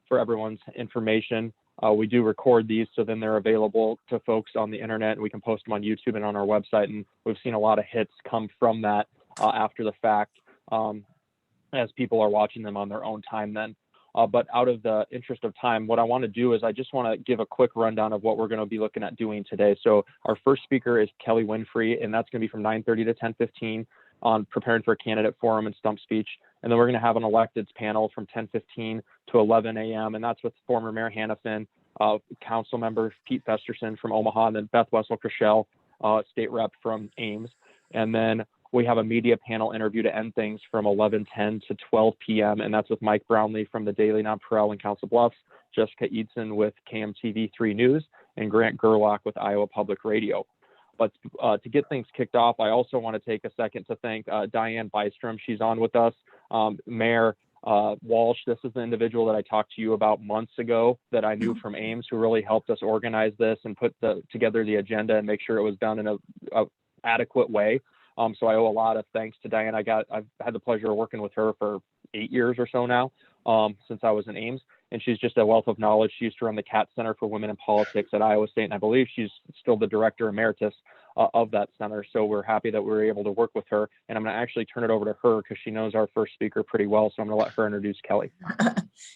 for everyone's information, we do record these, so then they're available to folks on the internet, and we can post them on YouTube and on our website. And we've seen a lot of hits come from that after the fact, as people are watching them on their own time then. But out of the interest of time, what I want to do is I just want to give a quick rundown of what we're going to be looking at doing today. So our first speaker is Kelly Winfrey, and that's going to be from 9:30 to 10:15 on preparing for a candidate forum and stump speech. And then we're going to have an electeds panel from 10:15 to 11 a.m. And that's with former Mayor Hanafin, council member Pete Festerson from Omaha, and then Beth Wessel-Krishel, state rep from Ames. And then we have a media panel interview to end things from 11:10 to 12 p.m. And that's with Mike Brownlee from the Daily Nonpareil in Council Bluffs, Jessica Eidson with KMTV3 News, and Grant Gerlach with Iowa Public Radio. But to get things kicked off, I also want to take a second to thank Diane Bystrom. She's on with us. Mayor Walsh, this is the individual that I talked to you about months ago that I knew from Ames, who really helped us organize this and put together the agenda and make sure it was done in a adequate way. So I owe a lot of thanks to Diane. I've had the pleasure of working with her for 8 years or so now, since I was in Ames. And she's just a wealth of knowledge. She used to run the Katz Center for Women in Politics at Iowa State, and I believe she's still the director emeritus of that center. So we're happy that we were able to work with her. And I'm going to actually turn it over to her because she knows our first speaker pretty well. So I'm going to let her introduce Kelly.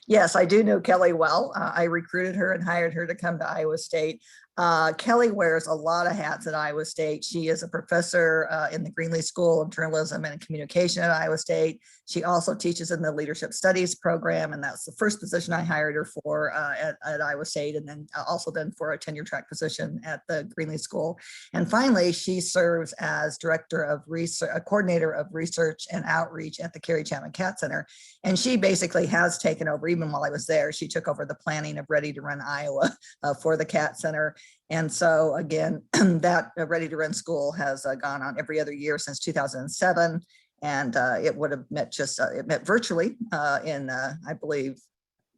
Yes, I do know Kelly well. I recruited her and hired her to come to Iowa State. Kelly wears a lot of hats at Iowa State. She is a professor in the Greenlee School of Journalism and Communication at Iowa State. She also teaches in the Leadership Studies program, and that's the first position I hired her for at Iowa State, and then also then for a tenure track position at the Greenlee School. And finally, she serves as director of research, a coordinator of research and outreach at the Carrie Chapman Katz Center. And she basically has taken over, even while I was there, she took over the planning of Ready to Run Iowa for the Katz Center. And so again, that Ready to Run school has gone on every other year since 2007. And it would have met it met virtually in, I believe,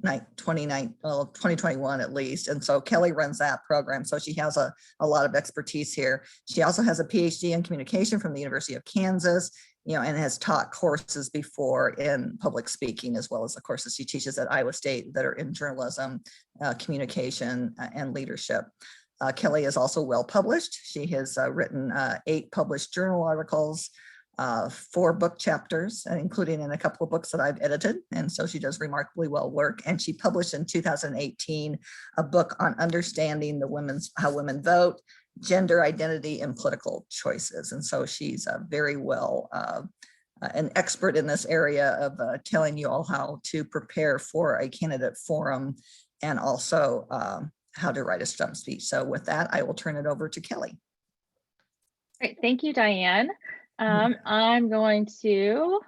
2021 at least. And so Kelly runs that program. So she has a lot of expertise here. She also has a PhD in communication from the University of Kansas, and has taught courses before in public speaking, as well as the courses she teaches at Iowa State that are in journalism, communication, and leadership. Kelly is also well published. She has written 8 published journal articles, 4 book chapters, including in a couple of books that I've edited. And so she does remarkably well work. And she published in 2018 a book on understanding how women vote, gender identity, and political choices. And so she's very well an expert in this area of telling you all how to prepare for a candidate forum, and also how to write a stump speech. So with that, I will turn it over to Kelly. Great, thank you, Diane. I'm going to,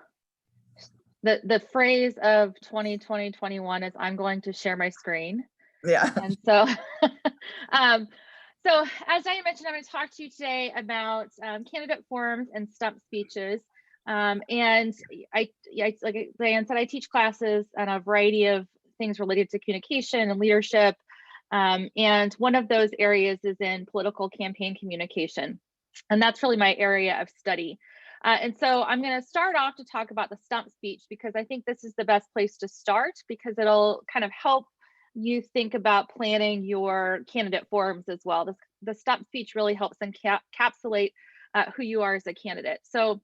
the phrase of 2020-21 is I'm going to share my screen. Yeah. And so, so as Diane mentioned, I'm going to talk to you today about candidate forums and stump speeches. And like Diane said, I teach classes on a variety of things related to communication and leadership. And one of those areas is in political campaign communication. And that's really my area of study. And so I'm going to start off to talk about the stump speech, because I think this is the best place to start, because it'll kind of help you think about planning your candidate forums as well. The stump speech really helps encapsulate who you are as a candidate. So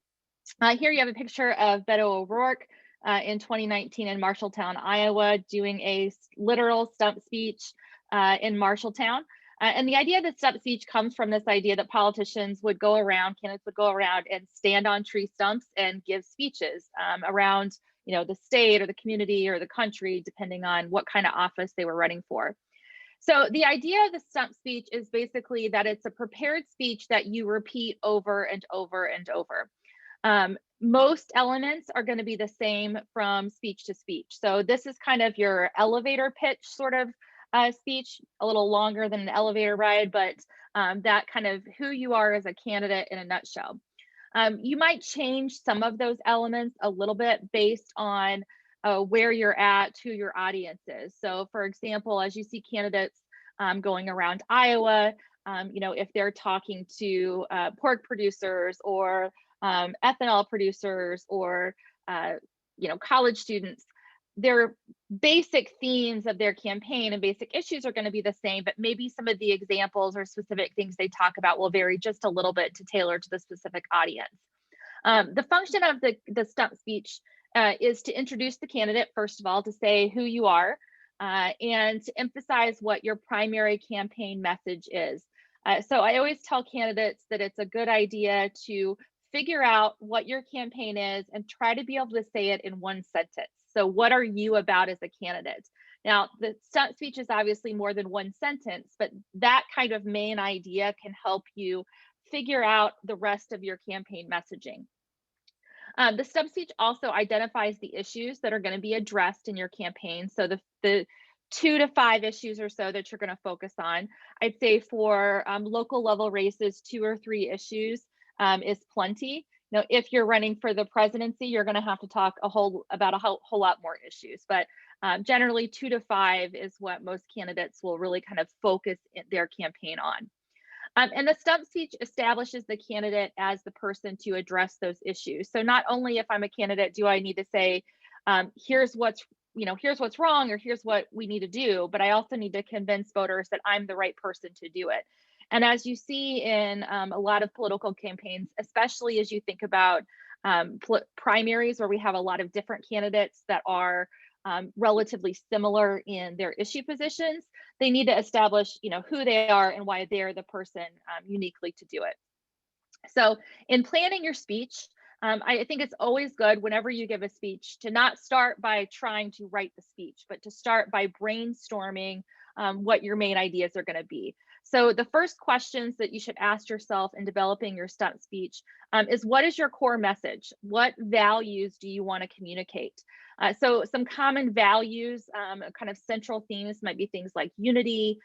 here you have a picture of Beto O'Rourke in 2019 in Marshalltown, Iowa, doing a literal stump speech in Marshalltown. And the idea of the stump speech comes from this idea that candidates would go around and stand on tree stumps and give speeches around, the state or the community or the country, depending on what kind of office they were running for. So the idea of the stump speech is basically that it's a prepared speech that you repeat over and over and over. Most elements are going to be the same from speech to speech. So this is kind of your elevator pitch sort of speech, a little longer than an elevator ride, but that kind of who you are as a candidate in a nutshell. You might change some of those elements a little bit based on where you're at, who your audience is. So for example, as you see candidates going around Iowa, if they're talking to pork producers or ethanol producers or college students, their basic themes of their campaign and basic issues are going to be the same, but maybe some of the examples or specific things they talk about will vary just a little bit to tailor to the specific audience. The function of the stump speech is to introduce the candidate, first of all, to say who you are, and to emphasize what your primary campaign message is. So I always tell candidates that it's a good idea to figure out what your campaign is and try to be able to say it in one sentence. So what are you about as a candidate? Now, the stump speech is obviously more than one sentence, but that kind of main idea can help you figure out the rest of your campaign messaging. The stump speech also identifies the issues that are going to be addressed in your campaign. So the 2 to 5 issues or so that you're going to focus on. I'd say for local level races, 2 or 3 issues is plenty. Now, if you're running for the presidency, you're going to have to talk about a whole lot more issues. But generally, 2 to 5 is what most candidates will really kind of focus their campaign on. And the stump speech establishes the candidate as the person to address those issues. So not only if I'm a candidate, do I need to say, here's what's wrong, or here's what we need to do, but I also need to convince voters that I'm the right person to do it. And as you see in a lot of political campaigns, especially as you think about primaries where we have a lot of different candidates that are relatively similar in their issue positions, they need to establish, who they are and why they're the person uniquely to do it. So in planning your speech, I think it's always good whenever you give a speech to not start by trying to write the speech, but to start by brainstorming what your main ideas are going to be. So the first questions that you should ask yourself in developing your stump speech is, what is your core message? What values do you want to communicate? So some common values, kind of central themes might be things like unity,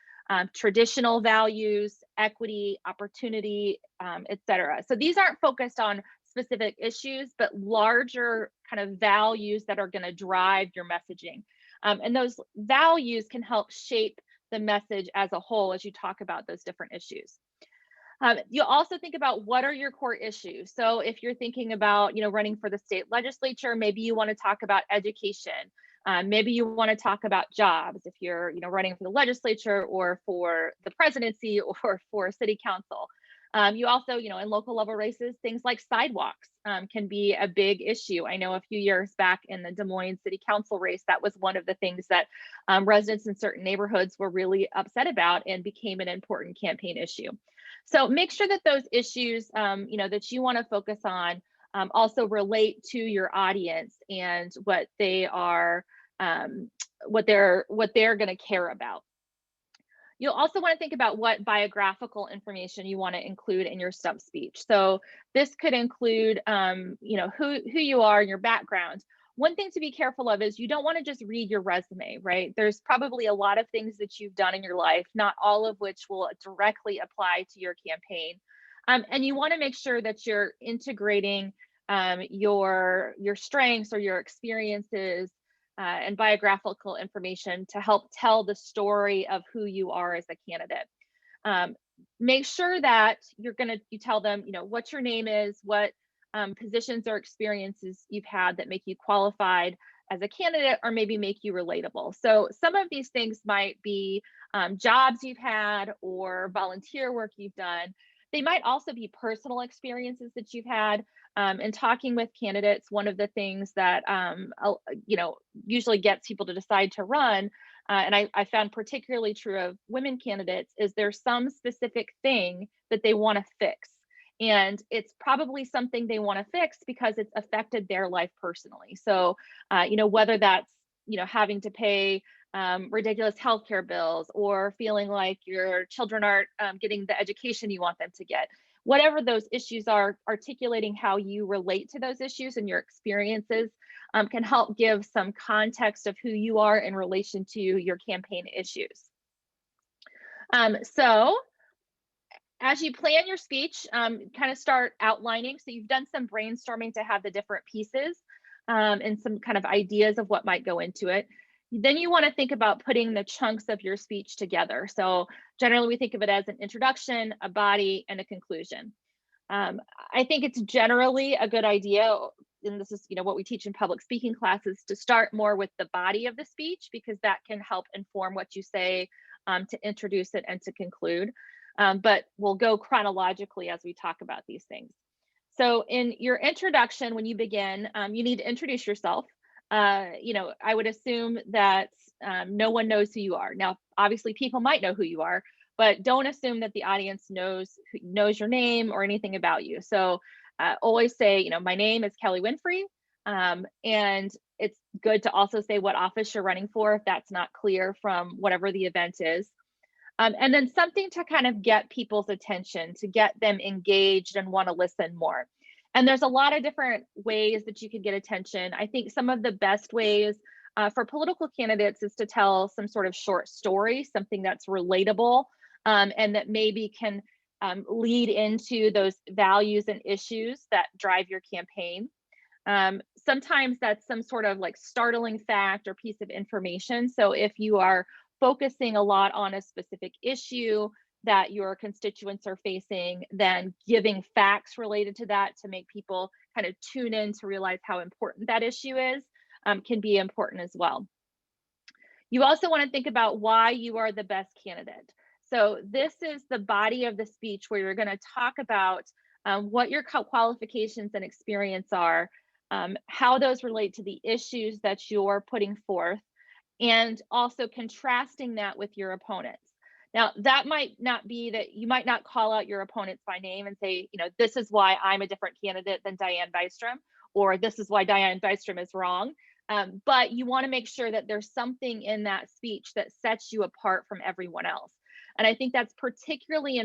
traditional values, equity, opportunity, etc. So these aren't focused on specific issues, but larger kind of values that are going to drive your messaging. And those values can help shape the message as a whole as you talk about those different issues. You'll also think about, what are your core issues? So if you're thinking about, running for the state legislature, maybe you want to talk about education. Maybe you want to talk about jobs if you're, running for the legislature or for the presidency or for city council. You also, in local level races, things like sidewalks can be a big issue. I know a few years back in the Des Moines City Council race, that was one of the things that residents in certain neighborhoods were really upset about and became an important campaign issue. So make sure that those issues, that you want to focus on also relate to your audience and what they are, what they're going to care about. You'll also want to think about what biographical information you want to include in your stump speech. So this could include, who you are and your background. One thing to be careful of is you don't want to just read your resume, right? There's probably a lot of things that you've done in your life, not all of which will directly apply to your campaign. And you want to make sure that you're integrating your strengths or your experiences and biographical information to help tell the story of who you are as a candidate. Make sure that you tell them, what your name is, what positions or experiences you've had that make you qualified as a candidate or maybe make you relatable. So some of these things might be jobs you've had or volunteer work you've done. They might also be personal experiences that you've had. In talking with candidates, one of the things that usually gets people to decide to run, and I found particularly true of women candidates, is there's some specific thing that they want to fix. And it's probably something they want to fix because it's affected their life personally. So, whether that's, having to pay ridiculous healthcare bills or feeling like your children aren't getting the education you want them to get. Whatever those issues are, articulating how you relate to those issues and your experiences can help give some context of who you are in relation to your campaign issues. So as you plan your speech, kind of start outlining. So you've done some brainstorming to have the different pieces and some kind of ideas of what might go into it. Then you want to think about putting the chunks of your speech together. So generally we think of it as an introduction, a body, and a conclusion. I think it's generally a good idea, and this is, what we teach in public speaking classes, to start more with the body of the speech, because that can help inform what you say, to introduce it and to conclude. But we'll go chronologically as we talk about these things. So in your introduction, when you begin, you need to introduce yourself. I would assume that no one knows who you are. Now, obviously, people might know who you are, but don't assume that the audience knows your name or anything about you. So always say, my name is Kelly Winfrey. And it's good to also say what office you're running for if that's not clear from whatever the event is. And then something to kind of get people's attention, to get them engaged and want to listen more. And there's a lot of different ways that you could get attention. I think some of the best ways for political candidates is to tell some sort of short story, something that's relatable, and that maybe can lead into those values and issues that drive your campaign. Sometimes that's some sort of like startling fact or piece of information. So if you are focusing a lot on a specific issue that your constituents are facing, then giving facts related to that to make people kind of tune in to realize how important that issue is, can be important as well. You also want to think about why you are the best candidate. So this is the body of the speech where you're going to talk about what your qualifications and experience are, how those relate to the issues that you're putting forth, and also contrasting that with your opponents. Now, that might not be that you might not call out your opponents by name and say, this is why I'm a different candidate than Dianne Bystrom, or this is why Dianne Bystrom is wrong. But you want to make sure that there's something in that speech that sets you apart from everyone else. And I think that's particularly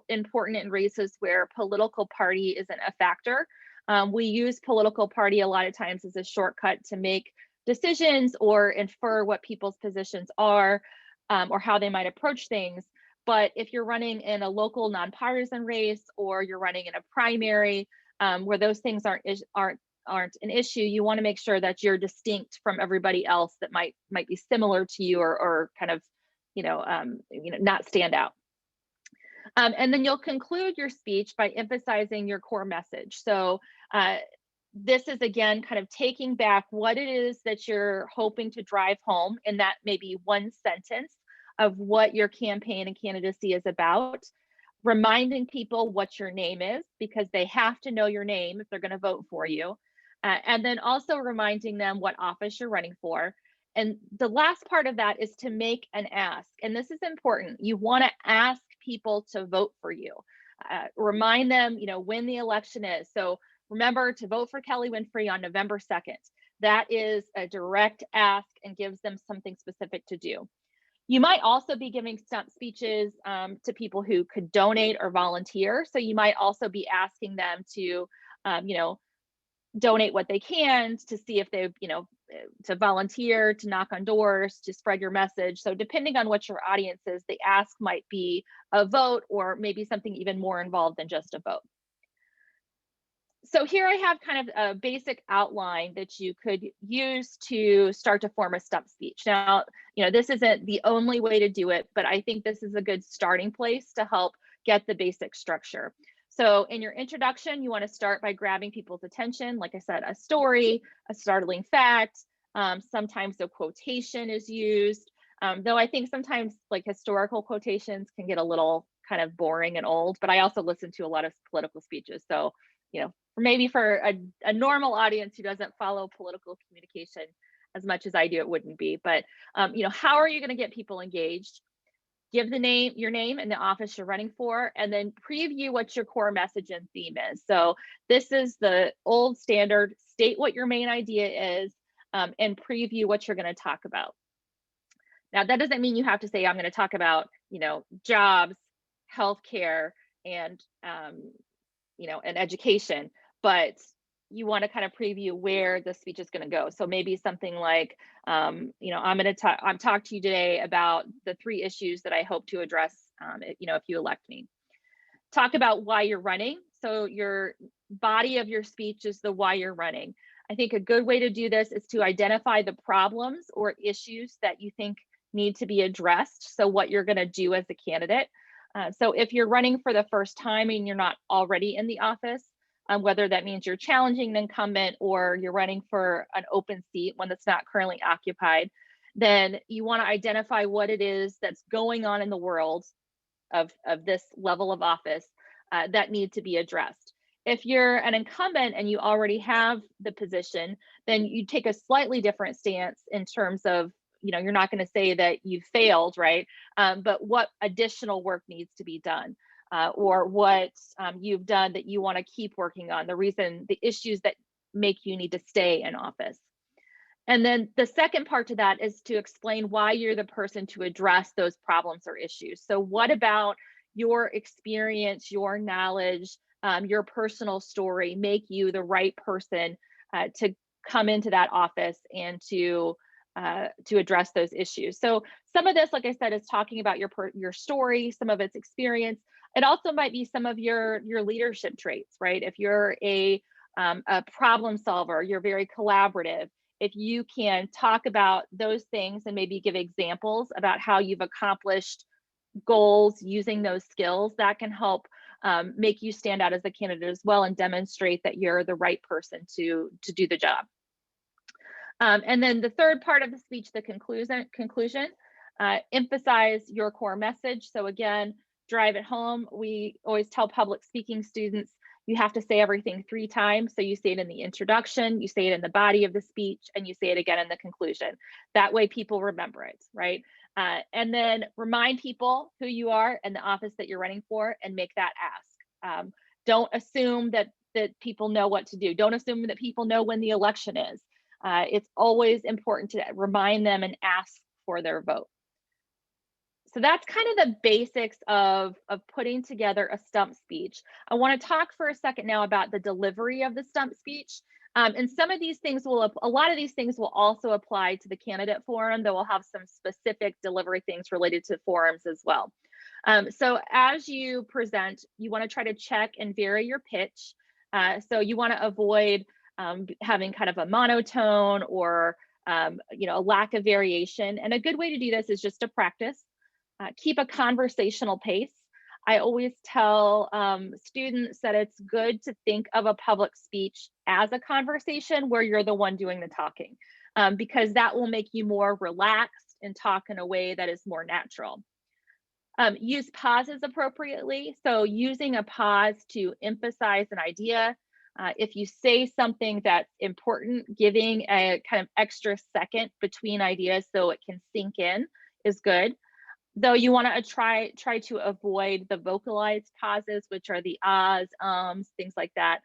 important in races where political party isn't a factor. We use political party a lot of times as a shortcut to make decisions or infer what people's positions are, or how they might approach things. But if you're running in a local nonpartisan race, or you're running in a primary where those things aren't an issue, you want to make sure that you're distinct from everybody else that might be similar to you, or kind of not stand out. And then you'll conclude your speech by emphasizing your core message. So this is, again, kind of taking back what it is that you're hoping to drive home in that maybe one sentence of what your campaign and candidacy is about, reminding people what your name is, because they have to know your name if they're going to vote for you, and then also reminding them what office you're running for. And the last part of that is to make an ask. And this is important. You want to ask people to vote for you. Remind them, when the election is. So remember to vote for Kelly Winfrey on November 2nd. That is a direct ask and gives them something specific to do. You might also be giving stump speeches to people who could donate or volunteer. So you might also be asking them to, donate what they can, to see if they, to volunteer, to knock on doors, to spread your message. So depending on what your audience is, the ask might be a vote, or maybe something even more involved than just a vote. So here I have kind of a basic outline that you could use to start to form a stump speech. Now, this isn't the only way to do it, but I think this is a good starting place to help get the basic structure. So in your introduction, you want to start by grabbing people's attention. Like I said, a story, a startling fact, sometimes a quotation is used, though I think sometimes like historical quotations can get a little kind of boring and old, but I also listen to a lot of political speeches. So, maybe for a normal audience who doesn't follow political communication as much as I do, it wouldn't be. But, how are you going to get people engaged? Give your name and the office you're running for, and then preview what your core message and theme is. So this is the old standard: state what your main idea is, and preview what you're going to talk about. Now, that doesn't mean you have to say, I'm going to talk about, jobs, healthcare, and, and education, but you want to kind of preview where the speech is going to go. So maybe something like, I'm talk to you today about the 3 issues that I hope to address, if you elect me. Talk about why you're running. So your body of your speech is the why you're running. I think a good way to do this is to identify the problems or issues that you think need to be addressed. So what you're going to do as a candidate. So if you're running for the first time and you're not already in the office, whether that means you're challenging an incumbent or you're running for an open seat, one that's not currently occupied, then you want to identify what it is that's going on in the world of this level of office that need to be addressed. If you're an incumbent and you already have the position, then you take a slightly different stance in terms of, you're not going to say that you failed, right? But what additional work needs to be done, or what you've done that you want to keep working on, the issues that make you need to stay in office. And then the second part to that is to explain why you're the person to address those problems or issues. So what about your experience, your knowledge, your personal story make you the right person to come into that office and to address those issues? So some of this, like I said, is talking about your story, some of its experience. It also might be some of your leadership traits, right? If you're a problem solver, you're very collaborative. If you can talk about those things and maybe give examples about how you've accomplished goals using those skills, that can help make you stand out as a candidate as well and demonstrate that you're the right person to do the job. And then the third part of the speech, the conclusion, emphasize your core message. So again, drive it home. We always tell public speaking students, you have to say everything 3 times. So you say it in the introduction, you say it in the body of the speech, and you say it again in the conclusion. That way people remember it, right? And then remind people who you are and the office that you're running for and make that ask. Don't assume that people know what to do. Don't assume that people know when the election is. It's always important to remind them and ask for their vote. So that's kind of the basics of putting together a stump speech. I want to talk for a second now about the delivery of the stump speech. And some of these things a lot of these things will also apply to the candidate forum, though we'll have some specific delivery things related to forums as well. So as you present, you want to try to check and vary your pitch. So you want to avoid having kind of a monotone or a lack of variation. And a good way to do this is just to practice. Keep a conversational pace. I always tell students that it's good to think of a public speech as a conversation where you're the one doing the talking, because that will make you more relaxed and talk in a way that is more natural. Use pauses appropriately. So using a pause to emphasize an idea. If you say something that's important, giving a kind of extra second between ideas so it can sink in is good. Though you want to try to avoid the vocalized pauses, which are the ahs, things like that.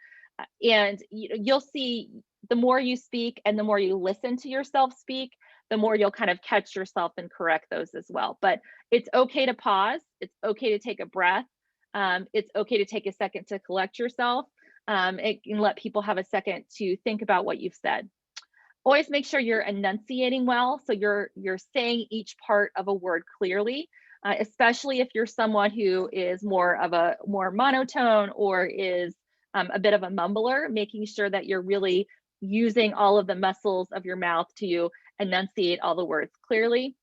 And you'll see the more you speak and the more you listen to yourself speak, the more you'll kind of catch yourself and correct those as well. But it's okay to pause. It's okay to take a breath. It's okay to take a second to collect yourself. It can let people have a second to think about what you've said. Always make sure you're enunciating well, so you're saying each part of a word clearly, especially if you're someone who is more monotone or is a bit of a mumbler, making sure that you're really using all of the muscles of your mouth to enunciate all the words clearly.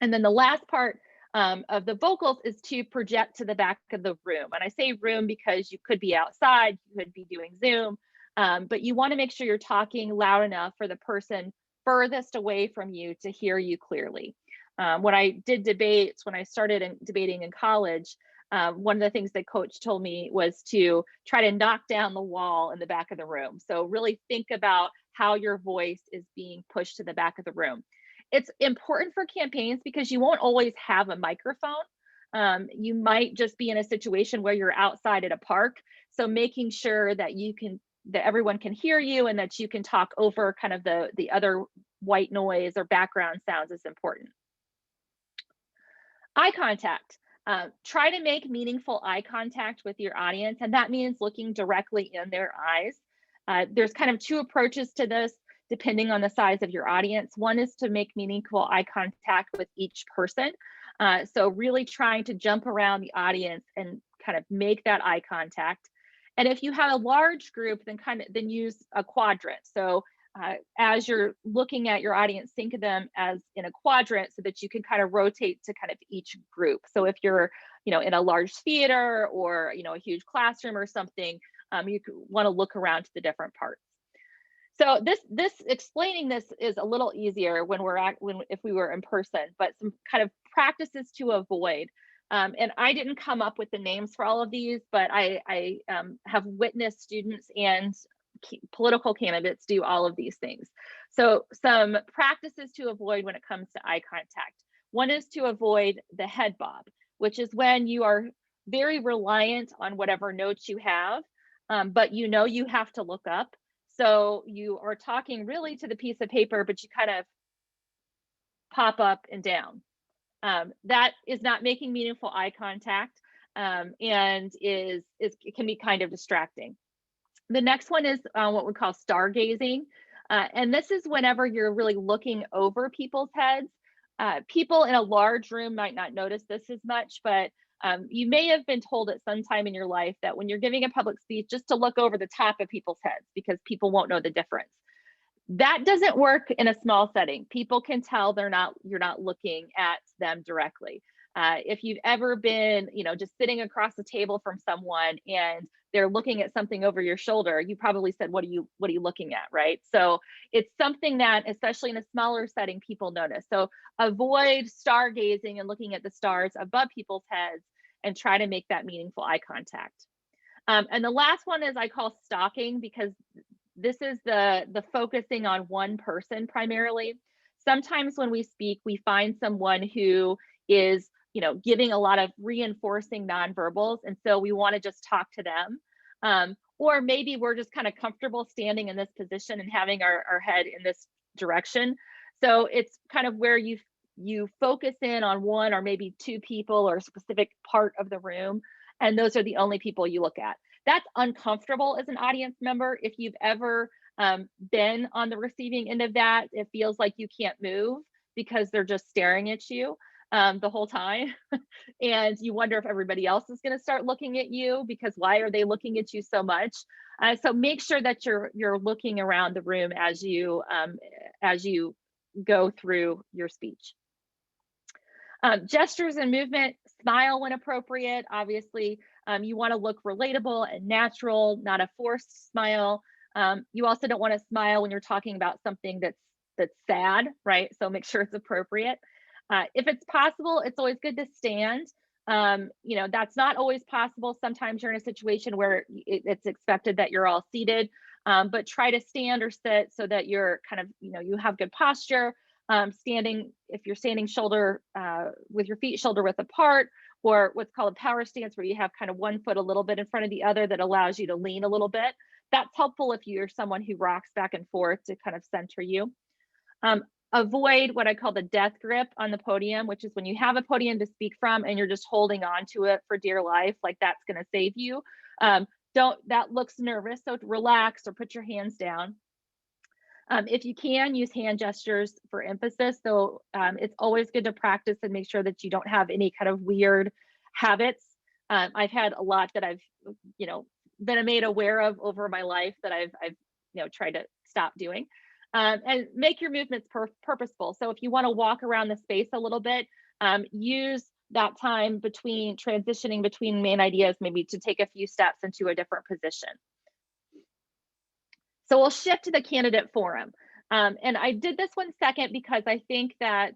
And then the last part of the vocals is to project to the back of the room. And I say room because you could be outside, you could be doing Zoom, but you want to make sure you're talking loud enough for the person furthest away from you to hear you clearly. When I did debates, when I started debating in college, one of the things that coach told me was to try to knock down the wall in the back of the room. So really think about how your voice is being pushed to the back of the room. It's important for campaigns because you won't always have a microphone. You might just be in a situation where you're outside at a park. So making sure that that everyone can hear you and that you can talk over kind of the other white noise or background sounds is important. Eye contact. Try to make meaningful eye contact with your audience, and that means looking directly in their eyes. There's kind of 2 approaches to this depending on the size of your audience. One is to make meaningful eye contact with each person. So really trying to jump around the audience and kind of make that eye contact. And if you have a large group, then use a quadrant. So as you're looking at your audience, think of them as in a quadrant so that you can kind of rotate to kind of each group. So if you're, in a large theater or, a huge classroom or something, You want to look around to the different parts. So this explaining this is a little easier when if we were in person, but some kind of practices to avoid. And I didn't come up with the names for all of these, but I have witnessed students and political candidates do all of these things. So some practices to avoid when it comes to eye contact. One is to avoid the head bob, which is when you are very reliant on whatever notes you have, but you know you have to look up. So you are talking really to the piece of paper, but you kind of pop up and down. That is not making meaningful eye contact, and it can be kind of distracting. The next one is what we call stargazing. And this is whenever you're really looking over people's heads. People in a large room might not notice this as much, but you may have been told at some time in your life that when you're giving a public speech, just to look over the top of people's heads because people won't know the difference. That doesn't work in a small setting. People can tell you're not looking at them directly. If you've ever been, just sitting across the table from someone and they're looking at something over your shoulder, you probably said, what are you looking at, right? So it's something that, especially in a smaller setting, people notice. So avoid stargazing and looking at the stars above people's heads and try to make that meaningful eye contact. And the last one is I call stalking, because this is the focusing on one person primarily. Sometimes when we speak, we find someone who is giving a lot of reinforcing nonverbals, and so we want to just talk to them. Or maybe we're just kind of comfortable standing in this position and having our head in this direction. So it's kind of where you focus in on one or maybe two people or a specific part of the room, and those are the only people you look at. That's uncomfortable as an audience member. If you've ever been on the receiving end of that, it feels like you can't move because they're just staring at you the whole time. And you wonder if everybody else is going to start looking at you, because why are they looking at you so much? So make sure that you're looking around the room as you go through your speech. Gestures and movement, smile when appropriate. Obviously, you want to look relatable and natural, not a forced smile. You also don't want to smile when you're talking about something that's sad, right? So make sure it's appropriate. If it's possible, it's always good to stand. That's not always possible. Sometimes you're in a situation where it's expected that you're all seated, but try to stand or sit so that you're kind of, you have good posture. Standing, if you're standing shoulder with your feet shoulder width apart, or what's called a power stance, where you have kind of one foot a little bit in front of the other that allows you to lean a little bit. That's helpful if you're someone who rocks back and forth to kind of center you. Avoid what I call the death grip on the podium, which is when you have a podium to speak from and you're just holding on to it for dear life, like that's going to save you. That looks nervous, so relax or put your hands down. If you can, use hand gestures for emphasis. So it's always good to practice and make sure that you don't have any kind of weird habits. I've had a lot that I've, been made aware of over my life that I've tried to stop doing. And make your movements purposeful. So if you want to walk around the space a little bit, use that time between transitioning between main ideas, maybe to take a few steps into a different position. So we'll shift to the candidate forum. And I did this one second because I think that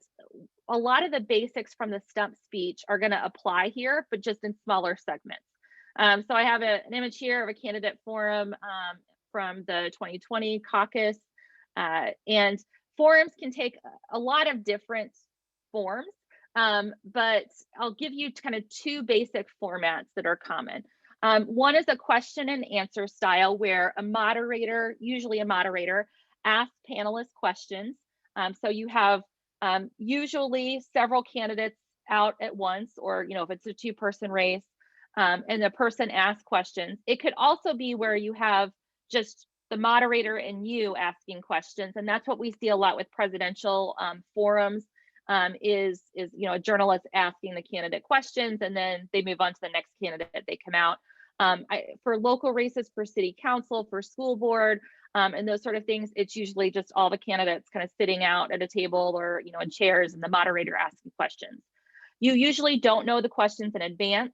a lot of the basics from the stump speech are going to apply here, but just in smaller segments. So I have an image here of a candidate forum from the 2020 caucus. And forums can take a lot of different forms, but I'll give you kind of two basic formats that are common. One is a question and answer style where a moderator, usually a moderator, asks panelists questions. So you have usually several candidates out at once, or if it's a two-person race, and the person asks questions. It could also be where you have just the moderator and you asking questions, and that's what we see a lot with presidential forums. Is a journalist asking the candidate questions, and then they move on to the next candidate. They come out. For local races, for city council, for school board, and those sort of things, it's usually just all the candidates kind of sitting out at a table or in chairs, and the moderator asking questions. You usually don't know the questions in advance,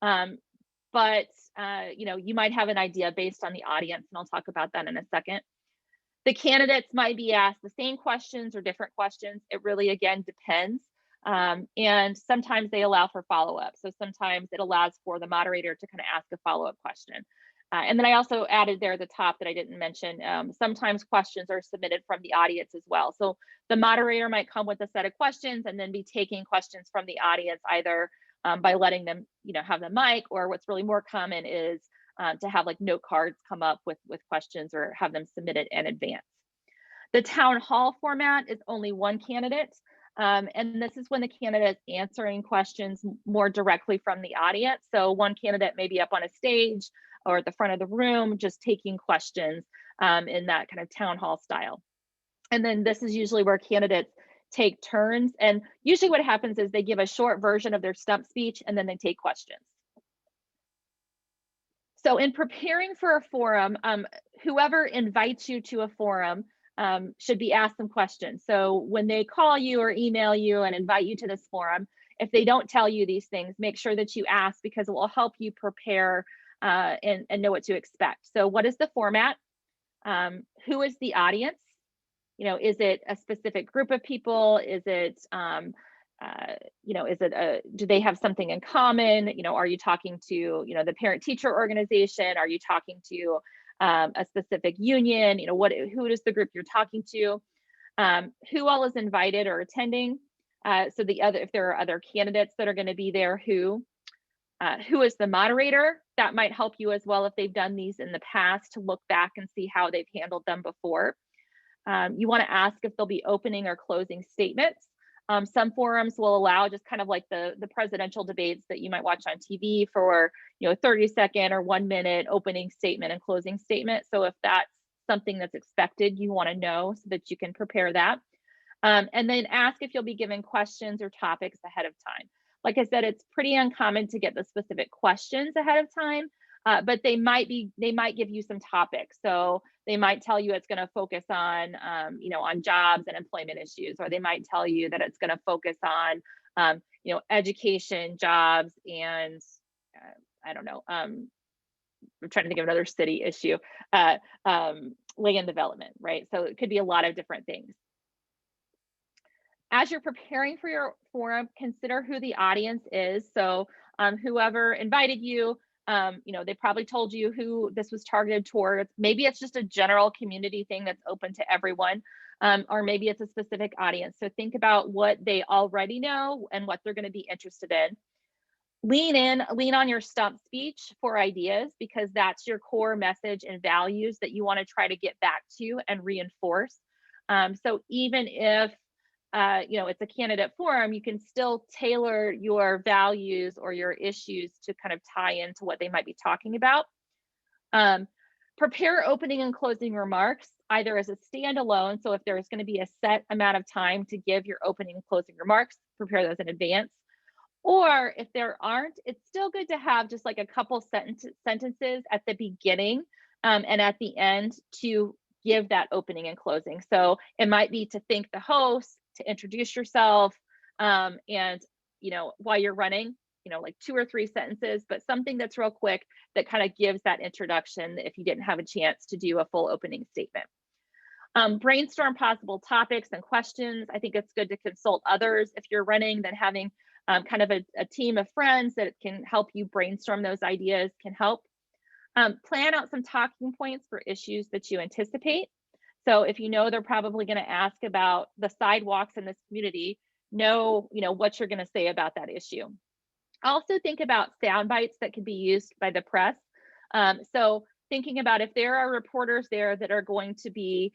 but you might have an idea based on the audience, and I'll talk about that in a second. The candidates might be asked the same questions or different questions. It really, again, depends. And sometimes they allow for follow-up. So sometimes it allows for the moderator to kind of ask a follow-up question. And then I also added there at the top that I didn't mention, sometimes questions are submitted from the audience as well. So the moderator might come with a set of questions and then be taking questions from the audience, either by letting them, have the mic, or what's really more common is to have like note cards come up with questions or have them submitted in advance. The town hall format is only one candidate. And this is when the candidate is answering questions more directly from the audience. So one candidate may be up on a stage or at the front of the room, just taking questions in that kind of town hall style. And then this is usually where candidates take turns. And usually what happens is they give a short version of their stump speech and then they take questions. So in preparing for a forum, whoever invites you to a forum should be asked some questions. So when they call you or email you and invite you to this forum, if they don't tell you these things, make sure that you ask, because it will help you prepare and know what to expect. So what is the format? Who is the audience? Is it a specific group of people? Is it, do they have something in common? Are you talking to, the parent teacher organization? Are you talking to a specific union? Who is the group you're talking to? Who all is invited or attending? So if there are other candidates that are going to be there, who is the moderator? That might help you as well if they've done these in the past, to look back and see how they've handled them before. You want to ask if there'll be opening or closing statements. Some forums will allow just kind of like the presidential debates that you might watch on TV for 30-second or 1 minute opening statement and closing statement. So if that's something that's expected, you want to know so that you can prepare that. And then ask if you'll be given questions or topics ahead of time. Like I said, it's pretty uncommon to get the specific questions ahead of time, but they might give you some topics. So they might tell you it's going to focus on, on jobs and employment issues, or they might tell you that it's going to focus on, education, jobs, and I don't know. I'm trying to think of another city issue, land development, right? So it could be a lot of different things. As you're preparing for your forum, consider who the audience is. So whoever invited you, they probably told you who this was targeted towards. Maybe it's just a general community thing that's open to everyone, or maybe it's a specific audience. So think about what they already know and what they're going to be interested in. Lean on your stump speech for ideas, because that's your core message and values that you want to try to get back to and reinforce. So even if it's a candidate forum, you can still tailor your values or your issues to kind of tie into what they might be talking about. Prepare opening and closing remarks, either as a standalone. So if there's going to be a set amount of time to give your opening and closing remarks, prepare those in advance. Or if there aren't, it's still good to have just like a couple sentences at the beginning and at the end to give that opening and closing. So it might be to thank the host, to introduce yourself, and while you're running, like 2 or 3 sentences, but something that's real quick that kind of gives that introduction if you didn't have a chance to do a full opening statement. Brainstorm possible topics and questions. I think it's good to consult others if you're running, then having kind of a team of friends that can help you brainstorm those ideas can help. Plan out some talking points for issues that you anticipate. So if they're probably going to ask about the sidewalks in this community, know what you're going to say about that issue. Also think about sound bites that could be used by the press. So thinking about if there are reporters there that are going to be,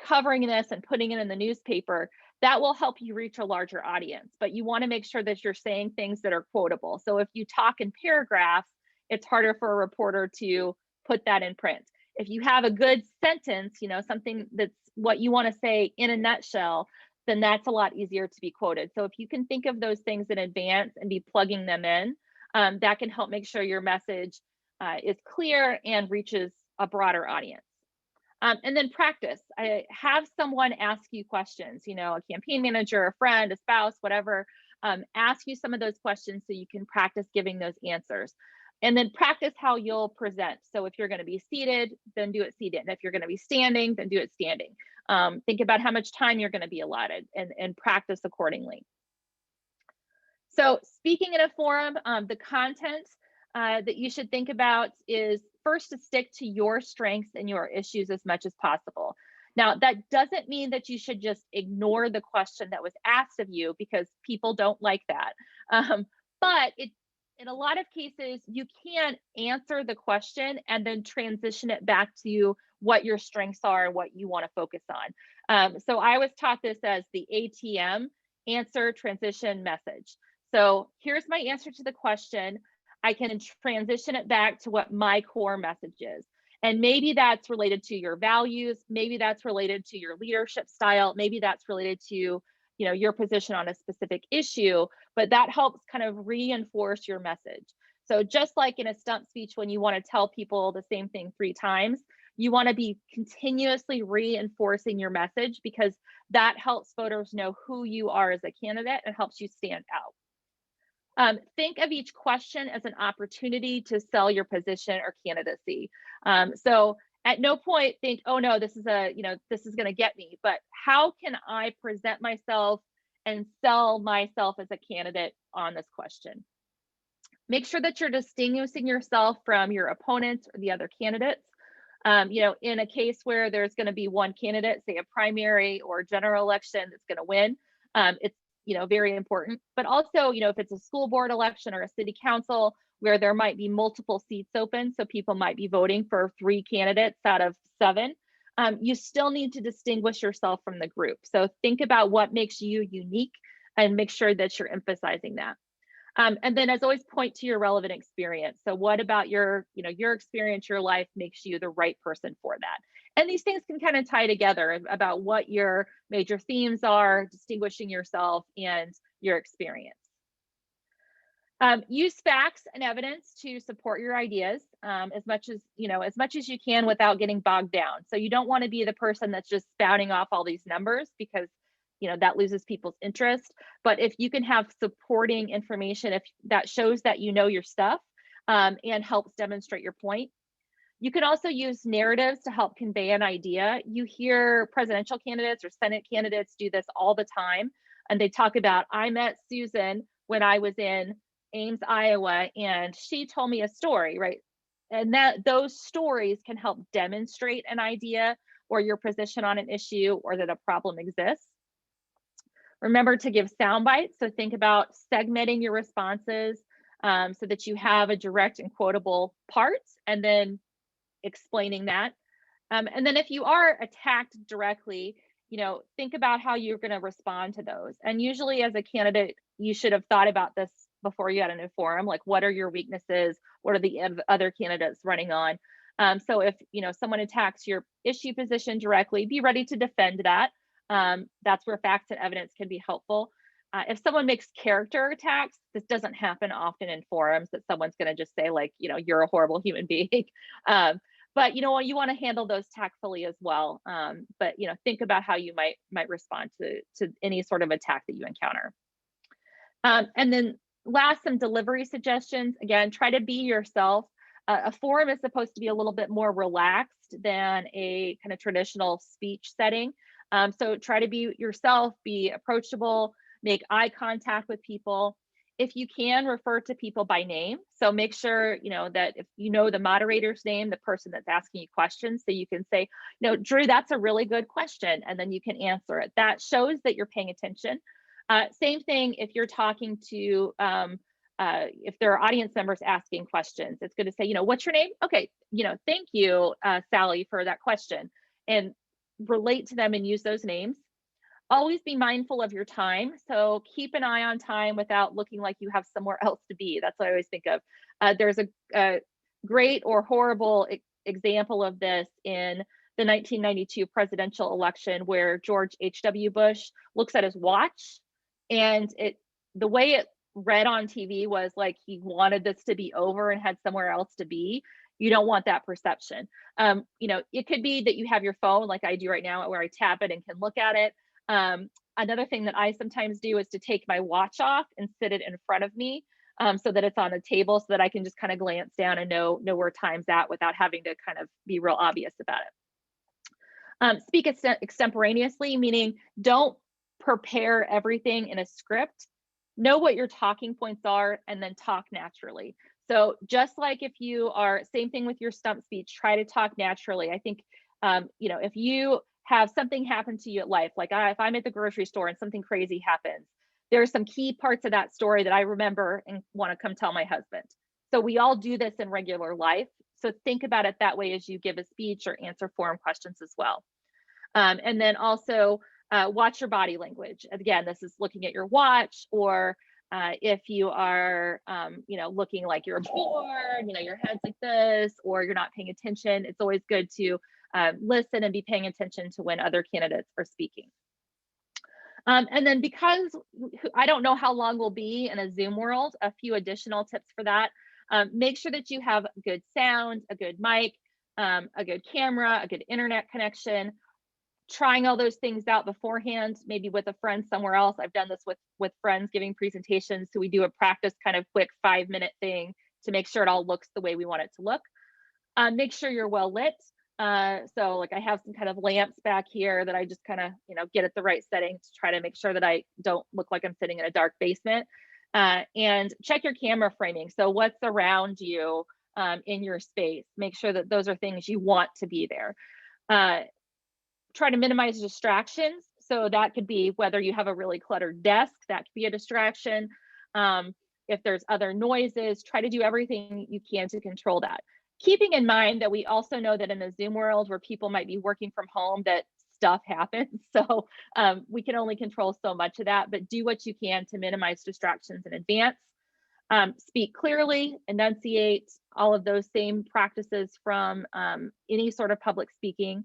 covering this and putting it in the newspaper, that will help you reach a larger audience. But you want to make sure that you're saying things that are quotable. So if you talk in paragraphs, it's harder for a reporter to put that in print. If you have a good sentence, something that's what you want to say in a nutshell, then that's a lot easier to be quoted. So if you can think of those things in advance and be plugging them in, that can help make sure your message is clear and reaches a broader audience. And then practice. Have someone ask you questions, a campaign manager, a friend, a spouse, whatever, ask you some of those questions so you can practice giving those answers. And then practice how you'll present. So if you're going to be seated, then do it seated. And if you're going to be standing, then do it standing. Think about how much time you're going to be allotted and practice accordingly. So speaking in a forum, the content that you should think about is first to stick to your strengths and your issues as much as possible. Now, that doesn't mean that you should just ignore the question that was asked of you, because people don't like that. But in a lot of cases, you can answer the question and then transition it back to what your strengths are and what you want to focus on. So I was taught this as the ATM, answer, transition, message. So here's my answer to the question. I can transition it back to what my core message is. And maybe that's related to your values. Maybe that's related to your leadership style. Maybe that's related to your position on a specific issue, but that helps kind of reinforce your message. So just like in a stump speech, when you want to tell people the same thing 3 times, you want to be continuously reinforcing your message, because that helps voters know who you are as a candidate and helps you stand out. Think of each question as an opportunity to sell your position or candidacy. So at no point think, oh no, this is this is going to get me, but how can I present myself and sell myself as a candidate on this question? Make sure that you're distinguishing yourself from your opponents or the other candidates. In a case where there's going to be one candidate, say a primary or general election, that's going to win, it's very important. But also, if it's a school board election or a city council where there might be multiple seats open, so people might be voting for 3 candidates out of 7, you still need to distinguish yourself from the group. So think about what makes you unique and make sure that you're emphasizing that. And then, as always, point to your relevant experience. So what about your experience, your life makes you the right person for that? And these things can kind of tie together about what your major themes are, distinguishing yourself, and your experience. Use facts and evidence to support your ideas as much as you can without getting bogged down. So you don't want to be the person that's just spouting off all these numbers, because that loses people's interest. But if you can have supporting information, if that shows that you know your stuff and helps demonstrate your point. You can also use narratives to help convey an idea. You hear presidential candidates or Senate candidates do this all the time. And they talk about, I met Susan when I was in Ames, Iowa, and she told me a story, right? And those stories can help demonstrate an idea or your position on an issue, or that a problem exists. Remember to give sound bites. So think about segmenting your responses so that you have a direct and quotable part, and then explaining that. And then if you are attacked directly, think about how you're going to respond to those. And usually as a candidate, you should have thought about this before you got in a forum, like what are your weaknesses? What are the other candidates running on? So if someone attacks your issue position directly, be ready to defend that. That's where facts and evidence can be helpful. If someone makes character attacks, this doesn't happen often in forums, that someone's going to just say like, you're a horrible human being. But you want to handle those tactfully as well. But think about how you might respond to any sort of attack that you encounter. And then last, some delivery suggestions. Again, try to be yourself. A forum is supposed to be a little bit more relaxed than a kind of traditional speech setting. So try to be yourself, be approachable, make eye contact with people. If you can, refer to people by name. So make sure, that if the moderator's name, the person that's asking you questions, so you can say, Drew, that's a really good question. And then you can answer it. That shows that you're paying attention. Same thing if you're talking to, if there are audience members asking questions, it's good to say, what's your name? Okay, thank you, Sally, for that question. And relate to them and use those names. Always be mindful of your time. So keep an eye on time without looking like you have somewhere else to be. That's what I always think of. There's a great or horrible example of this in the 1992 presidential election, where George H.W. Bush looks at his watch, and the way it read on TV was like he wanted this to be over and had somewhere else to be. You don't want that perception. It could be that you have your phone like I do right now, where I tap it and can look at it. Another thing that I sometimes do is to take my watch off and sit it in front of me. so that it's on the table so that I can just kind of glance down and know where time's at without having to kind of be real obvious about it. Speak extemporaneously, meaning don't prepare everything in a script. Know what your talking points are and then talk naturally. So just like if you are, same thing with your stump speech, try to talk naturally. I think, if you have something happen to you at life, like if I'm at the grocery store and something crazy happens, there are some key parts of that story that I remember and want to come tell my husband. So we all do this in regular life. So think about it that way as you give a speech or answer forum questions as well. And then also watch your body language. Again, this is looking at your watch, or if you are, looking like you're bored, your head's like this, or you're not paying attention. It's always good to listen and be paying attention to when other candidates are speaking. And then, because I don't know how long we'll be in a Zoom world, a few additional tips for that. Make sure that you have good sound, a good mic, a good camera, a good internet connection. Trying all those things out beforehand, maybe with a friend somewhere else. I've done this with friends giving presentations. So we do a practice kind of quick 5-minute thing to make sure it all looks the way we want it to look. Make sure you're well lit. So like I have some kind of lamps back here that I just kind of, get at the right setting to try to make sure that I don't look like I'm sitting in a dark basement. And check your camera framing. So what's around you in your space? Make sure that those are things you want to be there. Try to minimize distractions. So that could be whether you have a really cluttered desk, that could be a distraction. If there's other noises, try to do everything you can to control that. Keeping in mind that we also know that in a Zoom world where people might be working from home, that stuff happens. So we can only control so much of that, but do what you can to minimize distractions in advance. Speak clearly, enunciate, all of those same practices from any sort of public speaking.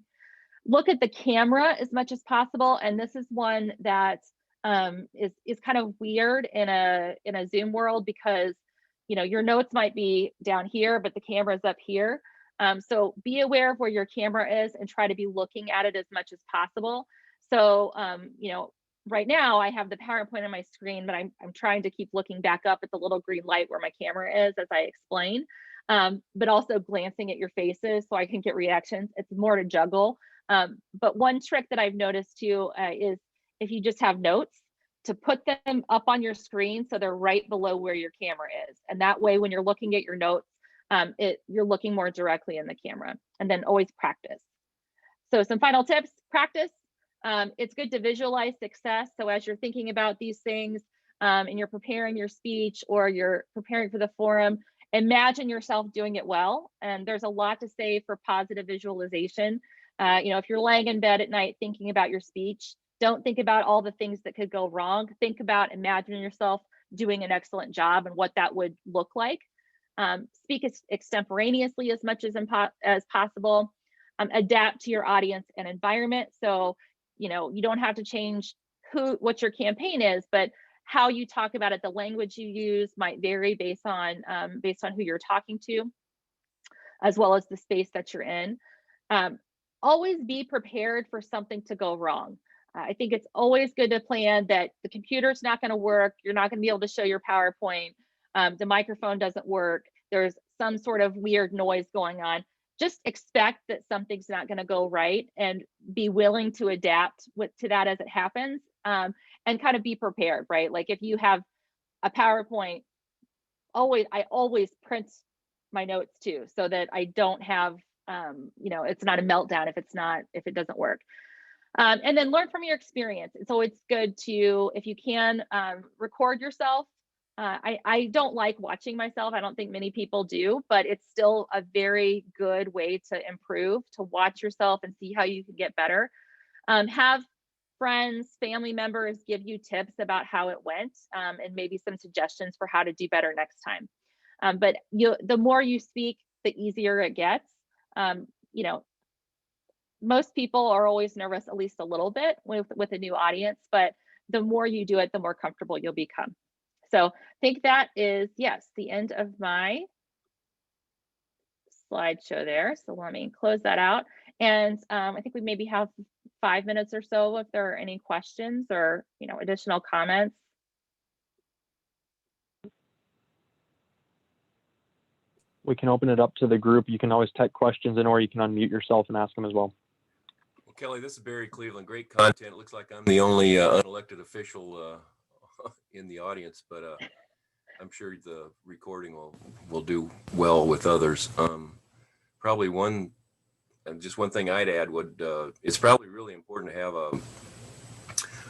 Look at the camera as much as possible. And this is one that is kind of weird in a Zoom world, because your notes might be down here, but the camera is up here. So be aware of where your camera is and try to be looking at it as much as possible. So right now I have the PowerPoint on my screen, but I'm trying to keep looking back up at the little green light where my camera is as I explain, but also glancing at your faces so I can get reactions. It's more to juggle. But one trick that I've noticed too is if you just have notes, to put them up on your screen so they're right below where your camera is. And that way, when you're looking at your notes, you're looking more directly in the camera. And then always practice. So some final tips: practice. It's good to visualize success. So as you're thinking about these things and you're preparing your speech or you're preparing for the forum, imagine yourself doing it well. And there's a lot to say for positive visualization. If you're laying in bed at night thinking about your speech, don't think about all the things that could go wrong. Think about imagining yourself doing an excellent job and what that would look like. Speak extemporaneously as much as possible. Adapt to your audience and environment. So, you don't have to change what your campaign is, but how you talk about it, the language you use might vary based on who you're talking to, as well as the space that you're in. Always be prepared for something to go wrong. I think it's always good to plan that the computer's not going to work. You're not going to be able to show your PowerPoint. The microphone doesn't work. There's some sort of weird noise going on. Just expect that something's not going to go right and be willing to adapt to that as it happens, and kind of be prepared, right? Like if you have a PowerPoint, I always print my notes too, so that I don't have, it's not a meltdown if it doesn't work. And then learn from your experience. It's always good to, if you can, record yourself. I don't like watching myself. I don't think many people do, but it's still a very good way to improve, to watch yourself and see how you can get better. Have friends, family members give you tips about how it went, and maybe some suggestions for how to do better next time. But the more you speak, the easier it gets. Most people are always nervous at least a little bit with a new audience, but the more you do it, the more comfortable you'll become. So I think that is, yes, the end of my slideshow there. So let me close that out. And I think we maybe have 5 minutes or so if there are any questions or additional comments. We can open it up to the group. You can always type questions in, or you can unmute yourself and ask them as well. Well, Kelly, this is Barry Cleveland. Great content. It looks like I'm the only unelected official in the audience, but I'm sure the recording will do well with others. Probably just one thing I'd add would it's probably really important to have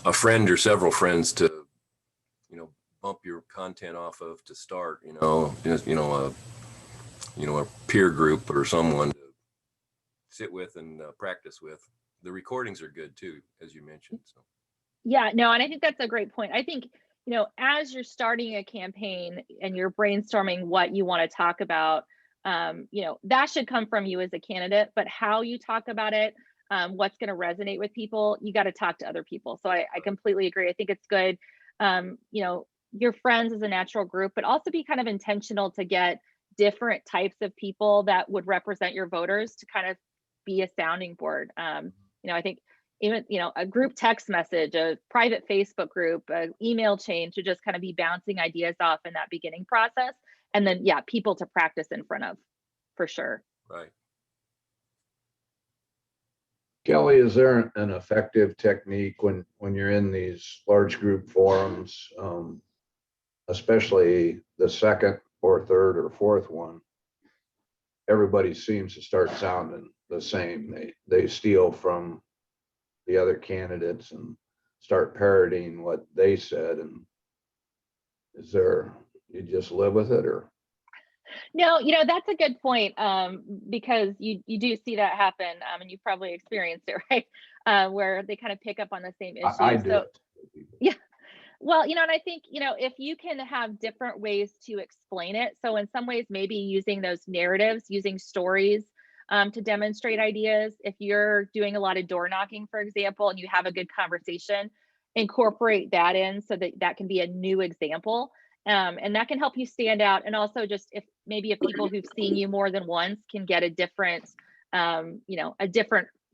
a friend or several friends to bump your content off of to start. A peer group or someone to sit with and practice with. The recordings are good too, as you mentioned. So. Yeah, no, and I think that's a great point. I think, as you're starting a campaign and you're brainstorming what you want to talk about, that should come from you as a candidate, but how you talk about it, what's going to resonate with people, you got to talk to other people. So I completely agree. I think it's good. Your friends is a natural group, but also be kind of intentional to get different types of people that would represent your voters to kind of be a sounding board. I think even, a group text message, a private Facebook group, an email chain to just kind of be bouncing ideas off in that beginning process. And then, yeah, people to practice in front of, for sure. Right. Kelly, is there an effective technique when you're in these large group forums, especially the second or third or fourth one? Everybody seems to start sounding the same. They steal from the other candidates and start parroting what they said. And you just live with it, or? No, that's a good point, because you do see that happen, and you've probably experienced it, right? Where they kind of pick up on the same issue. I do. So, yeah. Well, and I think, if you can have different ways to explain it. So in some ways, maybe using those narratives, using stories to demonstrate ideas. If you're doing a lot of door knocking, for example, and you have a good conversation, incorporate that in so that can be a new example. And that can help you stand out. And also just if people who've seen you more than once can get a different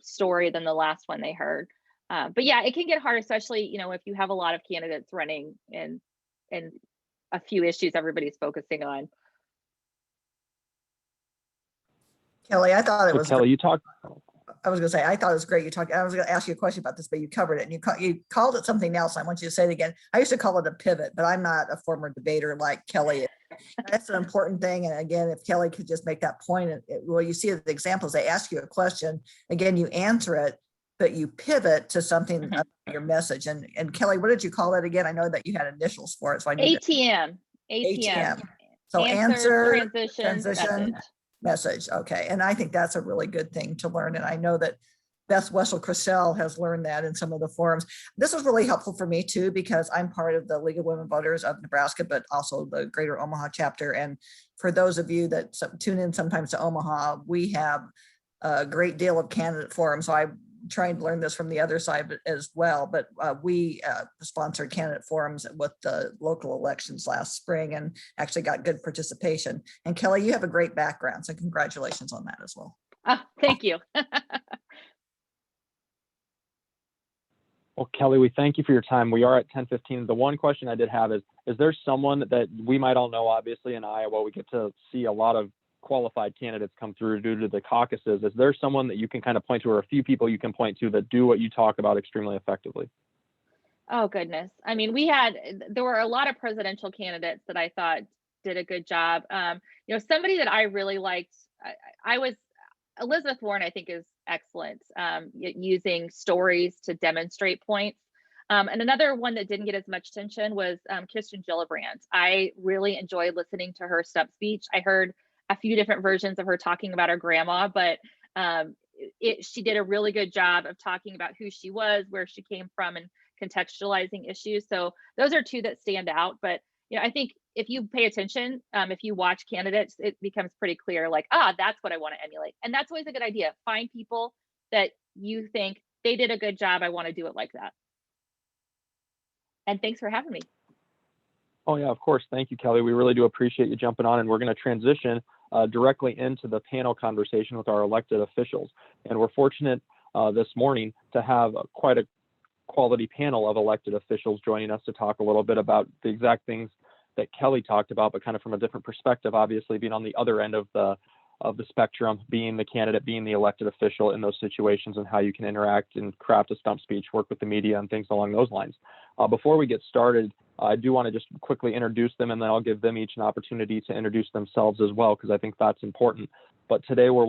story than the last one they heard. But yeah, it can get hard, especially, if you have a lot of candidates running and a few issues everybody's focusing on. Kelly, I thought it So was. Kelly, you talked. I was going to say, I thought it was great. I was going to ask you a question about this, but you covered it, and you called it something else. I want you to say it again. I used to call it a pivot, but I'm not a former debater like Kelly is. That's an important thing. And again, if Kelly could just make that point, well, you see the examples, they ask you a question, again, you answer it, but you pivot to something about your message. And Kelly, what did you call it again? I know that you had initials for it. So I need ATM. So answer, transition, message. Okay. And I think that's a really good thing to learn. And I know that Beth Wessel-Crissell has learned that in some of the forums. This was really helpful for me too, because I'm part of the League of Women Voters of Nebraska, but also the Greater Omaha chapter. And for those of you that tune in sometimes to Omaha, we have a great deal of candidate forums. So I trying to learn this from the other side as well, but we sponsored candidate forums with the local elections last spring and actually got good participation. And Kelly, you have a great background, so congratulations on that as well. Oh, thank you. Well, Kelly, we thank you for your time. We are at 10:15. The one question I did have is there someone that we might all know, obviously in Iowa, we get to see a lot of qualified candidates come through due to the caucuses. Is there someone that you can kind of point to, or a few people you can point to that do what you talk about extremely effectively? Oh, goodness. I mean, there were a lot of presidential candidates that I thought did a good job. Somebody that I really liked, Elizabeth Warren, I think is excellent, using stories to demonstrate points. And another one that didn't get as much attention was Kirsten Gillibrand. I really enjoyed listening to her stump speech. I heard a few different versions of her talking about her grandma, but she did a really good job of talking about who she was, where she came from, and contextualizing issues. So those are two that stand out. But I think if you pay attention, if you watch candidates, it becomes pretty clear, like, that's what I want to emulate. And that's always a good idea. Find people that you think they did a good job. I want to do it like that. And thanks for having me. Oh yeah, of course. Thank you, Kelly. We really do appreciate you jumping on, and we're going to transition directly into the panel conversation with our elected officials. And we're fortunate this morning to have quite a quality panel of elected officials joining us to talk a little bit about the exact things that Kelly talked about, but kind of from a different perspective, obviously being on the other end of the spectrum, being the candidate, being the elected official in those situations, and how you can interact and craft a stump speech, work with the media and things along those lines. Before we get started, I do want to just quickly introduce them, and then I'll give them each an opportunity to introduce themselves as well, because I think that's important. But today we're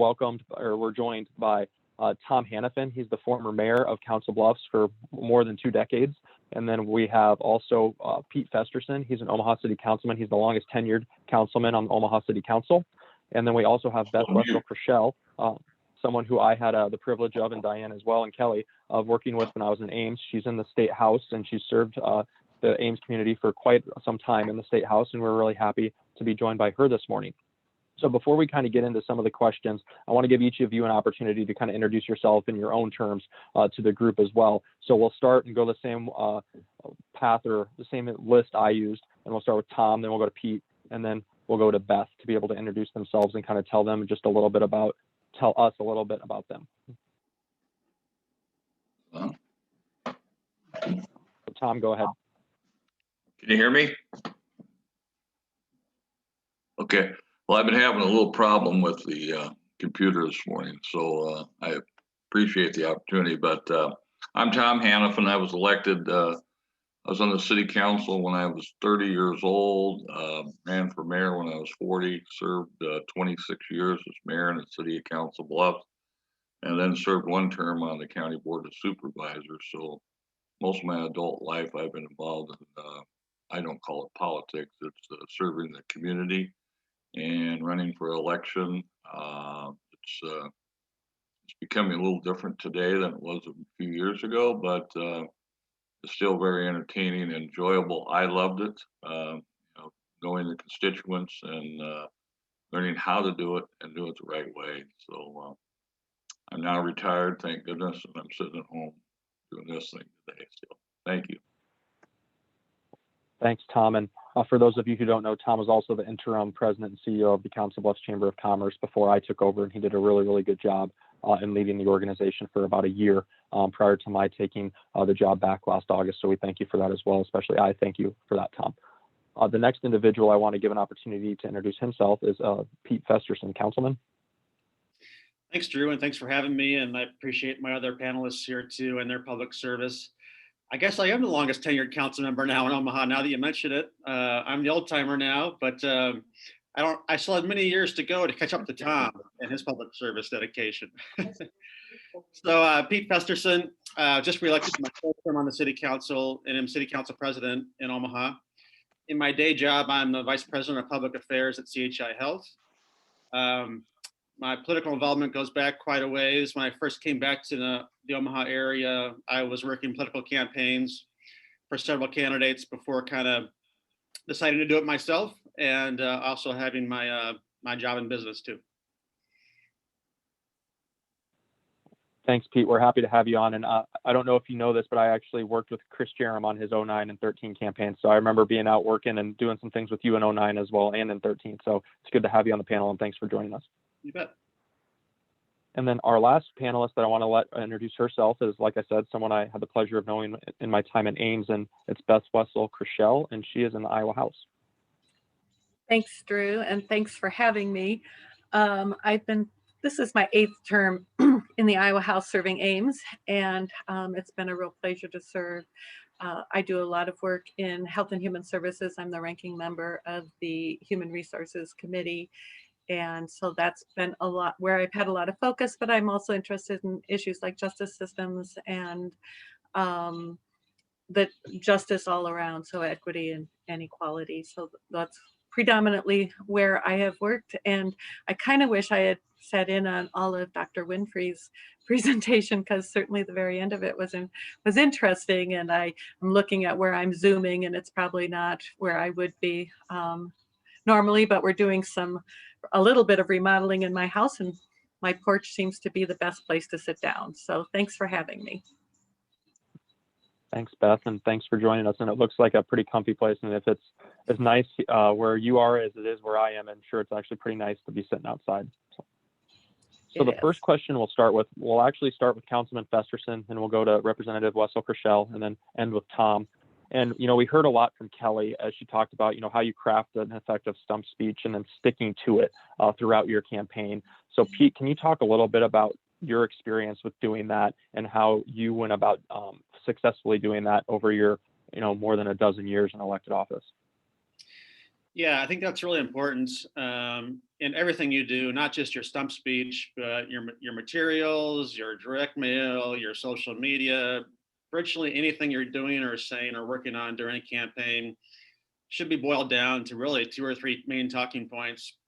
joined by Tom Hannafin. He's the former mayor of Council Bluffs for more than 2 decades. And then we have also Pete Festerson. He's an Omaha City Councilman. He's the longest tenured councilman on Omaha City Council. And then we also have Beth Wessel-Chrishell, someone who I had the privilege of, and Diane as well, and Kelly, of working with when I was in Ames. She's in the State House, and she's served the Ames community for quite some time in the State House, and we're really happy to be joined by her this morning. So before we kind of get into some of the questions, I want to give each of you an opportunity to kind of introduce yourself in your own terms to the group as well. So we'll start and go the same path or the same list I used, and we'll start with Tom, then we'll go to Pete, and then we'll go to Beth to be able to introduce themselves and kind of tell us a little bit about them. Well, So Tom, go ahead. can you hear me? Okay. Well, I've been having a little problem with the computer this morning, so I appreciate the opportunity. But I'm Tom Hannafin. I was elected. I was on the city council when I was 30 years old. Ran for mayor when I was 40. Served 26 years as mayor in the city of Council Bluffs, and then served 1 term on the county board of supervisors. So most of my adult life, I've been involved in. I don't call it politics. It's serving the community and running for election. It's becoming a little different today than it was a few years ago, but it's still very entertaining and enjoyable. I loved it, knowing the constituents and learning how to do it and do it the right way. So I'm now retired, thank goodness, and I'm sitting at home doing this thing today. So thank you. Thanks, Tom. And for those of you who don't know, Tom was also the interim president and CEO of the Council Bluffs Chamber of Commerce before I took over, and he did a really, really good job in leading the organization for about a year prior to my taking the job back last August. So we thank you for that as well. Especially I thank you for that, Tom. The next individual I want to give an opportunity to introduce himself is Pete Festerson, Councilman. Thanks, Drew, and thanks for having me. And I appreciate my other panelists here too and their public service. I guess I am the longest tenured council member now in Omaha. Now that you mention it, I'm the old timer now, but I still have many years to go to catch up to Tom and his public service dedication. So Pete Festerson, just reelected to my 4th term on the city council, and I'm city council president in Omaha. In my day job, I'm the vice president of public affairs at CHI Health. My political involvement goes back quite a ways. When I first came back to the Omaha area, I was working political campaigns for several candidates before kind of deciding to do it myself, and also having my my job in business too. Thanks, Pete. We're happy to have you on. And I don't know if you know this, but I actually worked with Chris Jerem on his 09 and 13 campaign. So I remember being out working and doing some things with you in 09 as well and in 13. So it's good to have you on the panel, and thanks for joining us. You bet. And then our last panelist that I want to let introduce herself is, like I said, someone I had the pleasure of knowing in my time in Ames, and it's Beth Wessel-Chrishell, and she is in the Iowa House. Thanks, Drew, and thanks for having me. This is my 8th term in the Iowa House serving Ames, and it's been a real pleasure to serve. I do a lot of work in Health and Human Services. I'm the ranking member of the Human Resources Committee. And so that's been a lot where I've had a lot of focus, but I'm also interested in issues like justice systems and the justice all around, so equity and equality. So that's predominantly where I have worked. And I kind of wish I had sat in on all of Dr. Winfrey's presentation, because certainly the very end of it was interesting. And I'm looking at where I'm zooming, and it's probably not where I would be normally, but we're doing a little bit of remodeling in my house, and my porch seems to be the best place to sit down. So thanks for having me. Thanks, Beth, and thanks for joining us. And it looks like a pretty comfy place. And if it's as nice where you are as it is where I am, I'm sure it's actually pretty nice to be sitting outside. So the first question we'll actually start with Councilman Festerson, and we'll go to Representative Wessel-Chrishell, and then end with Tom. And, we heard a lot from Kelly as she talked about, how you craft an effective stump speech and then sticking to it throughout your campaign. So Pete, can you talk a little bit about your experience with doing that and how you went about successfully doing that over your, more than a dozen years in elected office? Yeah, I think that's really important in everything you do, not just your stump speech, but your materials, your direct mail, your social media, virtually anything you're doing or saying or working on during a campaign should be boiled down to really 2 or 3 main talking points.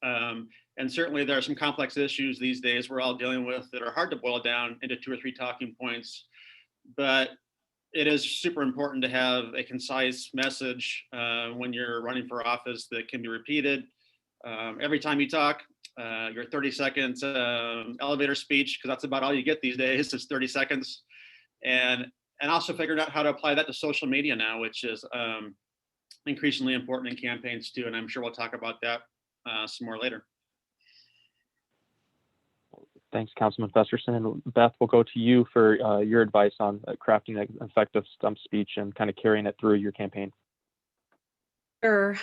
And certainly there are some complex issues these days we're all dealing with that are hard to boil down into 2 or 3 talking points. But it is super important to have a concise message when you're running for office that can be repeated every time you talk. Your 30-second elevator speech, because that's about all you get these days, is 30 seconds. And also figuring out how to apply that to social media now, which is increasingly important in campaigns too. And I'm sure we'll talk about that some more later. Thanks, Councilman Festerson. And Beth, we'll go to you for your advice on crafting an effective stump speech and kind of carrying it through your campaign. Sure.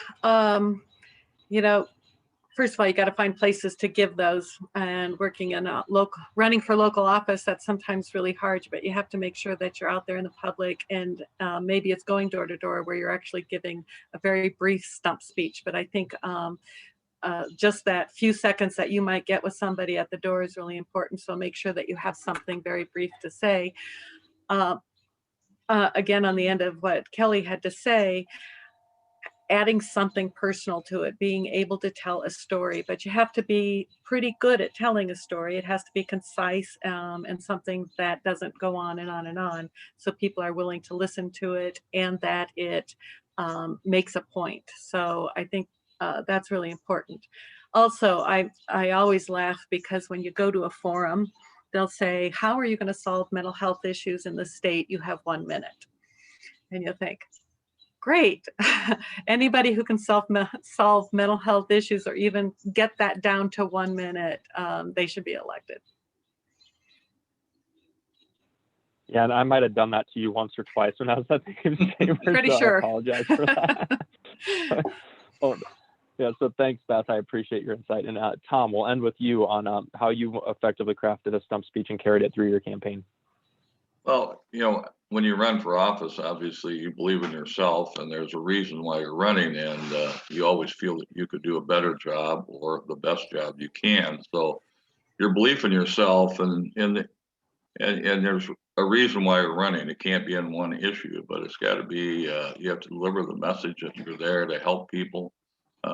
First of all, you got to find places to give those, and working in a running for local office, that's sometimes really hard, but you have to make sure that you're out there in the public, and maybe it's going door to door where you're actually giving a very brief stump speech. But I think just that few seconds that you might get with somebody at the door is really important. So make sure that you have something very brief to say. Again, on the end of what Kelly had to say, adding something personal to it, being able to tell a story, but you have to be pretty good at telling a story. It has to be concise and something that doesn't go on and on and on. So people are willing to listen to it and that it makes a point. So I think that's really important. Also, I always laugh because when you go to a forum, they'll say, how are you going to solve mental health issues in the state? You have 1 minute. And you'll think, great. Anybody who can solve mental health issues or even get that down to 1 minute, they should be elected. Yeah, and I might have done that to you once or twice when I was at the chamber. Pretty so sure. I apologize for that. Yeah, so thanks, Beth. I appreciate your insight. And Tom, we'll end with you on how you effectively crafted a stump speech and carried it through your campaign. Well, when you run for office, obviously you believe in yourself, and there's a reason why you're running, and you always feel that you could do a better job or the best job you can. So your belief in yourself, and there's a reason why you're running. It can't be in one issue, but it's got to be, you have to deliver the message that you're there to help people,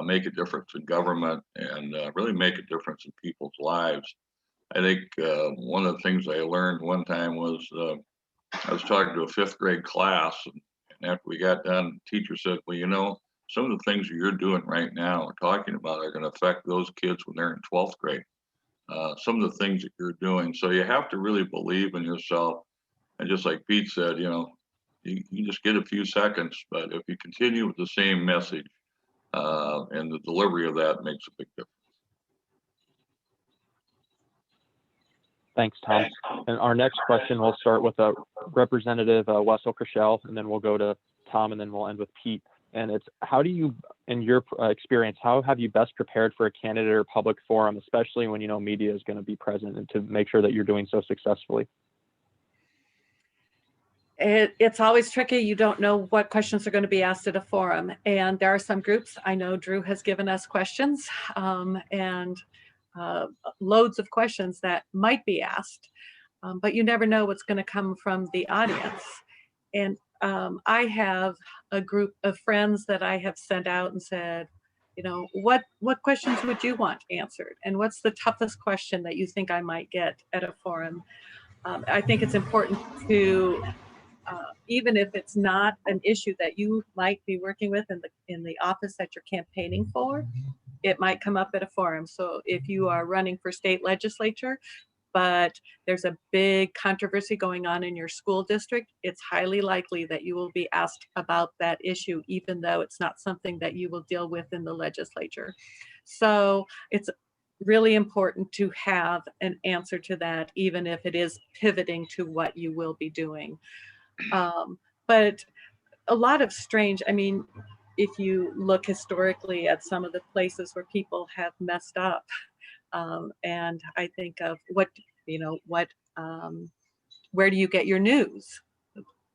make a difference in government, and really make a difference in people's lives. I think one of the things I learned one time was I was talking to a 5th grade class, and after we got done, the teacher said, well, some of the things you're doing right now or talking about are going to affect those kids when they're in 12th grade. Some of the things that you're doing. So you have to really believe in yourself. And just like Pete said, you just get a few seconds, but if you continue with the same message and the delivery of that makes a big difference. Thanks, Tom. And our next question, we'll start with Representative Wessel Krishel, and then we'll go to Tom, and then we'll end with Pete. And it's, how do you, in your experience, how have you best prepared for a candidate or public forum, especially when media is going to be present, and to make sure that you're doing so successfully? It's always tricky. You don't know what questions are going to be asked at a forum. And there are some groups, I know Drew has given us questions and loads of questions that might be asked, but you never know what's going to come from the audience. And I have a group of friends that I have sent out and said, what questions would you want answered? And what's the toughest question that you think I might get at a forum? I think it's important to, even if it's not an issue that you might be working with in the office that you're campaigning for, it might come up at a forum. So if you are running for state legislature, but there's a big controversy going on in your school district, it's highly likely that you will be asked about that issue, even though it's not something that you will deal with in the legislature. So it's really important to have an answer to that, even if it is pivoting to what you will be doing. But a lot of strange, I mean, if you look historically at some of the places where people have messed up, and I think of what, where do you get your news?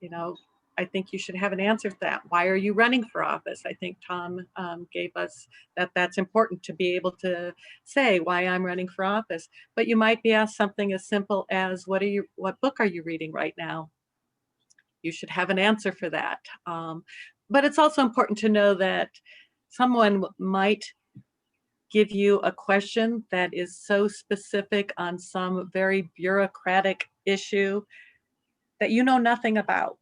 You know, I think you should have an answer to that. Why are you running for office? I think Tom gave us that that's important to be able to say why I'm running for office. But you might be asked something as simple as what book are you reading right now? You should have an answer for that. But it's also important to know that someone might give you a question that is so specific on some very bureaucratic issue that you know nothing about.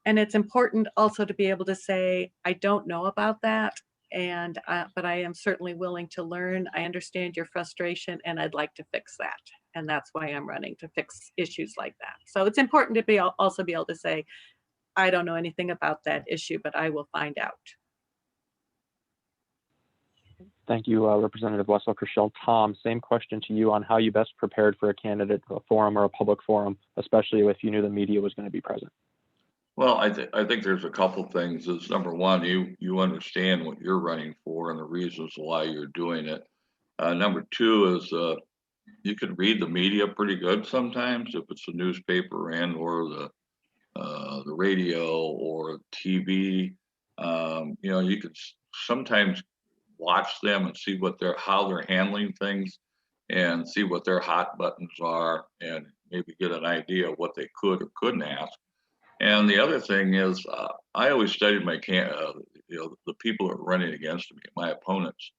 And it's important also to be able to say, I don't know about that, but I am certainly willing to learn. I understand your frustration and I'd like to fix that. And that's why I'm running, to fix issues like that. So it's important to also be able to say, I don't know anything about that issue, but I will find out. Thank you, Representative Wessel-Kershell. Tom, same question to you on how you best prepared for a candidate forum or a public forum, especially if you knew the media was going to be present. Well, I think there's a couple things. Is number one, you understand what you're running for and the reasons why you're doing it. Number two is you can read the media pretty good sometimes, if it's the newspaper and or the radio or TV. You can sometimes watch them and see how they're handling things and see what their hot buttons are and maybe get an idea of what they could or couldn't ask. And the other thing is, I always studied the people who are running against me, my opponents,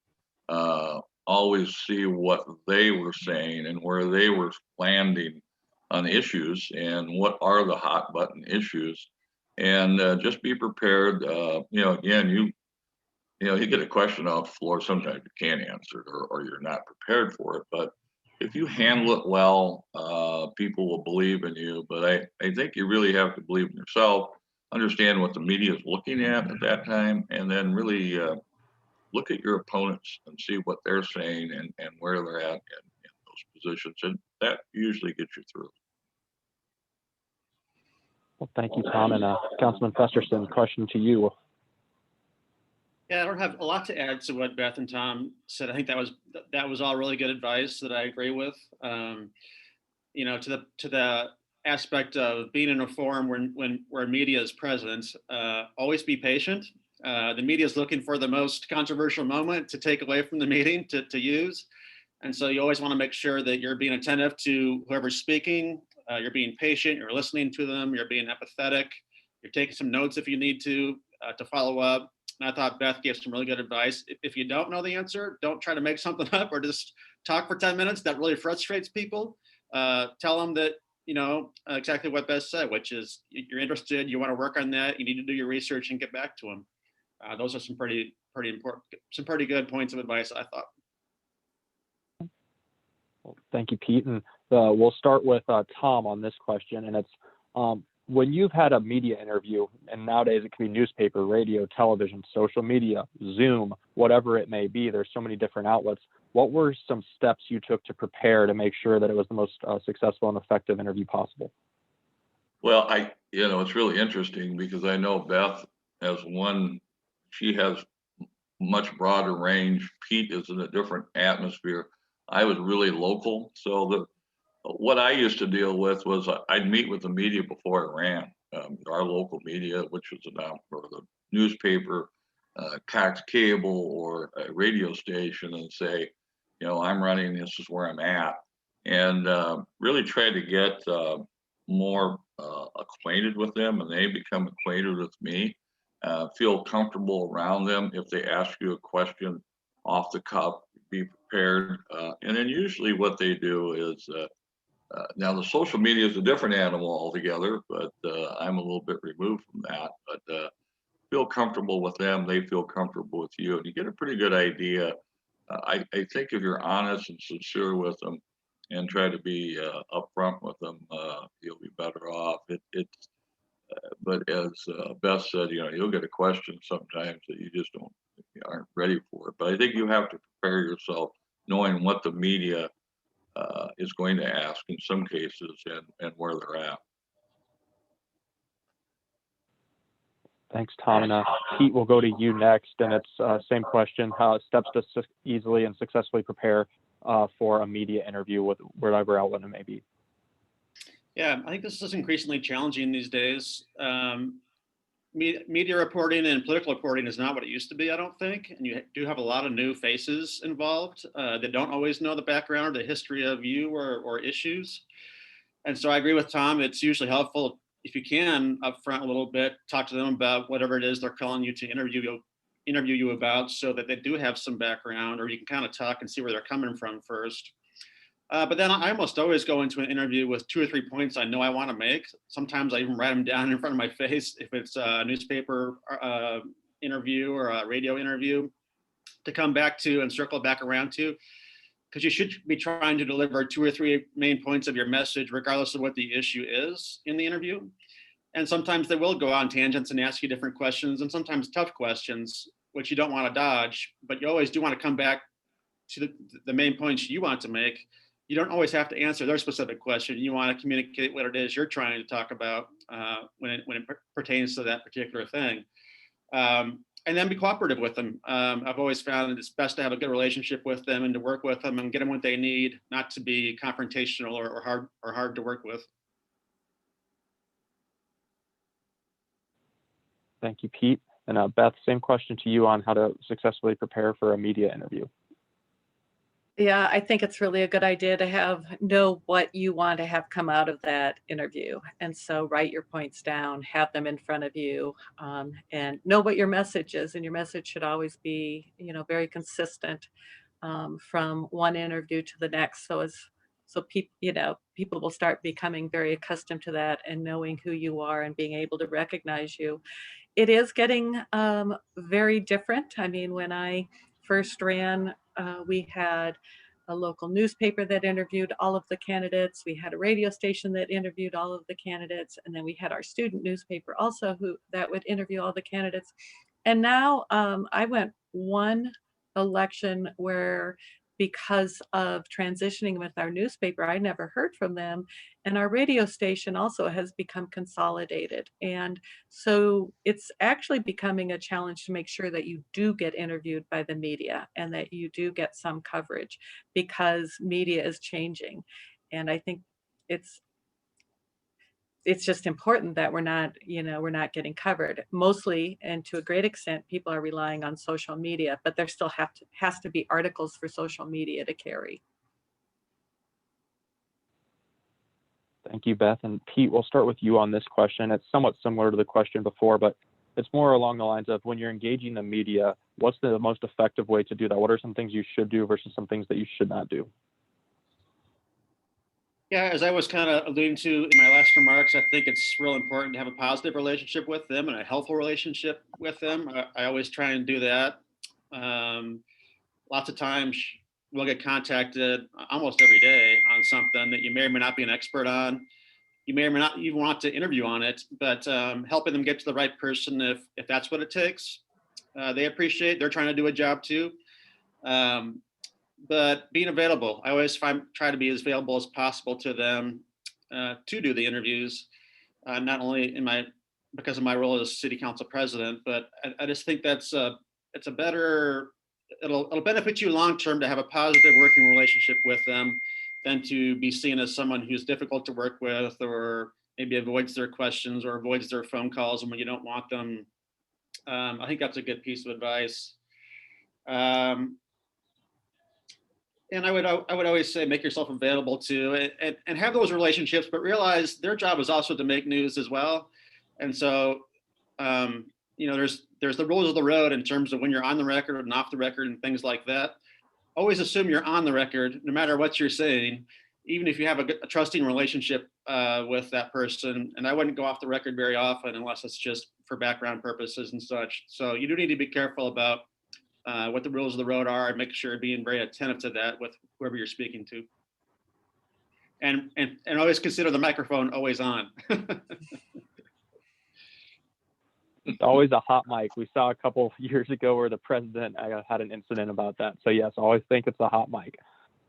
always see what they were saying and where they were landing on issues and what are the hot button issues, and just be prepared. Again, you get a question off the floor, sometimes you can't answer it or you're not prepared for it, but if you handle it well, people will believe in you. But I think you really have to believe in yourself, understand what the media is looking at that time, and then really look at your opponents and see what they're saying and where they're at in those positions. And that usually gets you through. Well, thank you, Tom. And Councilman Festerson, question to you. Yeah, I don't have a lot to add to what Beth and Tom said. I think that was all really good advice that I agree with. To the aspect of being in a forum where media is present, always be patient. The media is looking for the most controversial moment to take away from the meeting to use. And so you always want to make sure that you're being attentive to whoever's speaking, you're being patient, you're listening to them, you're being empathetic, you're taking some notes if you need to follow up. And I thought Beth gave some really good advice. If you don't know the answer, don't try to make something up or just talk for 10 minutes. That really frustrates people. Tell them that, exactly what Beth said, which is you're interested, you want to work on that, you need to do your research and get back to them. Those are some pretty important, some pretty good points of advice, I thought. Well, thank you, Pete. And we'll start with Tom on this question. And it's when you've had a media interview, and nowadays it can be newspaper, radio, television, social media, Zoom, whatever it may be, there's so many different outlets. What were some steps you took to prepare to make sure that it was the most successful and effective interview possible? Well, it's really interesting because I know Beth she has much broader range. Pete is in a different atmosphere. I was really local. So what I used to deal with was I'd meet with the media before I ran, our local media, which was or the newspaper, Cox Cable, or a radio station, and say, I'm running, this is where I'm at. And really try to get more acquainted with them, and they become acquainted with me. Feel comfortable around them. If they ask you a question off the cuff, be prepared. And then usually what they do is, now the social media is a different animal altogether, but I'm a little bit removed from that. But feel comfortable with them, they feel comfortable with you, and you get a pretty good idea. I think if you're honest and sincere with them and try to be upfront with them, you'll be better off. But as Beth said, you'll get a question sometimes that you aren't ready for it. But I think you have to prepare yourself knowing what the media is going to ask in some cases and where they're at. Thanks, Tom. And Pete, we'll go to you next. And it's same question: how steps to easily and successfully prepare for a media interview with whatever outlet it may be. Yeah, I think this is increasingly challenging these days. Media reporting and political reporting is not what it used to be, I don't think. And you do have a lot of new faces involved that don't always know the background or the history of you or issues. And so I agree with Tom. It's usually helpful if you can upfront a little bit, talk to them about whatever it is they're calling you to interview you about, so that they do have some background, or you can kind of talk and see where they're coming from first. But then I almost always go into an interview with 2 or 3 points I know I want to make. Sometimes I even write them down in front of my face if it's a newspaper interview or a radio interview, to come back to and circle back around to, because you should be trying to deliver 2 or 3 main points of your message, regardless of what the issue is in the interview. And sometimes they will go on tangents and ask you different questions, and sometimes tough questions, which you don't want to dodge, but you always do want to come back to the main points you want to make. You don't always have to answer their specific question. You want to communicate what it is you're trying to talk about when it pertains to that particular thing. And then be cooperative with them. I've always found that it's best to have a good relationship with them and to work with them and get them what they need, not to be confrontational or hard to work with. Thank you, Pete. And Beth, same question to you on how to successfully prepare for a media interview. Yeah, I think it's really a good idea to know what you want to have come out of that interview. And so write your points down, have them in front of you, and know what your message is. And your message should always be, very consistent from one interview to the next. So people will start becoming very accustomed to that and knowing who you are and being able to recognize you. It is getting very different. I mean, when I first ran, we had a local newspaper that interviewed all of the candidates. We had a radio station that interviewed all of the candidates. And then we had our student newspaper also that would interview all the candidates. And now I went one election where, because of transitioning with our newspaper, I never heard from them. And our radio station also has become consolidated. And so it's actually becoming a challenge to make sure that you do get interviewed by the media and that you do get some coverage, because media is changing. And I think it's just important that we're not getting covered. Mostly, and to a great extent, people are relying on social media, but there still has to be articles for social media to carry. Thank you, Beth. And Pete, we'll start with you on this question. It's somewhat similar to the question before, but it's more along the lines of, when you're engaging the media, what's the most effective way to do that? What are some things you should do versus some things that you should not do? Yeah, as I was kind of alluding to in my last remarks, I think it's real important to have a positive relationship with them and a helpful relationship with them. I always try and do that. Lots of times we'll get contacted almost every day on something that you may or may not be an expert on. You may or may not even want to interview on it, but helping them get to the right person if that's what it takes. They appreciate, they're trying to do a job too. But being available, I always try to be as available as possible to them to do the interviews, not only because of my role as city council president, but I just think it's a better, it'll benefit you long-term to have a positive working relationship with them than to be seen as someone who's difficult to work with, or maybe avoids their questions or avoids their phone calls when you don't want them. I think that's a good piece of advice. And I would always say, make yourself available to and have those relationships, but realize their job is also to make news as well. And so, there's the rules of the road in terms of when you're on the record and off the record and things like that. Always assume you're on the record, no matter what you're saying, even if you have a trusting relationship with that person. And I wouldn't go off the record very often unless it's just for background purposes and such. So you do need to be careful about what the rules of the road are, and make sure being very attentive to that with whoever you're speaking to. And always consider the microphone always on. It's always a hot mic. We saw a couple of years ago where the president had an incident about that. So yes, always think it's a hot mic.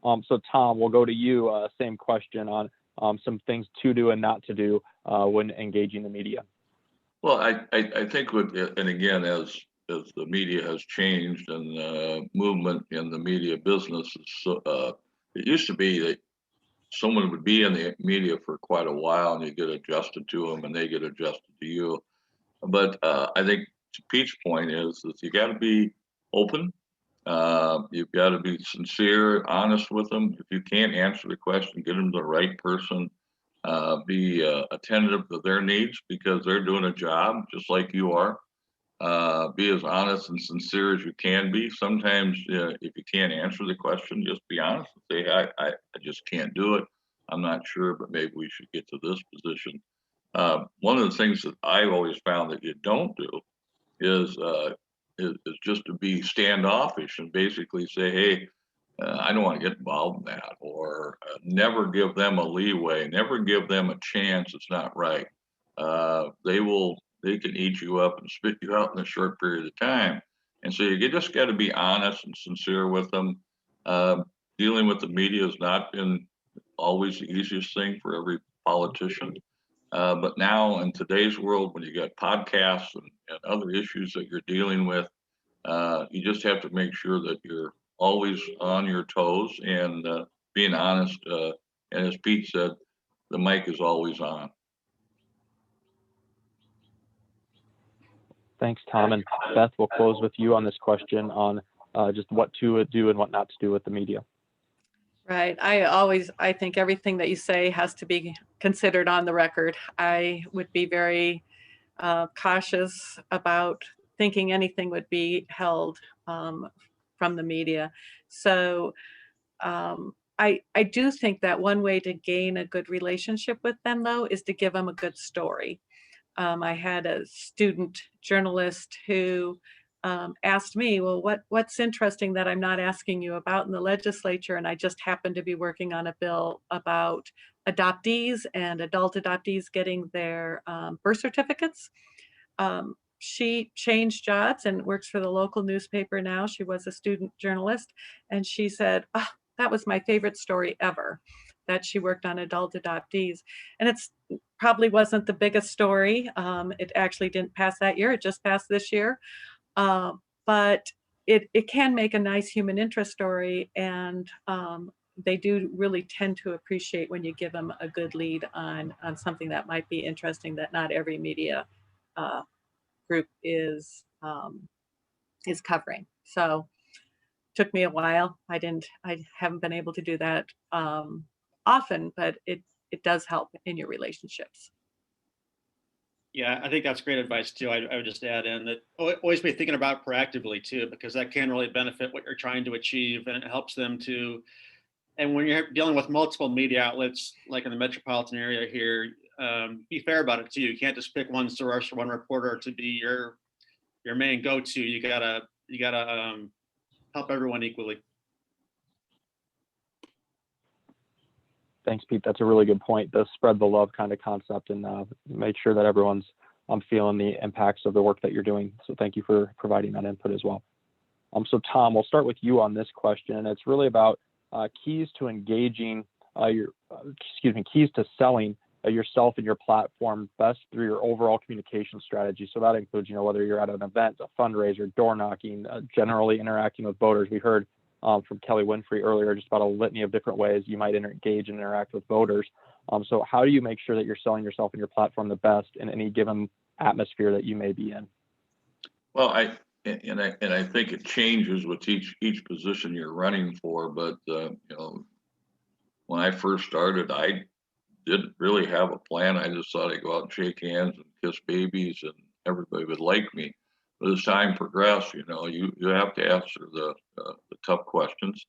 So Tom, we'll go to you. Same question on some things to do and not to do when engaging the media. Well, I think with, and again, as the media has changed and movement in the media business is so, it used to be that someone would be in the media for quite a while and you get adjusted to them and they get adjusted to you. But I think to Pete's point is you got to be open. You've got to be sincere, honest with them. If you can't answer the question, get them to the right person. Be attentive to their needs because they're doing a job just like you are. Be as honest and sincere as you can be. Sometimes if you can't answer the question, just be honest and say, I just can't do it. I'm not sure, but maybe we should get to this position. One of the things that I've always found that you don't do is just to be standoffish and basically say, hey, I don't want to get involved in that, or never give them a leeway, never give them a chance. It's not right. They can eat you up and spit you out in a short period of time. And so you just got to be honest and sincere with them. Dealing with the media has not been always the easiest thing for every politician. But now in today's world, when you got podcasts and other issues that you're dealing with, you just have to make sure that you're always on your toes and being honest. And as Pete said, the mic is always on. Thanks, Tom. And Beth, we'll close with you on this question on just what to do and what not to do with the media. Right. I think everything that you say has to be considered on the record. I would be very cautious about thinking anything would be held from the media. So I do think that one way to gain a good relationship with them, though, is to give them a good story. I had a student journalist who asked me, well, what's interesting that I'm not asking you about in the legislature? And I just happened to be working on a bill about adoptees and adult adoptees getting their birth certificates. She changed jobs and works for the local newspaper now. She was a student journalist. And she said, oh, that was my favorite story ever, that she worked on adult adoptees. And it's probably wasn't the biggest story. It actually didn't pass that year. It just passed this year. But it can make a nice human interest story. And they do really tend to appreciate when you give them a good lead on something that might be interesting that not every media group is covering. So took me a while. I haven't been able to do that often, but it does help in your relationships. Yeah, I think that's great advice too. I would just add in that always be thinking about proactively too, because that can really benefit what you're trying to achieve, and it helps them to. And when you're dealing with multiple media outlets, like in the metropolitan area here, be fair about it too. You can't just pick one source or one reporter to be your main go-to. You gotta help everyone equally. Thanks, Pete. That's a really good point. The spread the love kind of concept, and make sure that everyone's feeling the impacts of the work that you're doing. So thank you for providing that input as well. So Tom, we'll start with you on this question. It's really about keys to engaging keys to selling yourself and your platform best through your overall communication strategy. So that includes, whether you're at an event, a fundraiser, door knocking, generally interacting with voters. We heard from Kelly Winfrey earlier, just about a litany of different ways you might engage and interact with voters. So how do you make sure that you're selling yourself and your platform the best in any given atmosphere that you may be in? Well, I think it changes with each position you're running for. But when I first started, I didn't really have a plan. I just thought I'd go out and shake hands and kiss babies, and everybody would like me. But as time progressed, you have to answer the tough questions.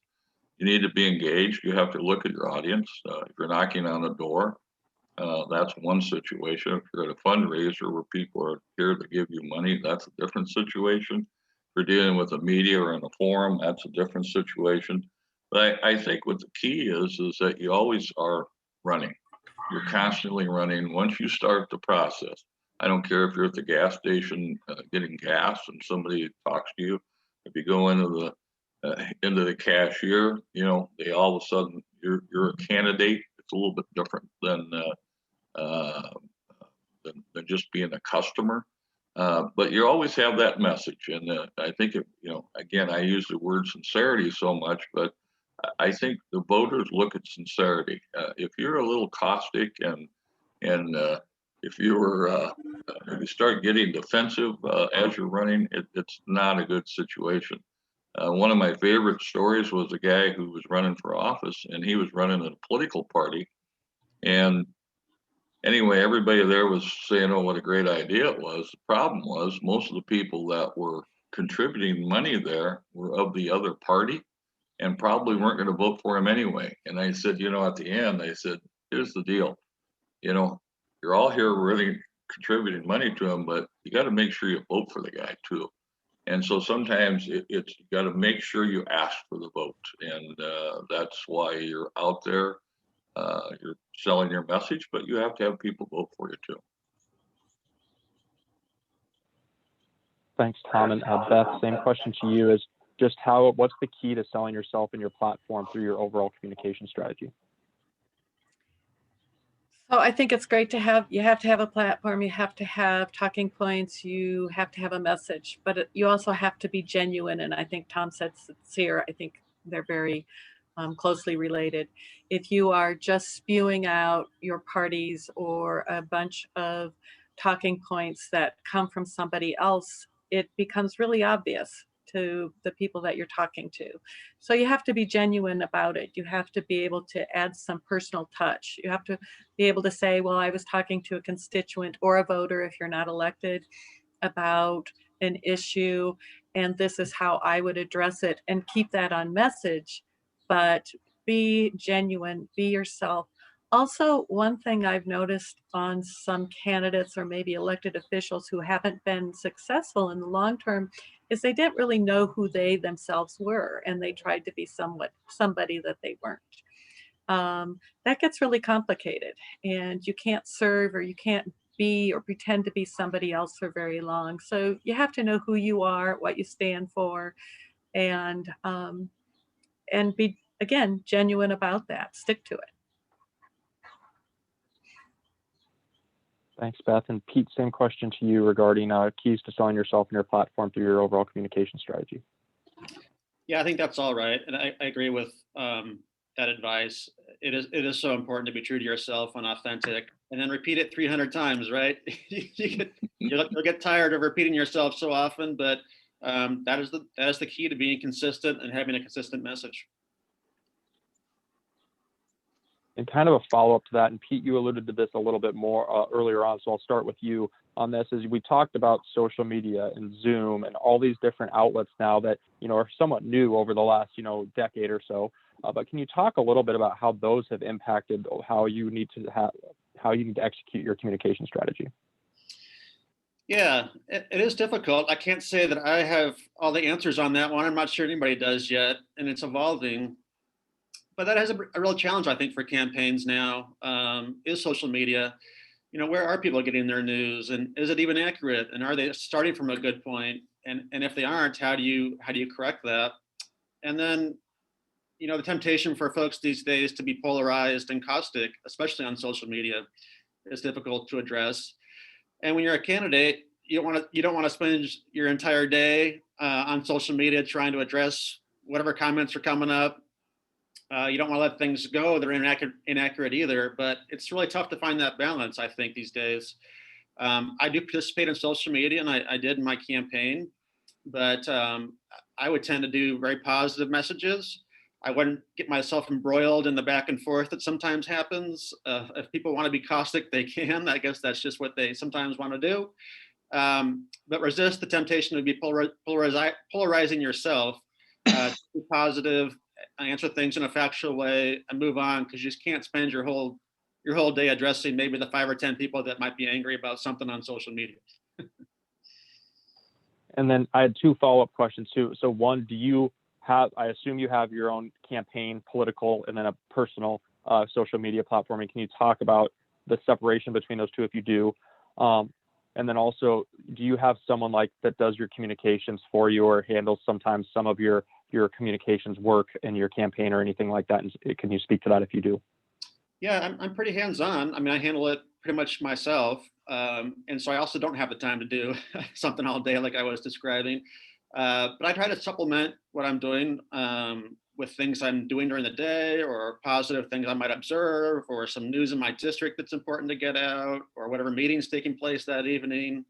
You need to be engaged. You have to look at your audience. If you're knocking on a door, that's one situation. If you're at a fundraiser where people are here to give you money, that's a different situation. If you're dealing with the media or in a forum, that's a different situation. But I think what the key is that you always are running. You're constantly running. Once you start the process, I don't care if you're at the gas station getting gas and somebody talks to you. If you go into the cashier, they all of a sudden you're a candidate. It's a little bit different than than just being a customer. But you always have that message. And I think, again, I use the word sincerity so much, but I think the voters look at sincerity. If you're a little caustic and if you start getting defensive as you're running, it's not a good situation. One of my favorite stories was a guy who was running for office, and he was running a political party. And anyway, everybody there was saying, oh, what a great idea it was. The problem was most of the people that were contributing money there were of the other party and probably weren't going to vote for him anyway. And I said, at the end, I said, here's the deal. You're all here really contributing money to him, but you got to make sure you vote for the guy too. And so sometimes it's you got to make sure you ask for the vote. And that's why you're out there. You're selling your message, but you have to have people vote for you too. Thanks, Tom. And Beth, same question to you, is just what's the key to selling yourself and your platform through your overall communication strategy? So I think it's great you have to have a platform, you have to have talking points, you have to have a message, but you also have to be genuine. And I think Tom said sincere. I think they're very closely related. If you are just spewing out your parties or a bunch of talking points that come from somebody else, it becomes really obvious to the people that you're talking to. So you have to be genuine about it. You have to be able to add some personal touch. You have to be able to say, well, I was talking to a constituent or a voter, if you're not elected, about an issue, and this is how I would address it, and keep that on message, but be genuine, be yourself. Also, one thing I've noticed on some candidates or maybe elected officials who haven't been successful in the long term is they didn't really know who they themselves were, and they tried to be somebody that they weren't. That gets really complicated, and you can't serve or you can't be or pretend to be somebody else for very long. So you have to know who you are, what you stand for, and be, again, genuine about that. Stick to it. Thanks, Beth. And Pete, same question to you regarding keys to selling yourself and your platform through your overall communication strategy. Yeah, I think that's all right. And I agree with that advice. It is so important to be true to yourself and authentic, and then repeat it 300 times, right? You'll get tired of repeating yourself so often, but that is the key to being consistent and having a consistent message. And kind of a follow-up to that, and Pete, you alluded to this a little bit more earlier on, so I'll start with you on this. As we talked about social media and Zoom and all these different outlets now that are somewhat new over the last decade or so. But can you talk a little bit about how those have impacted how you need to execute your communication strategy? Yeah, it is difficult. I can't say that I have all the answers on that one. I'm not sure anybody does yet, and it's evolving. But that has a real challenge, I think, for campaigns now, is social media. Where are people getting their news, and is it even accurate? And are they starting from a good point? And if they aren't, how do you correct that? And then, the temptation for folks these days to be polarized and caustic, especially on social media, is difficult to address. And when you're a candidate, you don't want to spend your entire day on social media trying to address whatever comments are coming up. You don't want to let things go that are inaccurate either, but it's really tough to find that balance, I think, these days. I do participate in social media, and I did in my campaign, but I would tend to do very positive messages. I wouldn't get myself embroiled in the back and forth that sometimes happens. If people want to be caustic, they can. I guess that's just what they sometimes want to do. But resist the temptation to be polarizing yourself. Be positive, answer things in a factual way, and move on, because you just can't spend your whole day addressing maybe the 5 or 10 people that might be angry about something on social media. And then I had 2 follow-up questions too. So one, I assume you have your own campaign, political, and then a personal social media platform. And can you talk about the separation between those two if you do? And then also, do you have someone that does your communications for you or handles sometimes some of your communications work in your campaign or anything like that? And can you speak to that if you do? Yeah, I'm pretty hands-on. I mean, I handle it pretty much myself. And so I also don't have the time to do something all day like I was describing. But I try to supplement what I'm doing with things I'm doing during the day, or positive things I might observe, or some news in my district that's important to get out, or whatever meetings taking place that evening.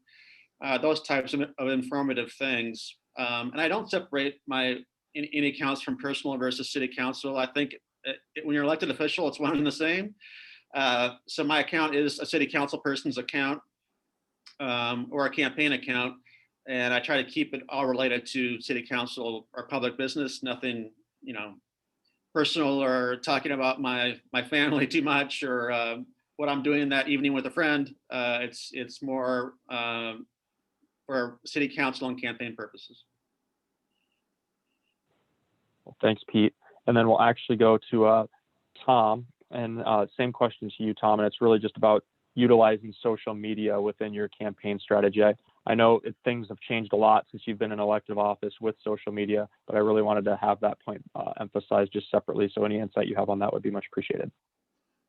Those types of informative things. And I don't separate any accounts from personal versus city council. I think when you're elected official, it's one and the same. So my account is a city council person's account, or a campaign account. And I try to keep it all related to city council or public business, nothing, personal, or talking about my family too much, or what I'm doing that evening with a friend. It's more for city council and campaign purposes. Well, thanks, Pete. And then we'll actually go to Tom, and same question to you, Tom. And it's really just about utilizing social media within your campaign strategy. I know things have changed a lot since you've been in elective office with social media, but I really wanted to have that point emphasized just separately. So any insight you have on that would be much appreciated.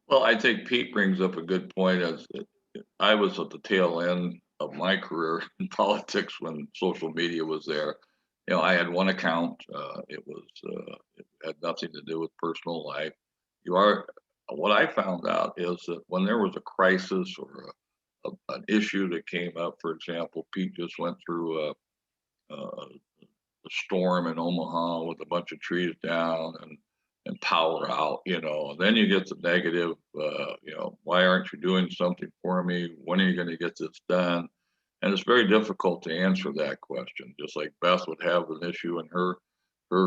Well, I think Pete brings up a good point. As I was at the tail end of my career in politics when social media was there. I had one account. It had nothing to do with personal life. What I found out is that when there was a crisis or an issue that came up, for example, Pete just went through a storm in Omaha with a bunch of trees down and power out, and then you get the negative, why aren't you doing something for me? When are you going to get this done? And it's very difficult to answer that question, just like Beth would have an issue in her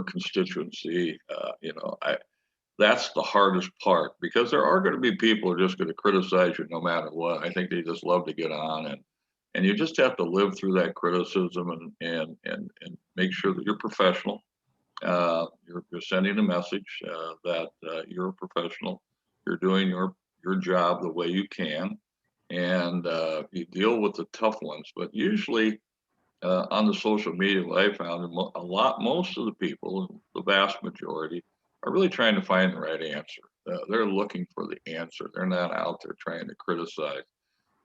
constituency. That's the hardest part, because there are going to be people who are just going to criticize you no matter what. I think they just love to get on, and you just have to live through that criticism and make sure that you're professional. You're sending a message that you're a professional. You're doing your job the way you can, and you deal with the tough ones. But usually on the social media, what I found, most of the people, the vast majority, are really trying to find the right answer. They're looking for the answer. They're not out there trying to criticize.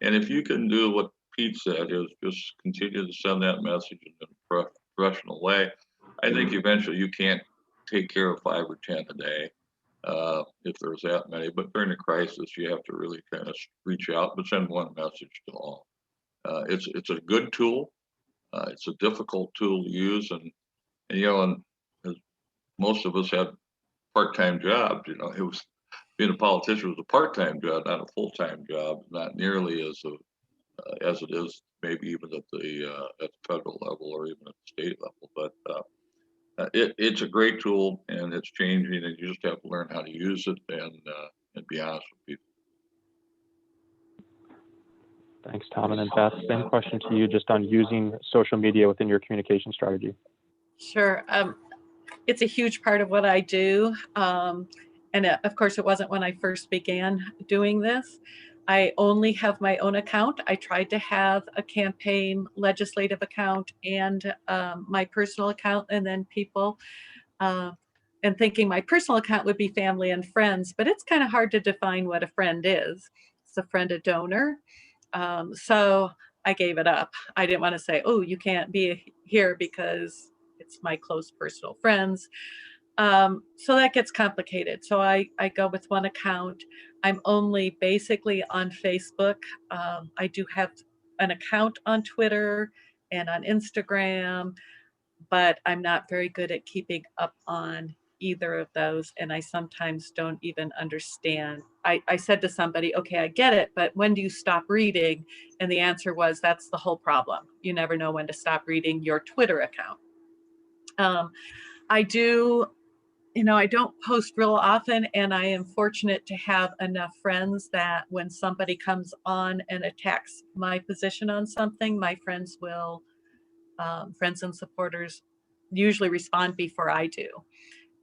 And if you can do what Pete said, is just continue to send that message in a professional way, I think eventually you can't take care of 5 or 10 a day if there's that many. But during a crisis, you have to really kind of reach out, but send one message to all. It's a good tool. It's a difficult tool to use, and as most of us had part-time jobs, it was, being a politician was a part-time job, not a full-time job, not nearly as it is maybe even at the federal level or even at the state level. But it's a great tool, and it's changing, and you just have to learn how to use it and be honest with people. Thanks, Tom. And then Beth, same question to you, just on using social media within your communication strategy. Sure. It's a huge part of what I do. And of course, it wasn't when I first began doing this. I only have my own account. I tried to have a campaign legislative account and my personal account, and then people, and thinking my personal account would be family and friends, but it's kind of hard to define what a friend is. Is a friend a donor? So I gave it up. I didn't want to say, oh, you can't be here because it's my close personal friends. So that gets complicated. So I go with one account. I'm only basically on Facebook. I do have an account on Twitter and on Instagram, but I'm not very good at keeping up on either of those. And I sometimes don't even understand. I said to somebody, okay, I get it, but when do you stop reading? And the answer was, that's the whole problem. You never know when to stop reading your Twitter account. I don't post real often, and I am fortunate to have enough friends that when somebody comes on and attacks my position on something, my friends and supporters usually respond before I do.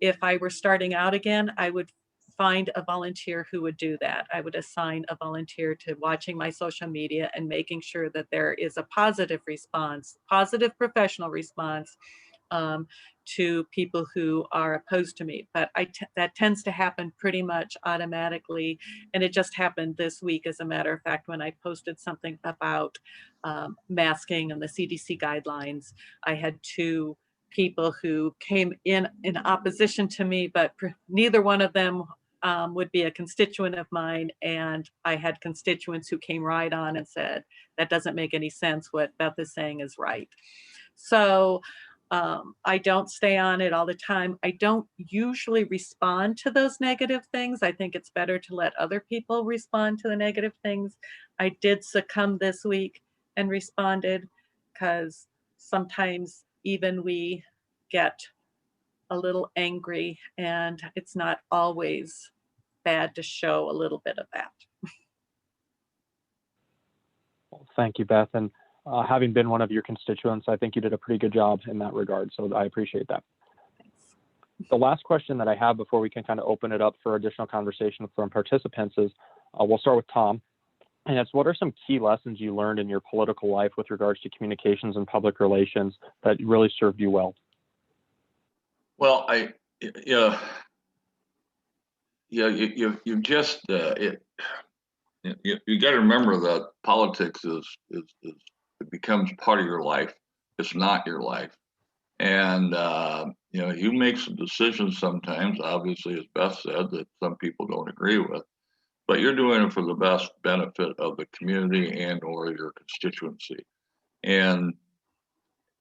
If I were starting out again, I would find a volunteer who would do that. I would assign a volunteer to watching my social media and making sure that there is a positive response, positive professional response to people who are opposed to me. But that tends to happen pretty much automatically. And it just happened this week, as a matter of fact, when I posted something about masking and the CDC guidelines. I had two people who came in opposition to me, but neither one of them would be a constituent of mine. And I had constituents who came right on and said, that doesn't make any sense. What Beth is saying is right. So I don't stay on it all the time. I don't usually respond to those negative things. I think it's better to let other people respond to the negative things. I did succumb this week and responded, because sometimes even we get a little angry, and it's not always bad to show a little bit of that. Well, thank you, Beth. And having been one of your constituents, I think you did a pretty good job in that regard. So I appreciate that. Thanks. The last question that I have before we can kind of open it up for additional conversation from participants is, we'll start with Tom. And it's, what are some key lessons you learned in your political life with regards to communications and public relations that really served you well? Well, you just you got to remember that politics is it becomes part of your life. It's not your life, and you make some decisions sometimes. Obviously, as Beth said, that some people don't agree with, but you're doing it for the best benefit of the community and or your constituency, and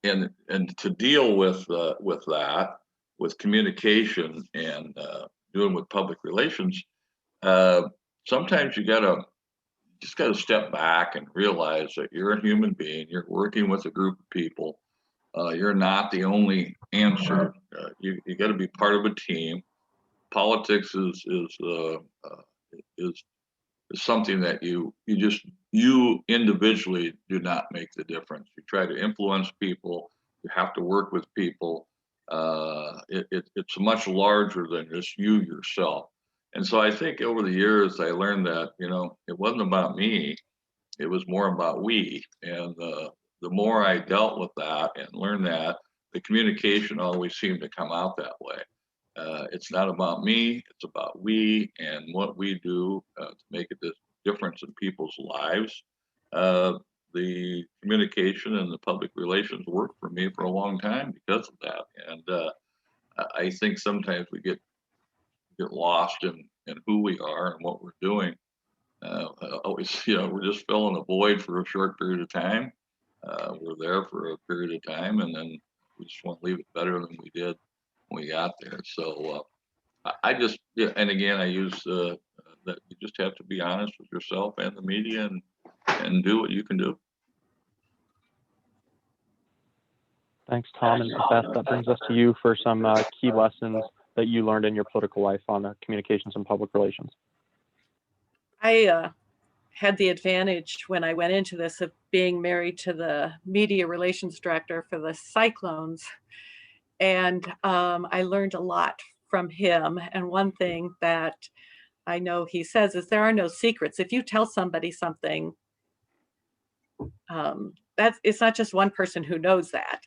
to deal with that, with communication and doing with public relations, sometimes you just gotta step back and realize that you're a human being. You're working with a group of people. You're not the only answer. You got to be part of a team. Politics is something that you individually do not make the difference. You try to influence people. You have to work with people. It's much larger than just you yourself. And so I think over the years, I learned that, it wasn't about me, it was more about we. And the more I dealt with that and learned that, the communication always seemed to come out that way. It's not about me, it's about we and what we do to make a difference in people's lives. The communication and the public relations worked for me for a long time because of that. And I think sometimes we get lost in who we are and what we're doing. Always, we're just filling a void for a short period of time. We're there for a period of time, and then we just want to leave it better than we did when we got there. So I just, and again, I use that you just have to be honest with yourself and the media and do what you can do. Thanks, Tom. And Beth, that brings us to you for some key lessons that you learned in your political life on communications and public relations. I had the advantage when I went into this of being married to the media relations director for the Cyclones. And I learned a lot from him. And one thing that I know he says is there are no secrets. If you tell somebody something, it's not just one person who knows that.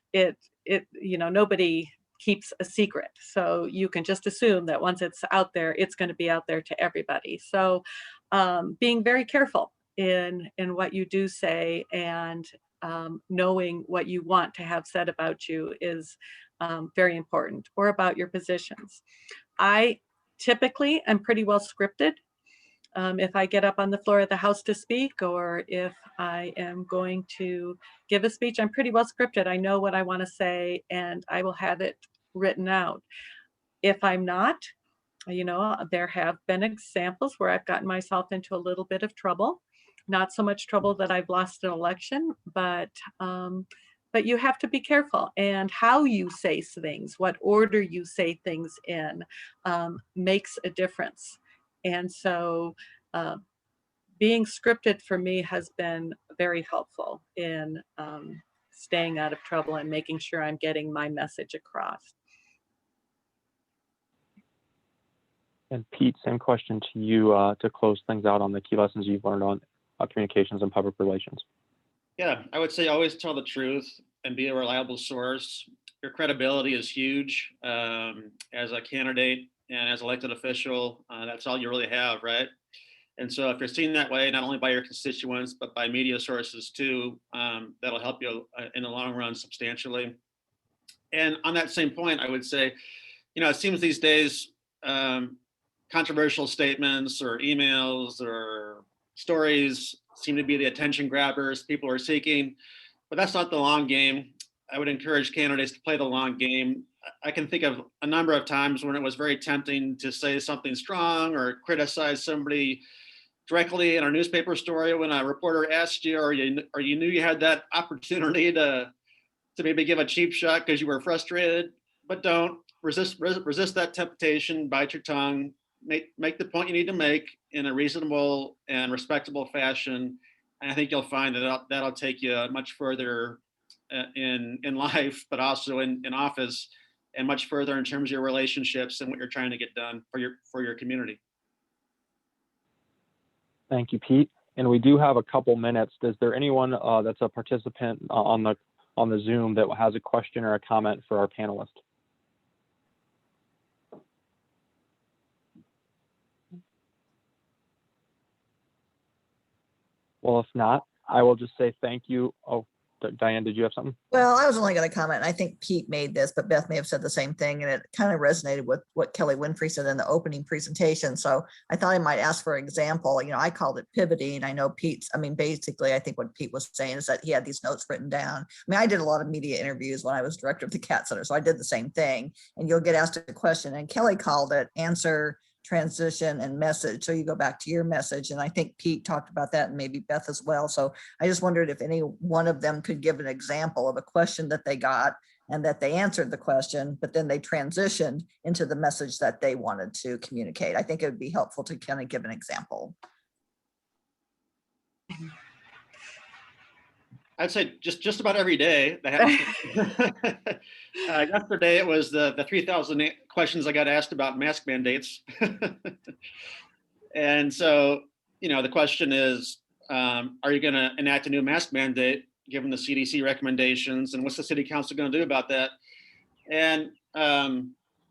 Nobody keeps a secret. So you can just assume that once it's out there, it's going to be out there to everybody. So being very careful in what you do say, and knowing what you want to have said about you is very important, or about your positions. I typically am pretty well scripted. If I get up on the floor of the House to speak, or if I am going to give a speech, I'm pretty well scripted. I know what I want to say, and I will have it written out. If I'm not, there have been examples where I've gotten myself into a little bit of trouble. Not so much trouble that I've lost an election, but you have to be careful. And how you say things, what order you say things in, makes a difference. And so being scripted for me has been very helpful in staying out of trouble and making sure I'm getting my message across. And Pete, same question to you to close things out on the key lessons you've learned on communications and public relations. Yeah, I would say always tell the truth and be a reliable source. your credibility is huge as a candidate and as elected official. That's all you really have, right? And so if you're seen that way, not only by your constituents, but by media sources too, that'll help you in the long run substantially. And on that same point, I would say, it seems these days controversial statements or emails or stories seem to be the attention grabbers people are seeking, but that's not the long game. I would encourage candidates to play the long game. I can think of a number of times when it was very tempting to say something strong or criticize somebody directly in our newspaper story when a reporter asked you, or you knew you had that opportunity to maybe give a cheap shot because you were frustrated, but don't resist that temptation, bite your tongue, make the point you need to make in a reasonable and respectable fashion. And I think you'll find that that'll take you much further in life, but also in office, and much further in terms of your relationships and what you're trying to get done for your community. Thank you, Pete. And we do have a couple minutes. Is there anyone that's a participant on the Zoom that has a question or a comment for our panelist? Well, if not, I will just say thank you. Oh, Diane, did you have something? Well, I was only going to comment. I think Pete made this, but Beth may have said the same thing, and it kind of resonated with what Kelly Winfrey said in the opening presentation. So I thought I might ask for an example. I called it pivoting. I know basically, I think what Pete was saying is that he had these notes written down. I did a lot of media interviews when I was director of the CAT Center, so I did the same thing. And you'll get asked a question, and Kelly called it answer, transition, and message. So you go back to your message. And I think Pete talked about that, and maybe Beth as well. So I just wondered if any one of them could give an example of a question that they got and that they answered the question, but then they transitioned into the message that they wanted to communicate. I think it would be helpful to kind of give an example. I'd say just about every day that happens. Yesterday it was the 3,000 questions I got asked about mask mandates. And so, the question is, are you going to enact a new mask mandate given the CDC recommendations, and what's the city council going to do about that? And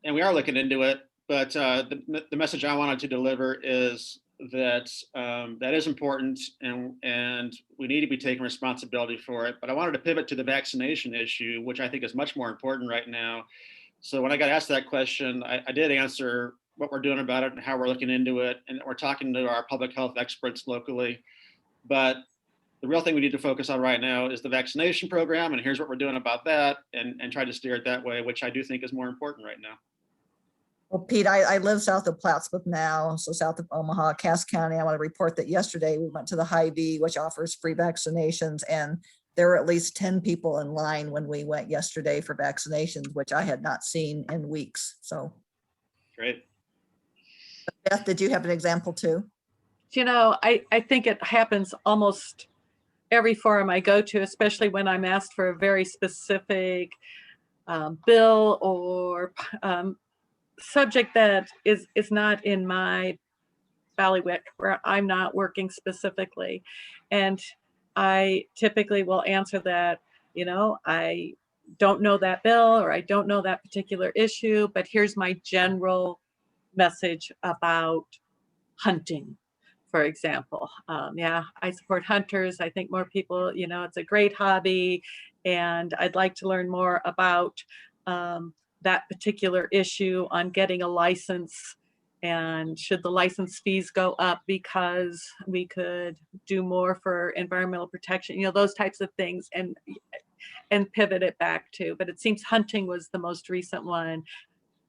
we are looking into it, but the message I wanted to deliver is that that is important, and we need to be taking responsibility for it. But I wanted to pivot to the vaccination issue, which I think is much more important right now. So when I got asked that question, I did answer what we're doing about it and how we're looking into it, and we're talking to our public health experts locally. But the real thing we need to focus on right now is the vaccination program, and here's what we're doing about that, and try to steer it that way, which I do think is more important right now. Well, Pete, I live south of Plattsmouth now, so south of Omaha, Cass County. I want to report that yesterday we went to the Hy-Vee, which offers free vaccinations, and there were at least 10 people in line when we went yesterday for vaccinations, which I had not seen in weeks. So great. Beth, did you have an example too? I think it happens almost every forum I go to, especially when I'm asked for a very specific bill or subject that is not in my bailiwick, where I'm not working specifically. And I typically will answer that, I don't know that bill, or I don't know that particular issue, but here's my general message about hunting, for example. I support hunters. I think more people, it's a great hobby, and I'd like to learn more about that particular issue on getting a license, and should the license fees go up because we could do more for environmental protection, those types of things, and pivot it back to. But it seems hunting was the most recent one.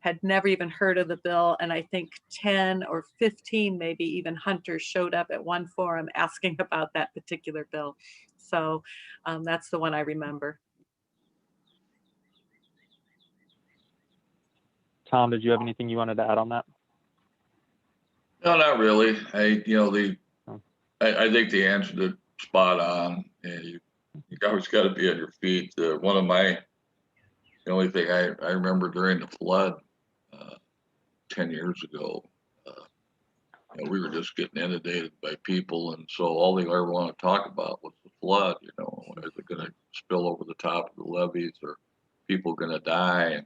Had never even heard of the bill, and I think 10 or 15 maybe even hunters showed up at one forum asking about that particular bill. So that's the one I remember. Tom, did you have anything you wanted to add on that? No, not really. I think the answer is spot on, and you always got to be on your feet. The only thing I remember during the flood 10 years ago, we were just getting inundated by people, and so all they ever want to talk about was the flood. Is it going to spill over the top of the levees, or people gonna die?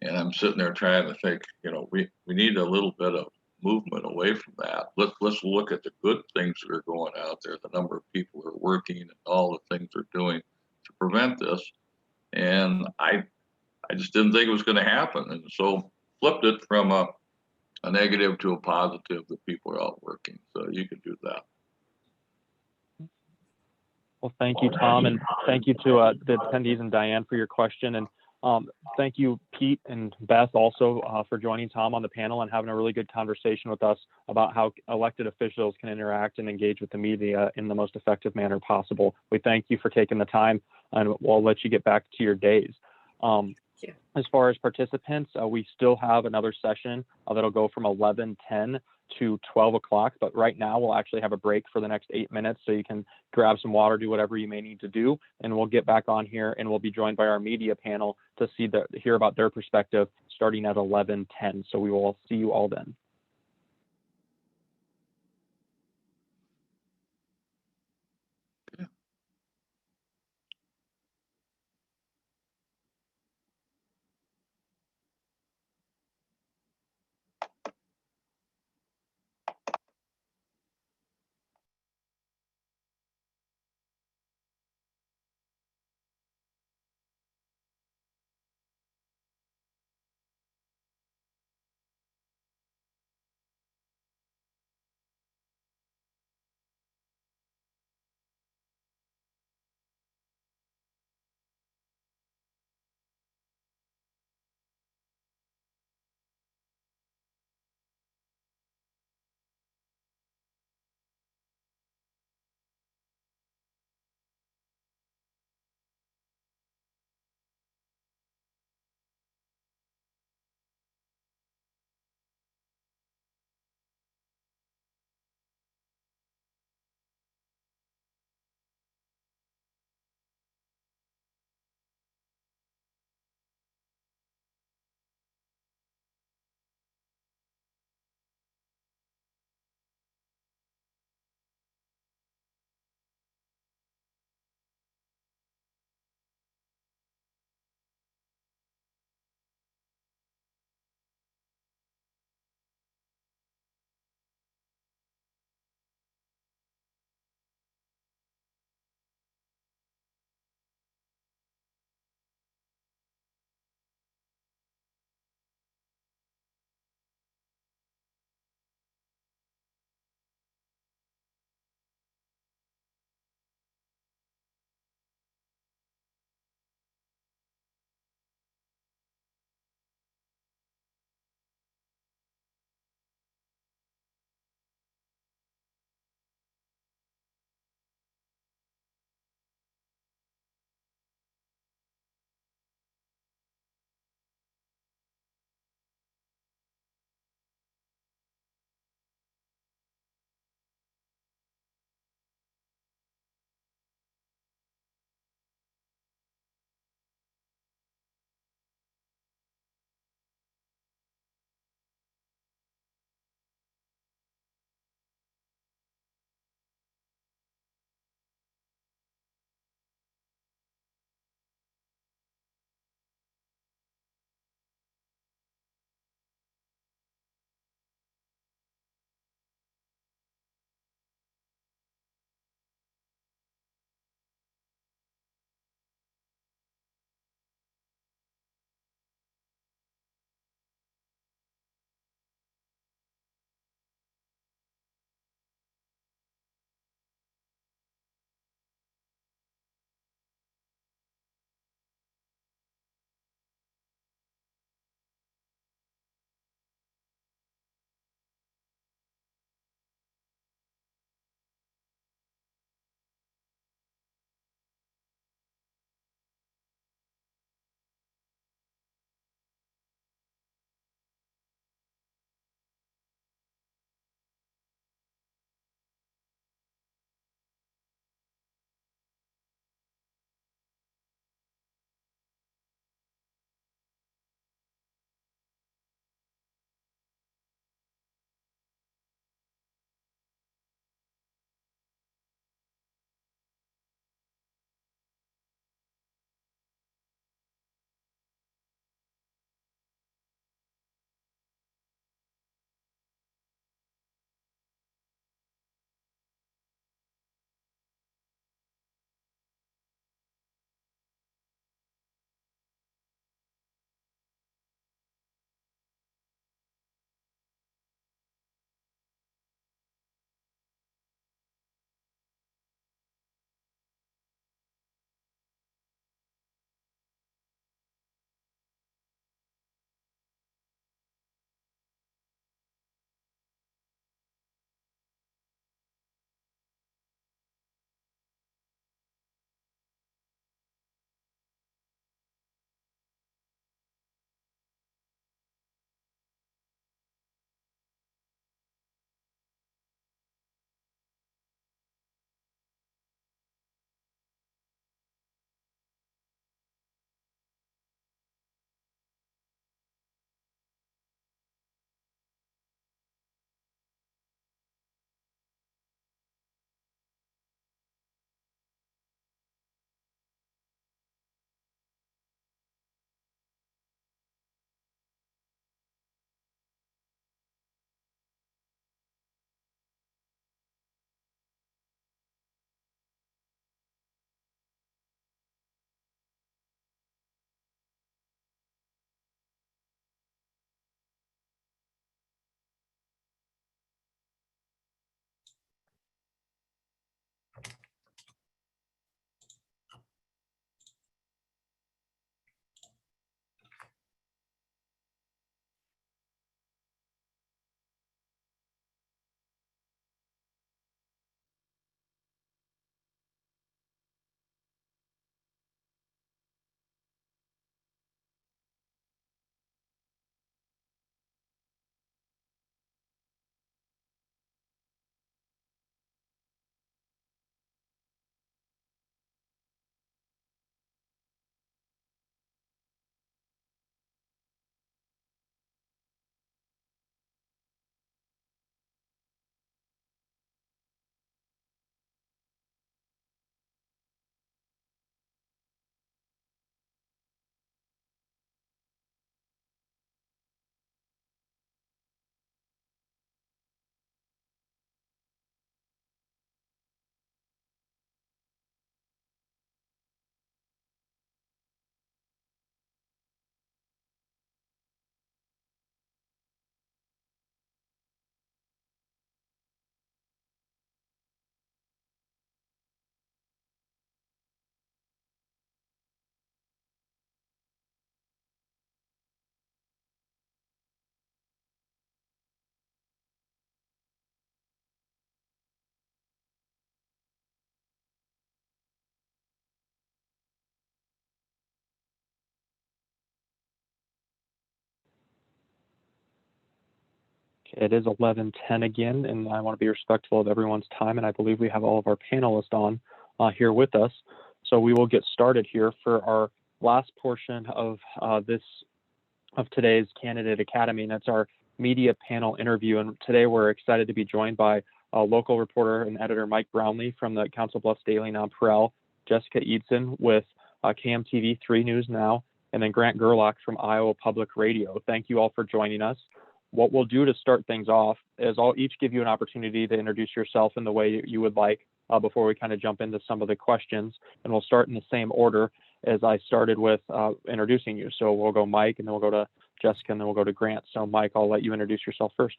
And I'm sitting there trying to think, we need a little bit of movement away from that. Let's look at the good things that are going out there, the number of people who are working and all the things they're doing to prevent this. And I just didn't think it was going to happen. And so flipped it from a negative to a positive that people are out working. So you could do that. Well, thank you, Tom, and thank you to the attendees and Diane for your question. And thank you, Pete and Beth, also for joining Tom on the panel and having a really good conversation with us about how elected officials can interact and engage with the media in the most effective manner possible. We thank you for taking the time, and we'll let you get back to your days. As far as participants, we still have another session that'll go from 11:10 to 12 o'clock, but right now we'll actually have a break for the next 8 minutes so you can grab some water, do whatever you may need to do, and we'll get back on here and we'll be joined by our media panel to hear about their perspective starting at 11:10. So we will see you all then. It is 11:10 again, and I want to be respectful of everyone's time, and I believe we have all of our panelists on here with us. So we will get started here for our last portion of today's Candidate Academy, and that's our media panel interview. And today we're excited to be joined by local reporter and editor Mike Brownlee from the Council Bluffs Daily Nonpareil, Jessica Eidson with KMTV 3 News Now, and then Grant Gerlach from Iowa Public Radio. Thank you all for joining us. What we'll do to start things off is I'll each give you an opportunity to introduce yourself in the way you would like before we kind of jump into some of the questions. And we'll start in the same order as I started with introducing you. So we'll go Mike, and then we'll go to Jessica, and then we'll go to Grant. So Mike, I'll let you introduce yourself first.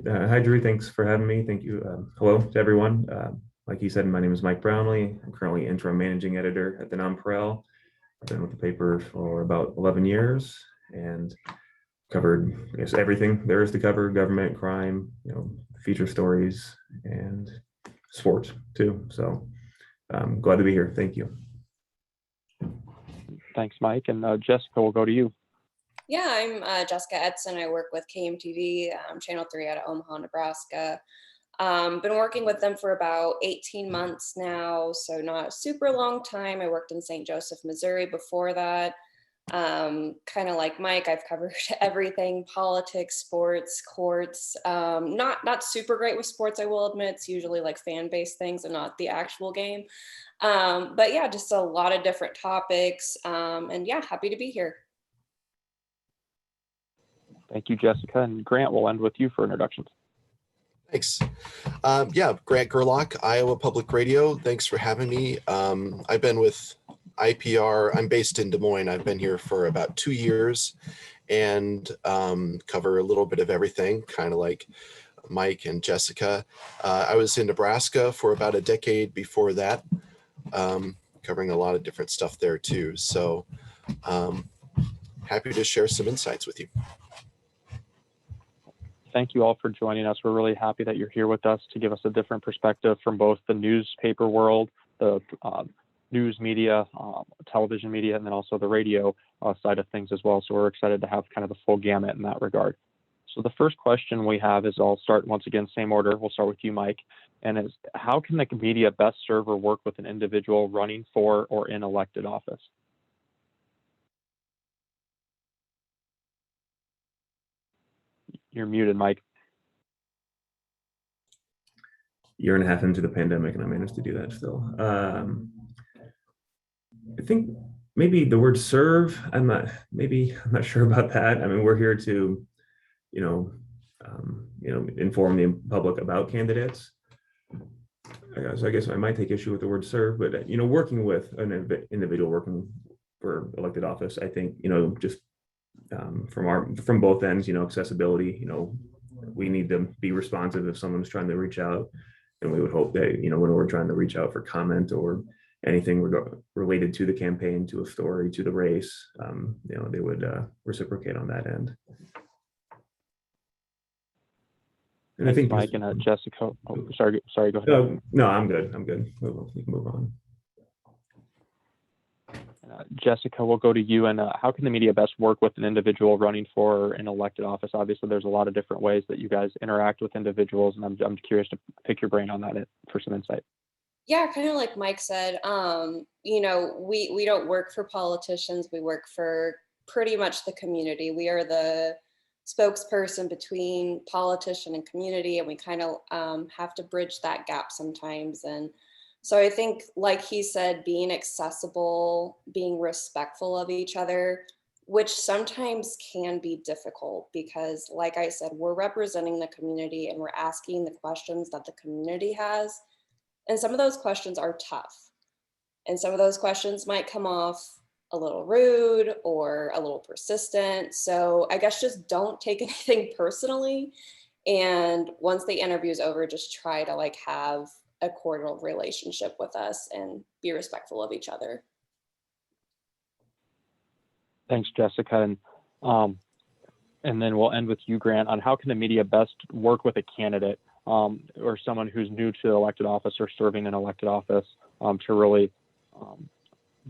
Hi, Drew. Thanks for having me. Thank you. Hello to everyone. Like you said, my name is Mike Brownlee. I'm currently interim managing editor at the Nonpareil. I've been with the paper for about 11 years and covered, I guess, everything there is to cover: government, crime, feature stories, and sports too. So I'm glad to be here. Thank you. Thanks, Mike. And Jessica, we'll go to you. Yeah, I'm Jessica Edson. I work with KMTV, Channel 3 out of Omaha, Nebraska. Been working with them for about 18 months now, so not a super long time. I worked in St. Joseph, Missouri before that. Kind of like Mike, I've covered everything: politics, sports, courts. Not super great with sports, I will admit. It's usually like fan-based things and not the actual game. But yeah, just a lot of different topics. And yeah, happy to be here. Thank you, Jessica. And Grant, we'll end with you for introductions. Thanks. Yeah, Grant Gerlach, Iowa Public Radio. Thanks for having me. I've been with IPR. I'm based in Des Moines. I've been here for about 2 years and cover a little bit of everything, kind of like Mike and Jessica. I was in Nebraska for about a decade before that, covering a lot of different stuff there too. So happy to share some insights with you. Thank you all for joining us. We're really happy that you're here with us to give us a different perspective from both the newspaper world, the news media, television media, and then also the radio side of things as well. So we're excited to have kind of the full gamut in that regard. So the first question we have is, I'll start once again, same order. We'll start with you, Mike. And is, how can the media best serve or work with an individual running for or in elected office? You're muted, Mike. Year and a half into the pandemic, and I managed to do that still. I think maybe the word serve, I'm not sure about that. I mean, we're here to, inform the public about candidates. So I guess I might take issue with the word serve, but, working with an individual working for elected office, I think, just from both ends, accessibility, we need to be responsive if someone's trying to reach out, and we would hope that, when we're trying to reach out for comment or anything related to the campaign, to a story, to the race, they would reciprocate on that end. And Thanks, I think Mike and Jessica. Oh, sorry, go ahead. No, I'm good. We can move on. Jessica, we'll go to you. And how can the media best work with an individual running for an elected office? Obviously, there's a lot of different ways that you guys interact with individuals, and I'm curious to pick your brain on that for some insight. Yeah, kind of like Mike said, we don't work for politicians. We work for pretty much the community. We are the spokesperson between politician and community, and we kind of have to bridge that gap sometimes. And so I think, like he said, being accessible, being respectful of each other, which sometimes can be difficult because, like I said, we're representing the community and we're asking the questions that the community has. And some of those questions are tough. And some of those questions might come off a little rude or a little persistent. So I guess just don't take anything personally. And once the interview is over, just try to have a cordial relationship with us and be respectful of each other. Thanks, Jessica. And then we'll end with you, Grant, on how can the media best work with a candidate or someone who's new to elected office or serving an elected office to really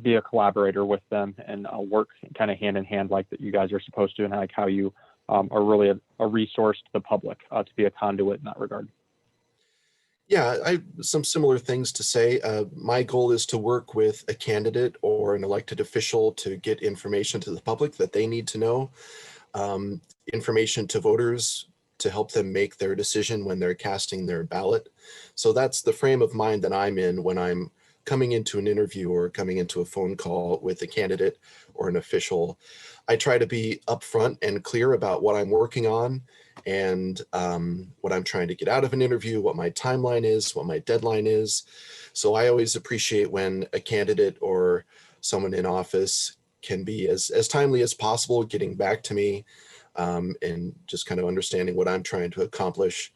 be a collaborator with them and work kind of hand in hand like that you guys are supposed to, and like how you are really a resource to the public, to be a conduit in that regard. Yeah, I some similar things to say. My goal is to work with a candidate or an elected official to get information to the public that they need to know, information to voters to help them make their decision when they're casting their ballot. So that's the frame of mind that I'm in when I'm coming into an interview or coming into a phone call with a candidate or an official. I try to be upfront and clear about what I'm working on and what I'm trying to get out of an interview, what my timeline is, what my deadline is. So I always appreciate when a candidate or someone in office can be as timely as possible, getting back to me and just kind of understanding what I'm trying to accomplish.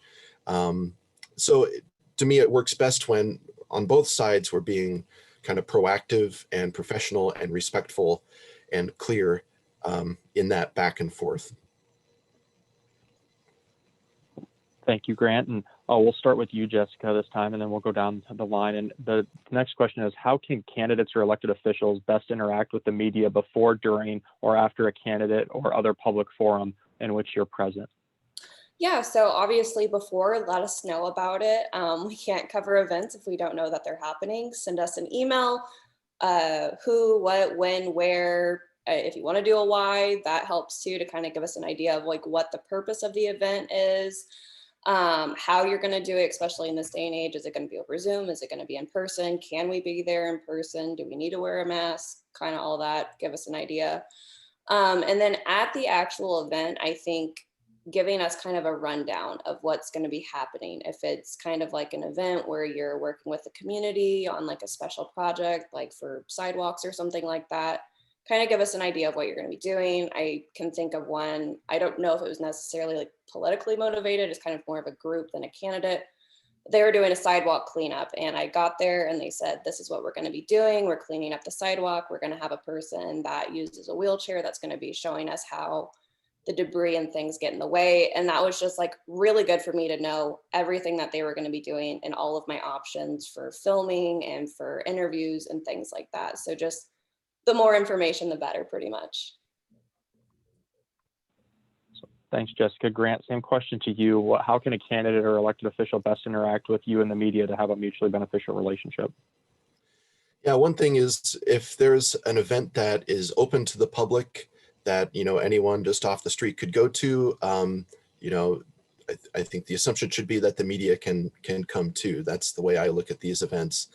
So to me, it works best when on both sides we're being kind of proactive and professional and respectful and clear in that back and forth. Thank you, Grant. And we'll start with you, Jessica, this time, and then we'll go down the line. And the next question is, how can candidates or elected officials best interact with the media before, during, or after a candidate or other public forum in which you're present? Yeah, so obviously before, let us know about it. We can't cover events if we don't know that they're happening. Send us an email, who, what, when, where. If you want to do a why, that helps too, to kind of give us an idea of like what the purpose of the event is, how you're going to do it, especially in this day and age. Is it going to be over Zoom? Is it going to be in person? Can we be there in person? Do we need to wear a mask? Kind of all that, give us an idea. And then at the actual event, I think giving us kind of a rundown of what's going to be happening. If it's kind of like an event where you're working with the community on like a special project, like for sidewalks or something like that, kind of give us an idea of what you're going to be doing. I can think of one, I don't know if it was necessarily like politically motivated, it's kind of more of a group than a candidate. They were doing a sidewalk cleanup and I got there and they said, this is what we're going to be doing. We're cleaning up the sidewalk. We're going to have a person that uses a wheelchair that's going to be showing us how the debris and things get in the way. And that was just like really good for me to know everything that they were going to be doing and all of my options for filming and for interviews and things like that. So just the more information, the better, pretty much. Thanks, Jessica. Grant, same question to you. How can a candidate or elected official best interact with you and the media to have a mutually beneficial relationship? Yeah, one thing is if there's an event that is open to the public that, you know, anyone just off the street could go to, you know, I think the assumption should be that the media can come too. That's the way I look at these events.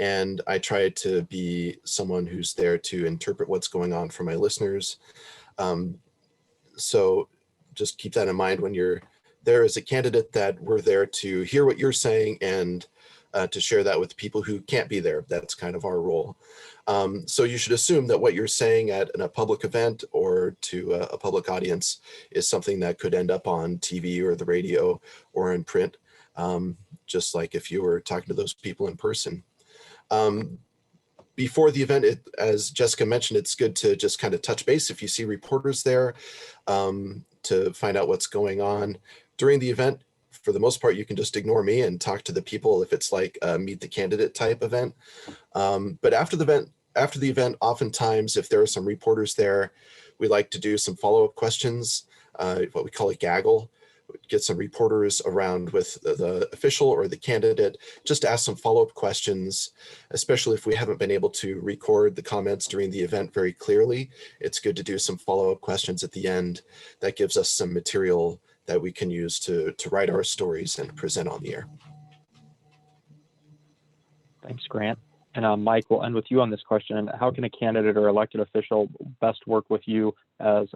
And I try to be someone who's there to interpret what's going on for my listeners. So just keep that in mind when you're there as a candidate, that we're there to hear what you're saying and to share that with people who can't be there. That's kind of our role. So you should assume that what you're saying at a public event or to a public audience is something that could end up on TV or the radio or in print, just like if you were talking to those people in person. Before the event, as Jessica mentioned, it's good to just kind of touch base if you see reporters there to find out what's going on. During the event, for the most part, you can just ignore me and talk to the people if it's like a meet the candidate type event. But after the event, oftentimes, if there are some reporters there, we like to do some follow-up questions, what we call a gaggle, get some reporters around with the official or the candidate, just ask some follow-up questions, especially if we haven't been able to record the comments during the event very clearly. It's good to do some follow-up questions at the end. That gives us some material that we can use to write our stories and present on the air. Thanks, Grant. And Mike, we'll end with you on this question. How can a candidate or elected official best work with you as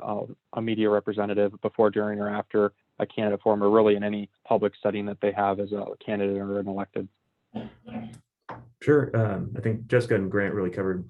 a media representative before, during, or after a candidate forum, or really in any public setting that they have as a candidate or an elected? Sure. I think Jessica and Grant really covered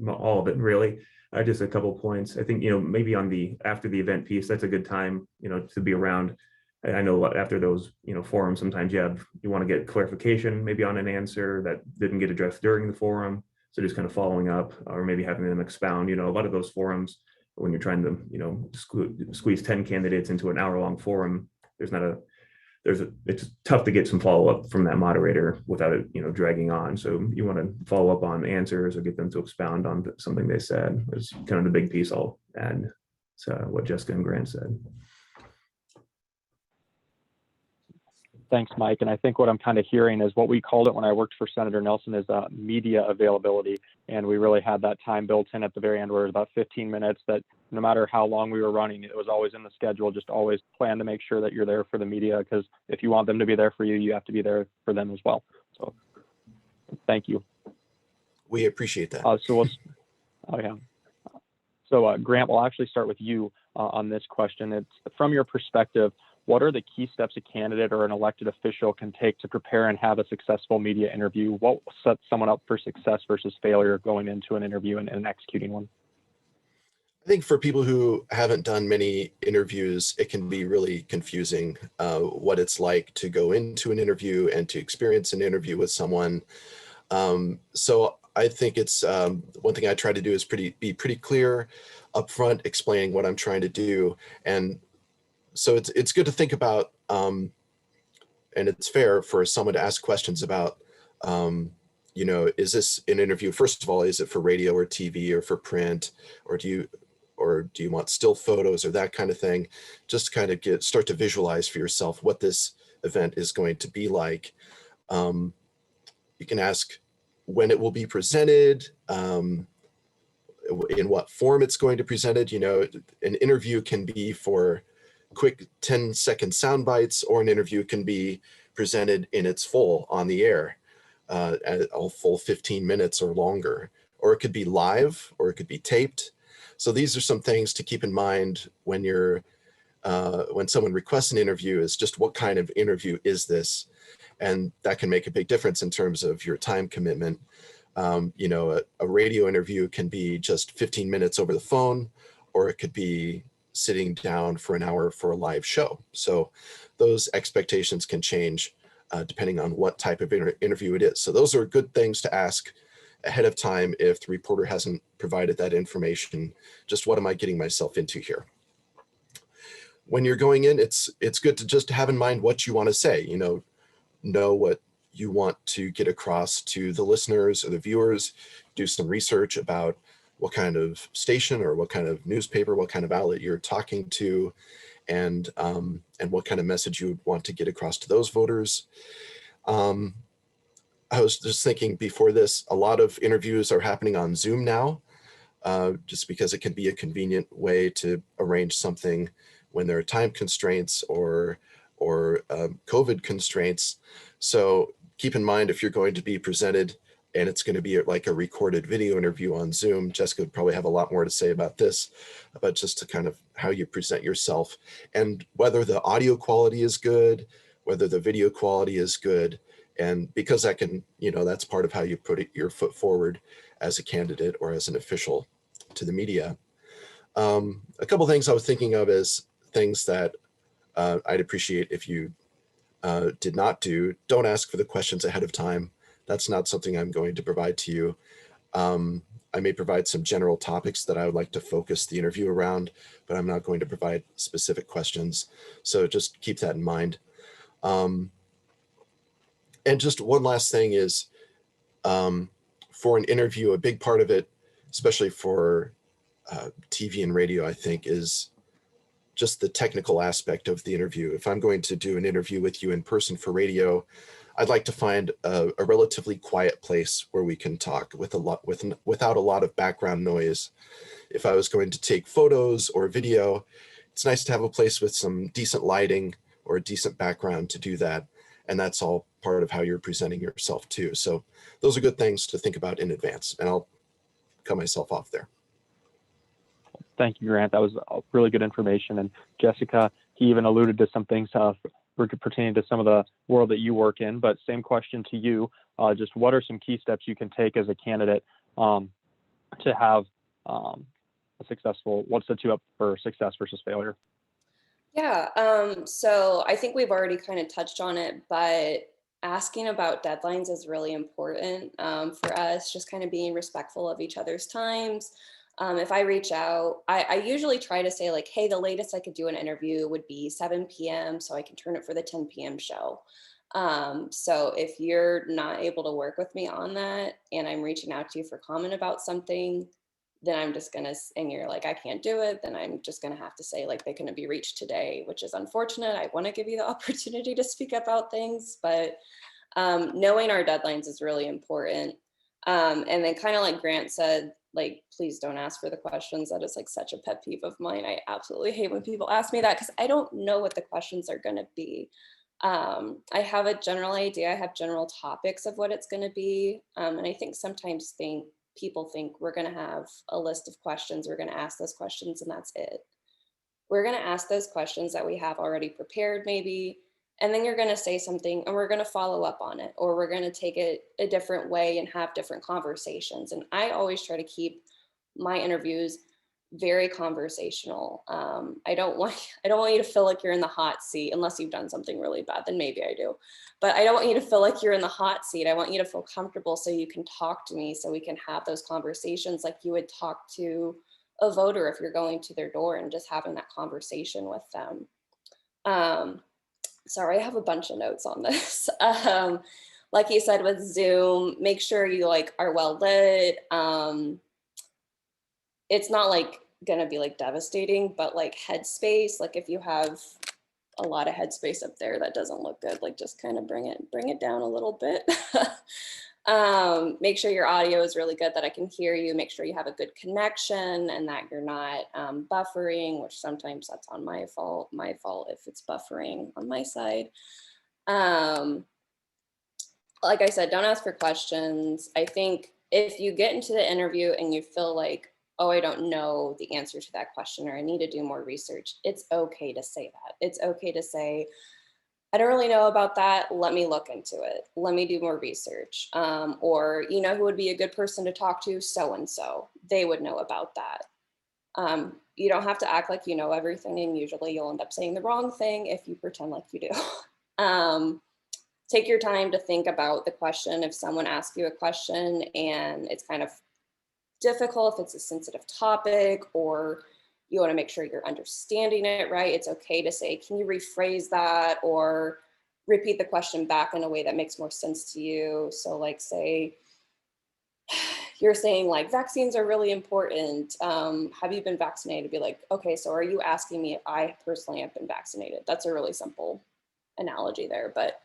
all of it, really. Just a couple points. I think, maybe on the after the event piece, that's a good time, to be around. I know after those, forums, sometimes you want to get clarification maybe on an answer that didn't get addressed during the forum. So just kind of following up or maybe having them expound, a lot of those forums, when you're trying to, squeeze 10 candidates into an hour-long forum, it's tough to get some follow-up from that moderator without it, dragging on. So you want to follow up on answers or get them to expound on something they said. It's kind of the big piece I'll add. what Jessica and Grant said. Thanks, Mike. And I think what I'm kind of hearing is what we called it when I worked for Senator Nelson is media availability. And we really had that time built in at the very end where it was about 15 minutes that no matter how long we were running, it was always in the schedule. Just always plan to make sure that you're there for the media, because if you want them to be there for you, you have to be there for them as well. So thank you. We appreciate that. So Grant, we'll actually start with you on this question. It's from your perspective, what are the key steps a candidate or an elected official can take to prepare and have a successful media interview? What sets someone up for success versus failure going into an interview and executing one? I think for people who haven't done many interviews, it can be really confusing what it's like to go into an interview and to experience an interview with someone. So I think it's one thing I try to do is be pretty clear upfront, explaining what I'm trying to do. And so it's good to think about, and it's fair for someone to ask questions about, is this an interview? First of all, is it for radio or TV or for print, or do you want still photos or that kind of thing? Just kind of start to visualize for yourself what this event is going to be like. You can ask when it will be presented, in what form it's going to be presented. An interview can be for quick 10-second sound bites, or an interview can be presented in its full on the air, a full 15 minutes or longer, or it could be live, or it could be taped. So these are some things to keep in mind when when someone requests an interview, is just what kind of interview is this? And that can make a big difference in terms of your time commitment. A radio interview can be just 15 minutes over the phone, or it could be sitting down for an hour for a live show. So those expectations can change depending on what type of interview it is. So those are good things to ask ahead of time if the reporter hasn't provided that information. Just what am I getting myself into here? When you're going in, it's good to just have in mind what you want to say. Know what you want to get across to the listeners or the viewers. Do some research about what kind of station or what kind of newspaper, what kind of outlet you're talking to, and what kind of message you would want to get across to those voters. I was just thinking before this, a lot of interviews are happening on Zoom now, just because it can be a convenient way to arrange something when there are time constraints or COVID constraints. So keep in mind, if you're going to be presented and it's going to be like a recorded video interview on Zoom, Jessica would probably have a lot more to say about this, about just to kind of how you present yourself and whether the audio quality is good, whether the video quality is good. And because that can, that's part of how you put your foot forward as a candidate or as an official to the media. A couple things I was thinking of as things that I'd appreciate if you did not do. Don't ask for the questions ahead of time. That's not something I'm going to provide to you. I may provide some general topics that I would like to focus the interview around, but I'm not going to provide specific questions. So just keep that in mind. And just one last thing is, for an interview, a big part of it, especially for TV and radio, I think, is just the technical aspect of the interview. If I'm going to do an interview with you in person for radio, I'd like to find a relatively quiet place where we can talk without a lot of background noise. If I was going to take photos or video, it's nice to have a place with some decent lighting or a decent background to do that. And that's all part of how you're presenting yourself too. So those are good things to think about in advance, and I'll cut myself off there. Thank you, Grant. That was really good information. And Jessica, he even alluded to some things pertaining to some of the world that you work in, but same question to you. Just what are some key steps you can take as a candidate to have a successful, what sets you up for success versus failure? Yeah, so I think we've already kind of touched on it, but asking about deadlines is really important for us, just kind of being respectful of each other's times. If I reach out, I usually try to say like, hey, the latest I could do an interview would be 7 p.m. so I can turn it for the 10 p.m. show. So if you're not able to work with me on that and I'm reaching out to you for comment about something, then I'm just gonna, and you're like, I can't do it, then I'm just gonna have to say like, they couldn't be reached today, which is unfortunate. I wanna give you the opportunity to speak about things, but knowing our deadlines is really important. And then kind of like Grant said, like, please don't ask for the questions. That is like such a pet peeve of mine. I absolutely hate when people ask me that because I don't know what the questions are gonna be. I have a general idea, I have general topics of what it's gonna be. And I think sometimes people think we're going to have a list of questions, we're going to ask those questions, and that's it. We're going to ask those questions that we have already prepared maybe, and then you're going to say something and we're going to follow up on it, or we're going to take it a different way and have different conversations. And I always try to keep my interviews very conversational. I don't want you to feel like you're in the hot seat unless you've done something really bad, then maybe I do. But I don't want you to feel like you're in the hot seat. I want you to feel comfortable so you can talk to me, so we can have those conversations like you would talk to a voter if you're going to their door and just having that conversation with them. Sorry, I have a bunch of notes on this. Like you said with Zoom, make sure you like are well lit. It's not like gonna be like devastating, but like headspace, like if you have a lot of headspace up there that doesn't look good, like just kind of bring it down a little bit. Make sure your audio is really good, that I can hear you. Make sure you have a good connection and that you're not buffering, which sometimes that's on my fault if it's buffering on my side. Like I said, don't ask for questions. I think if you get into the interview and you feel like, oh, I don't know the answer to that question, or I need to do more research, it's okay to say that. It's okay to say, I don't really know about that. Let me look into it. Let me do more research. Or, you know, who would be a good person to talk to? So-and-so. They would know about that. You don't have to act like you know everything, and usually you'll end up saying the wrong thing if you pretend like you do. Take your time to think about the question. If someone asks you a question and it's kind of difficult, if it's a sensitive topic, or you want to make sure you're understanding it right, it's okay to say, can you rephrase that, or repeat the question back in a way that makes more sense to you. So like say, you're saying like vaccines are really important. Have you been vaccinated? Be like, okay, so are you asking me if I personally have been vaccinated? That's a really simple analogy there, but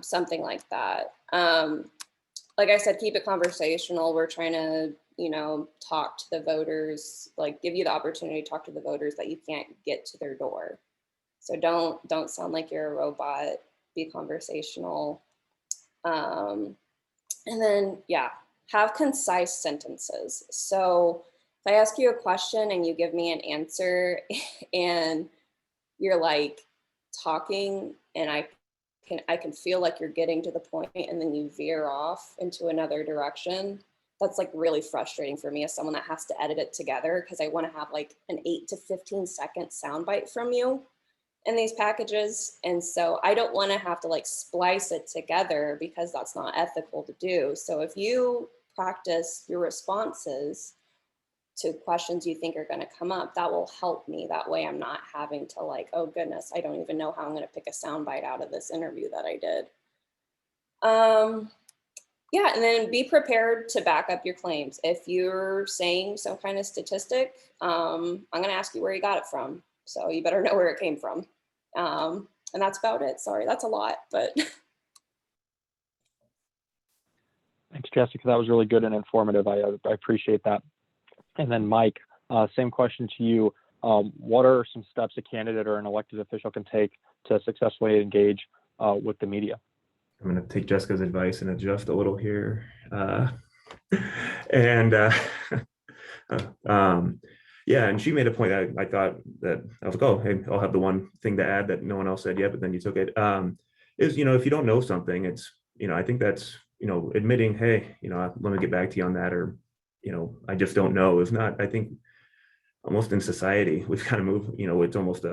something like that. Like I said, keep it conversational. We're trying to, you know, talk to the voters, like give you the opportunity to talk to the voters that you can't get to their door. So don't sound like you're a robot, be conversational. And then, yeah, have concise sentences. So if I ask you a question and you give me an answer and you're like talking and I can feel like you're getting to the point and then you veer off into another direction, that's like really frustrating for me as someone that has to edit it together, because I want to have like an 8 to 15 second soundbite from you in these packages. And so I don't want to have to like splice it together, because that's not ethical to do. So if you practice your responses to questions you think are going to come up, that will help me. That way I'm not having to like, oh goodness, I don't even know how I'm going to pick a soundbite out of this interview that I did. Yeah, and then be prepared to back up your claims. If you're saying some kind of statistic, I'm going to ask you where you got it from. So you better know where it came from. And that's about it. Sorry, that's a lot, but. Thanks, Jessica. That was really good and informative. I appreciate that. And then Mike, same question to you. What are some steps a candidate or an elected official can take to successfully engage with the media? I'm going to take Jessica's advice and adjust a little here. Yeah, and she made a point that I thought that I was like, oh, hey, I'll have the one thing to add that no one else said yet, but then you took it. Is, you know, if you don't know something, it's, you know, I think that's, you know, admitting, hey, you know, let me get back to you on that, or, you know, I just don't know. If not, I think almost in society, we've kind of moved, you know, it's almost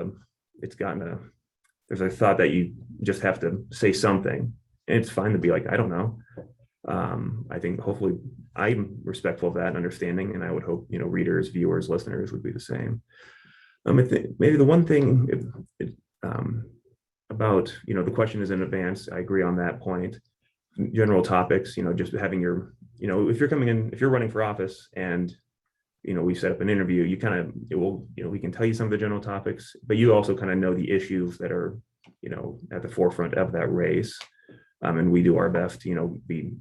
there's a thought that you just have to say something. And it's fine to be like, I don't know. I think hopefully I'm respectful of that and understanding, and I would hope, you know, readers, viewers, listeners would be the same. I think maybe the one thing about, you know, the question is in advance. I agree on that point. General topics, you know, just having your, you know, if you're coming in, if you're running for office and we set up an interview, you kind of, it will, we can tell you some of the general topics, but you also kind of know the issues that are, at the forefront of that race. And we do our best to, be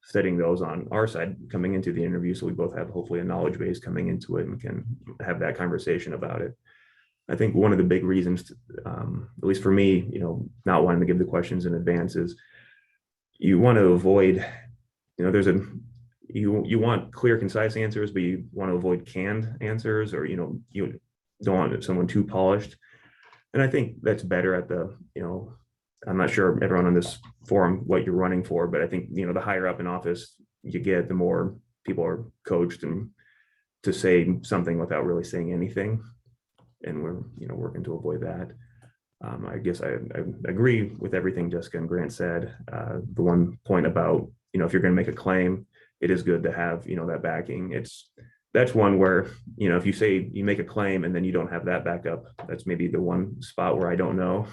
setting those on our side coming into the interview. So we both have hopefully a knowledge base coming into it and can have that conversation about it. I think one of the big reasons, at least for me, not wanting to give the questions in advance is you want to avoid, you want clear, concise answers, but you want to avoid canned answers, or, you don't want someone too polished. And I think that's better at the, I'm not sure everyone on this forum what you're running for, but I think, the higher up in office you get, the more people are coached and to say something without really saying anything. And we're, working to avoid that. I guess I agree with everything Jessica and Grant said. The one point about, if you're going to make a claim, it is good to have, that backing. That's one where, if you say you make a claim and then you don't have that backup, that's maybe the one spot where I don't know.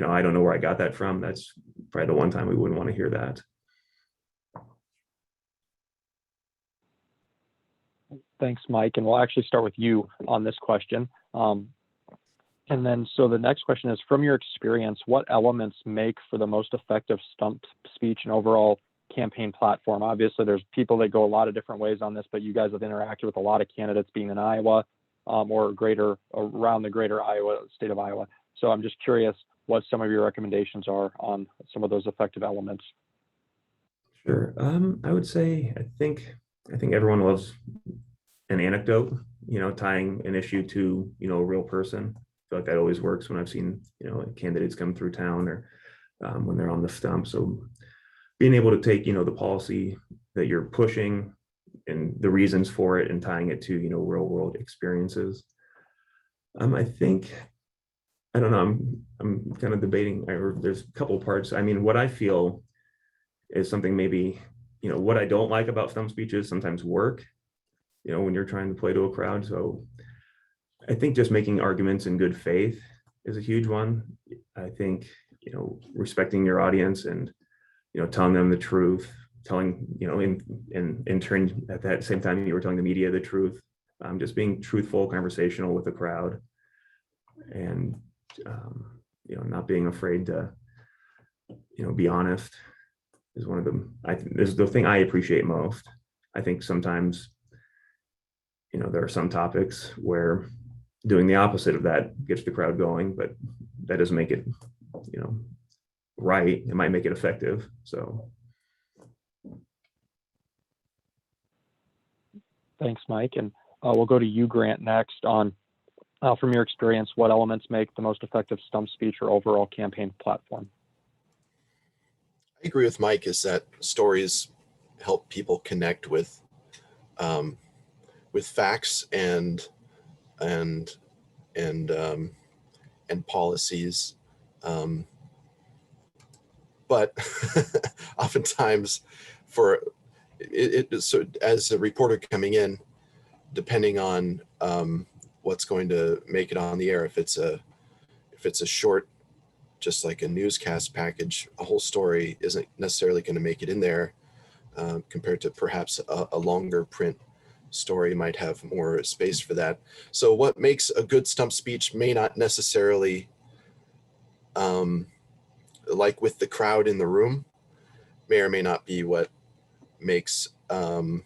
I don't know where I got that from. That's probably the one time we wouldn't want to hear that. Thanks, Mike. And we'll actually start with you on this question. And then, so the next question is, from your experience, what elements make for the most effective stump speech and overall campaign platform? Obviously, there's people that go a lot of different ways on this, but you guys have interacted with a lot of candidates being in Iowa or around the greater Iowa, state of Iowa. So I'm just curious what some of your recommendations are on some of those effective elements. Sure. I would say, I think everyone loves an anecdote, tying an issue to, a real person. I feel like that always works when I've seen, candidates come through town or when they're on the stump. So being able to take, the policy that you're pushing and the reasons for it and tying it to, real world experiences. I think, I don't know, I'm kind of debating, there's a couple of parts. I mean, what I feel is something maybe, what I don't like about stump speeches sometimes work, when you're trying to play to a crowd. So I think just making arguments in good faith is a huge one. I think, respecting your audience and, telling them the truth, telling, in turn, at that same time, you were telling the media the truth, just being truthful, conversational with the crowd, and, not being afraid to, be honest is one of them. Is the thing I appreciate most. I think sometimes, there are some topics where doing the opposite of that gets the crowd going, but that doesn't make it, right. It might make it effective. So. Thanks, Mike. And we'll go to you, Grant, next on, from your experience, what elements make the most effective stump speech or overall campaign platform? I agree with Mike, is that stories help people connect with facts and policies. But oftentimes for it, so as a reporter coming in, depending on what's going to make it on the air, if it's a short, just like a newscast package, a whole story isn't necessarily going to make it in there, compared to perhaps a longer print story might have more space for that. So what makes a good stump speech may not necessarily, like with the crowd in the room, may or may not be what makes the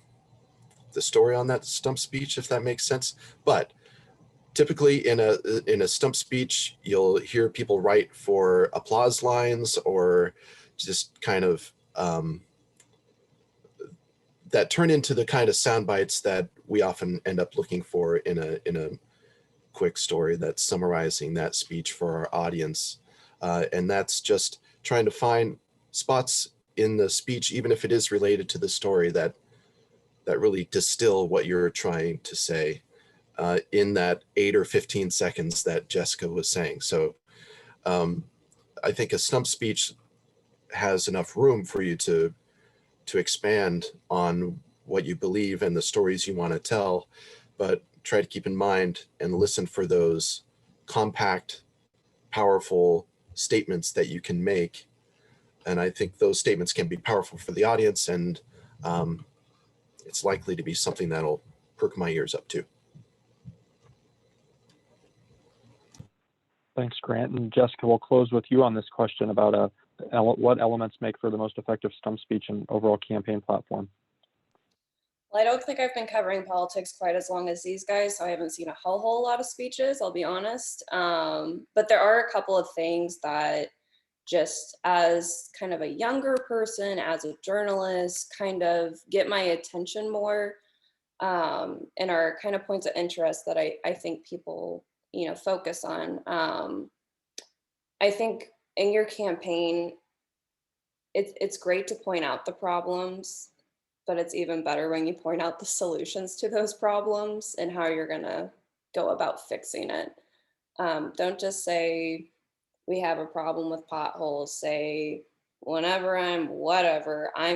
story on that stump speech, if that makes sense. But typically in a stump speech, you'll hear people write for applause lines or just kind of that turn into the kind of sound bites that we often end up looking for in a quick story that's summarizing that speech for our audience. And that's just trying to find spots in the speech, even if it is related to the story, that really distill what you're trying to say in that 8 or 15 seconds that Jessica was saying. So I think a stump speech has enough room for you to expand on what you believe and the stories you want to tell, but try to keep in mind and listen for those compact, powerful statements that you can make. And I think those statements can be powerful for the audience, and it's likely to be something that'll perk my ears up to. Thanks, Grant. And Jessica, we'll close with you on this question about what elements make for the most effective stump speech and overall campaign platform. Well, I don't think I've been covering politics quite as long as these guys, so I haven't seen a whole lot of speeches, I'll be honest. But there are a couple of things that just as kind of a younger person, as a journalist, kind of get my attention more, and are kind of points of interest that I think people, focus on. I think in your campaign, it's great to point out the problems, but it's even better when you point out the solutions to those problems and how you're gonna go about fixing it. Don't just say, we have a problem with potholes. Say, whenever I'm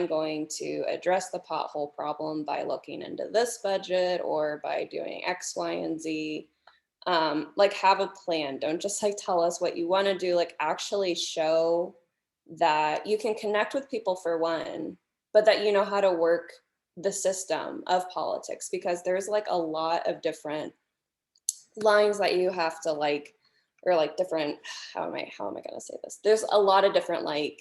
going to address the pothole problem by looking into this budget or by doing X, Y, and Z. Like, have a plan. Don't just like tell us what you want to do, like actually show that you can connect with people for one, but that you know how to work the system of politics, because there's like a lot of different lines that you have to like, or like different, how am I going to say this? There's a lot of different like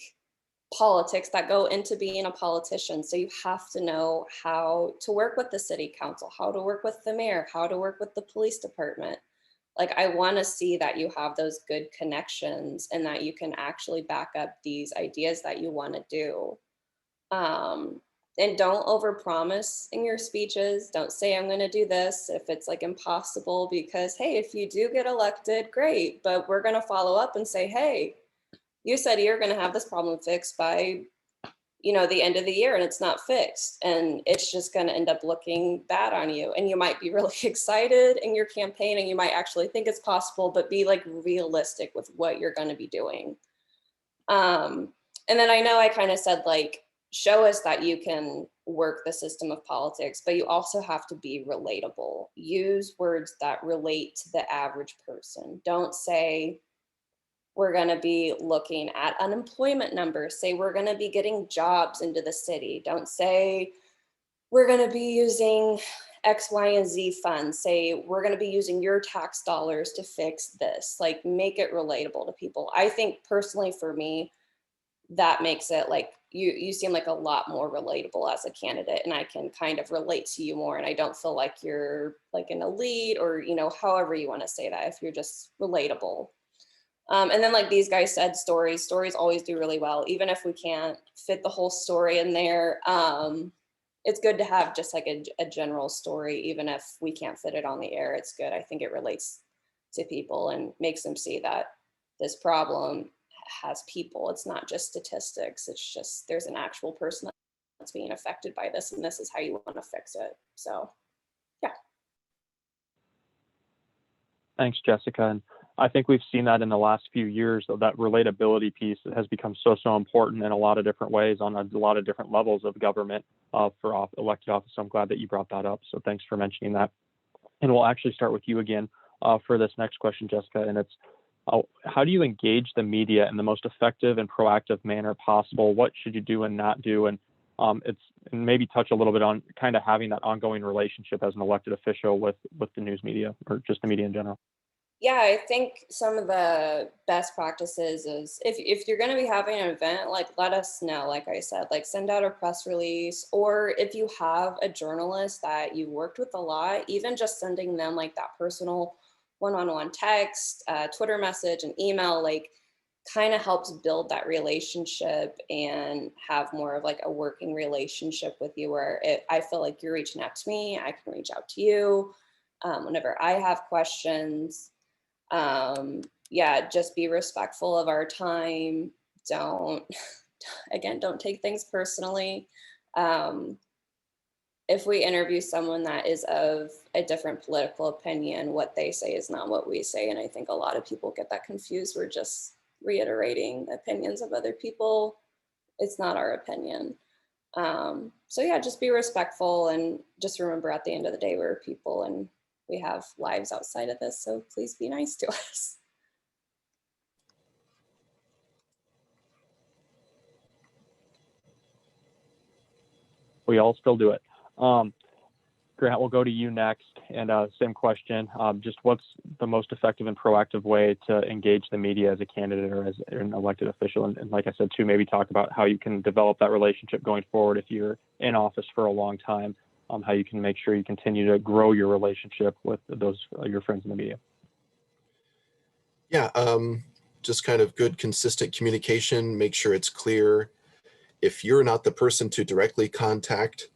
politics that go into being a politician. So you have to know how to work with the city council, how to work with the mayor, how to work with the police department. Like, I want to see that you have those good connections and that you can actually back up these ideas that you want to do. And don't overpromise in your speeches. Don't say, I'm going to do this if it's like impossible, because, hey, if you do get elected, great. But we're going to follow up and say, hey, you said you're going to have this problem fixed by, the end of the year, and it's not fixed. And it's just going to end up looking bad on you. And you might be really excited in your campaign and you might actually think it's possible, but be like realistic with what you're going to be doing. And then I know I kind of said like, show us that you can work the system of politics, but you also have to be relatable. Use words that relate to the average person. Don't say, we're going to be looking at unemployment numbers. Say, we're going to be getting jobs into the city. Don't say, we're going to be using X, Y, and Z funds. Say, we're going to be using your tax dollars to fix this. Like, make it relatable to people. I think personally for me, that makes it like, you seem like a lot more relatable as a candidate, and I can kind of relate to you more. And I don't feel like you're like an elite or, however you want to say that, if you're just relatable. And then like these guys said, stories always do really well. Even if we can't fit the whole story in there, it's good to have just like a general story. Even if we can't fit it on the air, it's good. I think it relates to people and makes them see that this problem has people. It's not just statistics. It's just, there's an actual person that's being affected by this, and this is how you want to fix it. So, yeah. Thanks, Jessica. And I think we've seen that in the last few years, that relatability piece has become so important in a lot of different ways on a lot of different levels of government for elected office. So I'm glad that you brought that up. So thanks for mentioning that. And we'll actually start with you again for this next question, Jessica. And it's, how do you engage the media in the most effective and proactive manner possible? What should you do and not do? And and maybe touch a little bit on kind of having that ongoing relationship as an elected official with the news media, or just the media in general. Yeah, I think some of the best practices is if you're going to be having an event, like, let us know. Like I said, like, send out a press release, or if you have a journalist that you worked with a lot, even just sending them like that personal one-on-one text, Twitter message, and email, like, kind of helps build that relationship and have more of like a working relationship with you, where I feel like you're reaching out to me, I can reach out to you whenever I have questions. Yeah, just be respectful of our time. Don't take things personally. If we interview someone that is of a different political opinion, what they say is not what we say. And I think a lot of people get that confused. We're just reiterating opinions of other people. It's not our opinion. So yeah, just be respectful, and just remember, at the end of the day, we're people and we have lives outside of this. So please be nice to us. We all still do it. Grant, we'll go to you next. And same question, just what's the most effective and proactive way to engage the media as a candidate or as an elected official? And like I said, too, maybe talk about how you can develop that relationship going forward if you're in office for a long time, how you can make sure you continue to grow your relationship with those your friends in the media. Yeah, just kind of good, consistent communication, make sure it's clear. If you're not the person to directly contact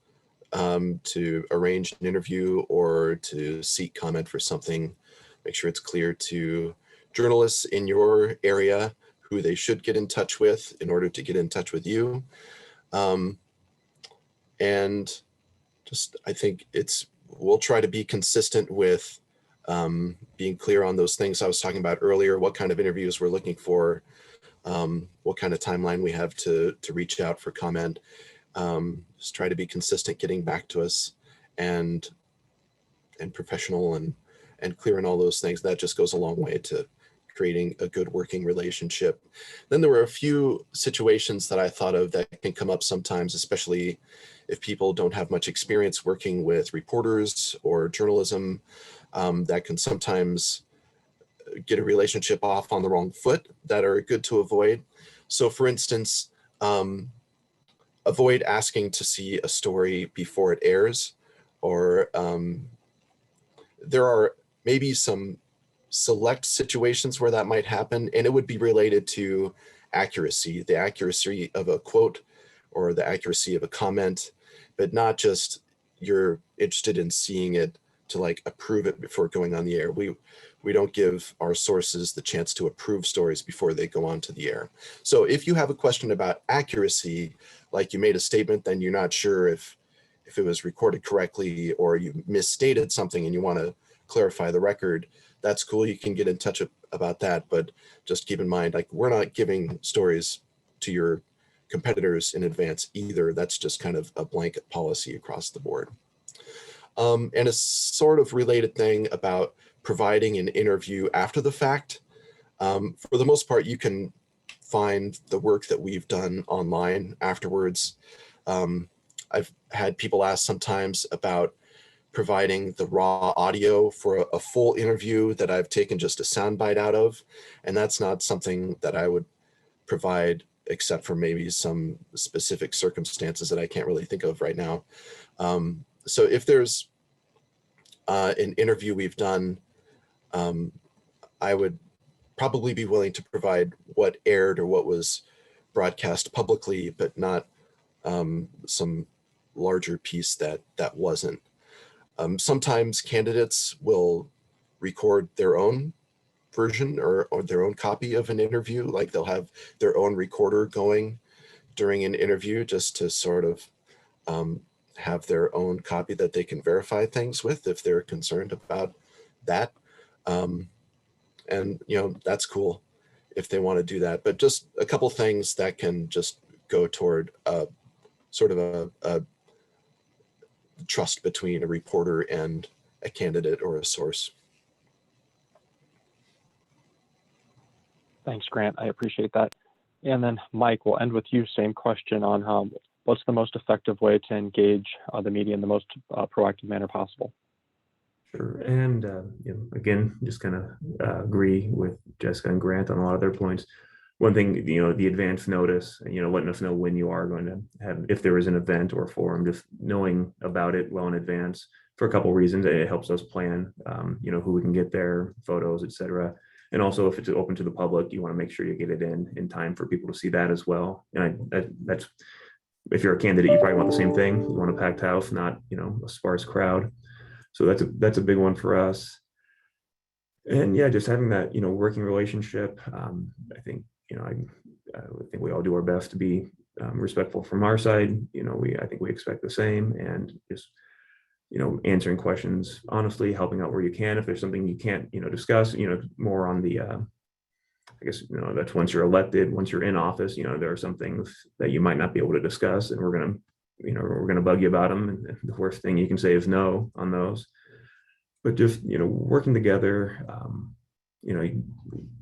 to arrange an interview or to seek comment for something, make sure it's clear to journalists in your area who they should get in touch with in order to get in touch with you. And just, I think we'll try to be consistent with being clear on those things I was talking about earlier, what kind of interviews we're looking for, what kind of timeline we have to reach out for comment. Just try to be consistent, getting back to us and professional and clear in all those things. That just goes a long way to creating a good working relationship. Then there were a few situations that I thought of that can come up sometimes, especially if people don't have much experience working with reporters or journalism, that can sometimes get a relationship off on the wrong foot that are good to avoid. So for instance, avoid asking to see a story before it airs, or there are maybe some select situations where that might happen, and it would be related to accuracy, the accuracy of a quote or the accuracy of a comment, but not just you're interested in seeing it to like approve it before going on the air. We don't give our sources the chance to approve stories before they go on to the air. So if you have a question about accuracy, like you made a statement, then you're not sure if it was recorded correctly, or you misstated something and you want to clarify the record, that's cool. You can get in touch about that, but just keep in mind, like, we're not giving stories to your competitors in advance either. That's just kind of a blanket policy across the board. And a sort of related thing about providing an interview after the fact. For the most part, you can find the work that we've done online afterwards. I've had people ask sometimes about providing the raw audio for a full interview that I've taken just a soundbite out of. And that's not something that I would provide except for maybe some specific circumstances that I can't really think of right now. So if there's an interview we've done, I would probably be willing to provide what aired or what was broadcast publicly, but not some larger piece that wasn't. Sometimes candidates will record their own version or their own copy of an interview, like they'll have their own recorder going during an interview just to sort of have their own copy that they can verify things with if they're concerned about that. And, you know, that's cool if they want to do that, but just a couple things that can just go toward sort of a trust between a reporter and a candidate or a source. Thanks, Grant. I appreciate that. And then Mike, we'll end with you. Same question on what's the most effective way to engage the media in the most proactive manner possible? Sure. And you know, again, just kind of agree with Jessica and Grant on a lot of their points. One thing, you know, the advance notice, you know, letting us know when you are going to have, if there is an event or forum, just knowing about it well in advance for a couple of reasons. It helps us plan, you know, who we can get there, photos, etc. And also, if it's open to the public, you want to make sure you get it in time for people to see that as well. And that's, if you're a candidate, you probably want the same thing. You want a packed house, not, you know, a sparse crowd. So that's a big one for us. And yeah, just having that, you know, working relationship. I think, you know, I think we all do our best to be respectful from our side. You know, I think we expect the same, and just, you know, answering questions honestly, helping out where you can. If there's something you can't, you know, discuss, you know, more on the, I guess, you know, that's once you're elected, once you're in office, you know, there are some things that you might not be able to discuss, and we're going to bug you about them. And the worst thing you can say is no on those. But just, you know, working together, you know,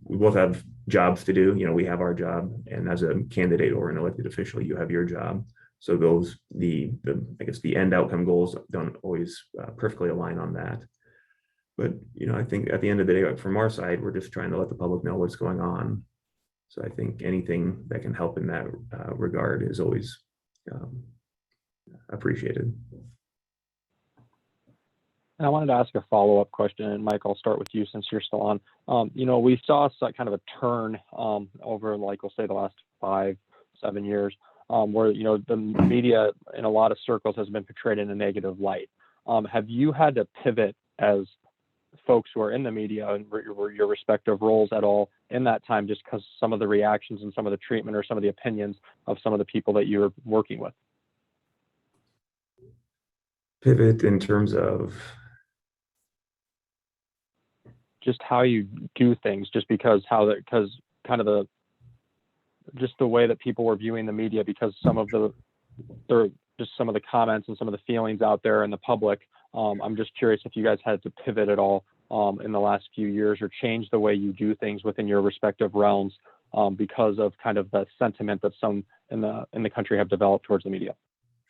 we both have jobs to do. You know, we have our job, and as a candidate or an elected official, you have your job. So those, I guess the end outcome goals don't always perfectly align on that. But, I think at the end of the day, from our side, we're just trying to let the public know what's going on. So I think anything that can help in that regard is always appreciated. And I wanted to ask a follow-up question, and Mike, I'll start with you since you're still on. We saw kind of a turn over, like, we'll say the last 5-7 years, where, the media in a lot of circles has been portrayed in a negative light. Have you had to pivot as folks who are in the media and your respective roles at all in that time, just because some of the reactions and some of the treatment or some of the opinions of some of the people that you're working with? Pivot in terms of just how you do things, just because kind of just the way that people were viewing the media, because some of the comments and some of the feelings out there in the public. I'm just curious if you guys had to pivot at all in the last few years or change the way you do things within your respective realms because of kind of the sentiment that some in the country have developed towards the media.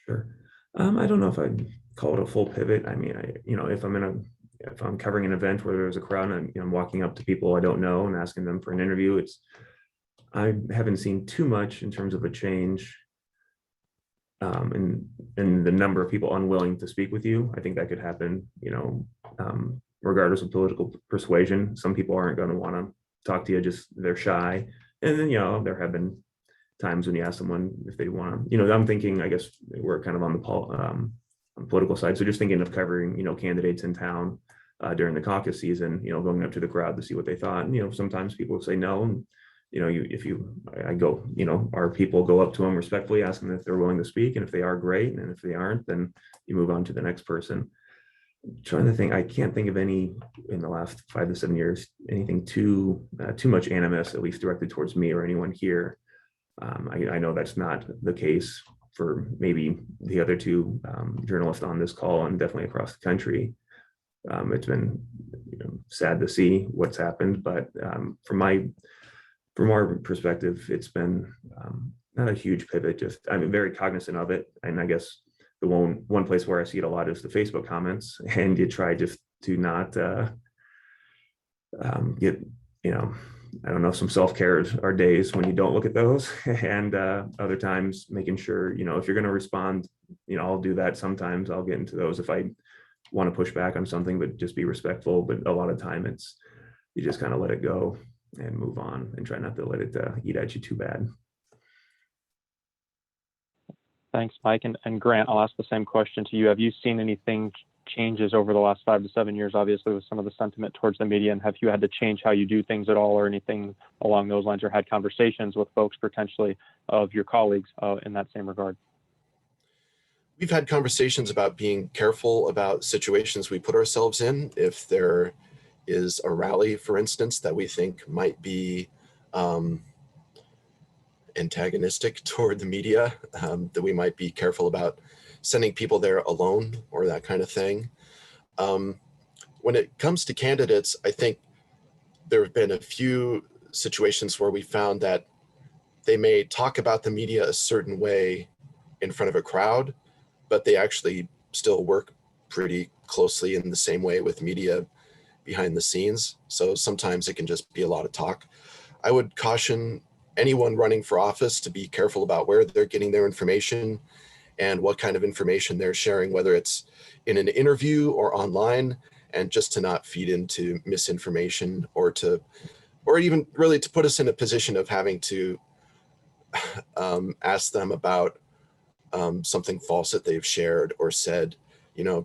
Sure. I don't know if I'd call it a full pivot. I mean, if I'm covering an event where there's a crowd and I'm walking up to people I don't know and asking them for an interview, I haven't seen too much in terms of a change in the number of people unwilling to speak with you. I think that could happen, regardless of political persuasion. Some people aren't going to want to talk to you, just they're shy. And then, there have been times when you ask someone if they want to, I'm thinking, I guess we're kind of on the political side. So just thinking of covering, candidates in town during the caucus season, going up to the crowd to see what they thought. And, sometimes people say no. And, our people go up to them respectfully, ask them if they're willing to speak. And if they are, great. And if they aren't, then you move on to the next person. I'm trying to think, I can't think of any in the last 5 to 7 years, anything too much animus, at least directed towards me or anyone here. I know that's not the case for maybe the other two journalists on this call and definitely across the country. It's been sad to see what's happened, but from our perspective, it's been not a huge pivot. Just I'm very cognizant of it, and I guess the one place where I see it a lot is the Facebook comments, and you try just to not get I don't know, some self-care are days when you don't look at those, and other times making sure, if you're going to respond, I'll do that. Sometimes I'll get into those if I want to push back on something, but just be respectful. But a lot of time you just kind of let it go and move on and try not to let it eat at you too bad. Thanks, Mike. And Grant, I'll ask the same question to you. Have you seen anything changes over the last 5 to 7 years, obviously, with some of the sentiment towards the media? And have you had to change how you do things at all or anything along those lines, or had conversations with folks potentially of your colleagues in that same regard? We've had conversations about being careful about situations we put ourselves in. If there is a rally, for instance, that we think might be antagonistic toward the media, that we might be careful about sending people there alone or that kind of thing. When it comes to candidates, I think there have been a few situations where we found that they may talk about the media a certain way in front of a crowd, but they actually still work pretty closely in the same way with media behind the scenes. So sometimes it can just be a lot of talk. I would caution anyone running for office to be careful about where they're getting their information and what kind of information they're sharing, whether it's in an interview or online, and just to not feed into misinformation or even really to put us in a position of having to ask them about something false that they've shared or said.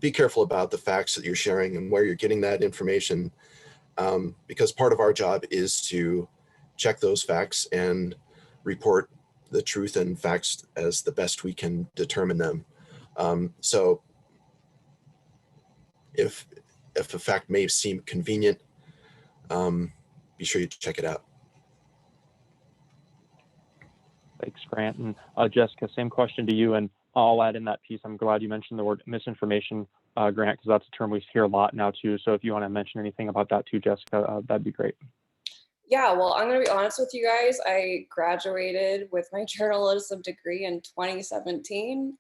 Be careful about the facts that you're sharing and where you're getting that information, because part of our job is to check those facts and report the truth and facts as the best we can determine them. So if a fact may seem convenient, be sure you check it out. Thanks, Grant. And Jessica, same question to you. And I'll add in that piece. I'm glad you mentioned the word misinformation, Grant, because that's a term we hear a lot now too. So if you want to mention anything about that too, Jessica, that'd be great. Yeah, well, I'm going to be honest with you guys. I graduated with my journalism degree in 2017.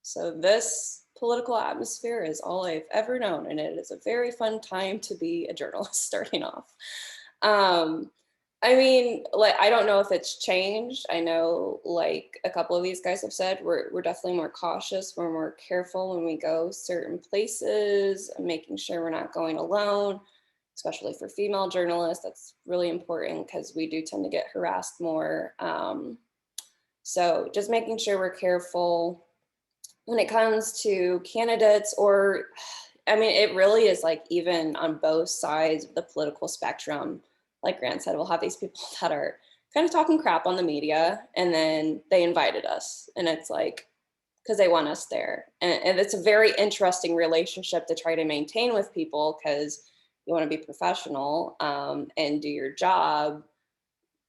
So this political atmosphere is all I've ever known, and it is a very fun time to be a journalist starting off. I mean, like, I don't know if it's changed. I know, like a couple of these guys have said, we're definitely more cautious. We're more careful when we go certain places, making sure we're not going alone, especially for female journalists. That's really important because we do tend to get harassed more. So just making sure we're careful when it comes to candidates, or, I mean, it really is like even on both sides of the political spectrum. Like Grant said, we'll have these people that are kind of talking crap on the media, and then they invited us, and it's like, because they want us there. And it's a very interesting relationship to try to maintain with people, because you want to be professional and do your job,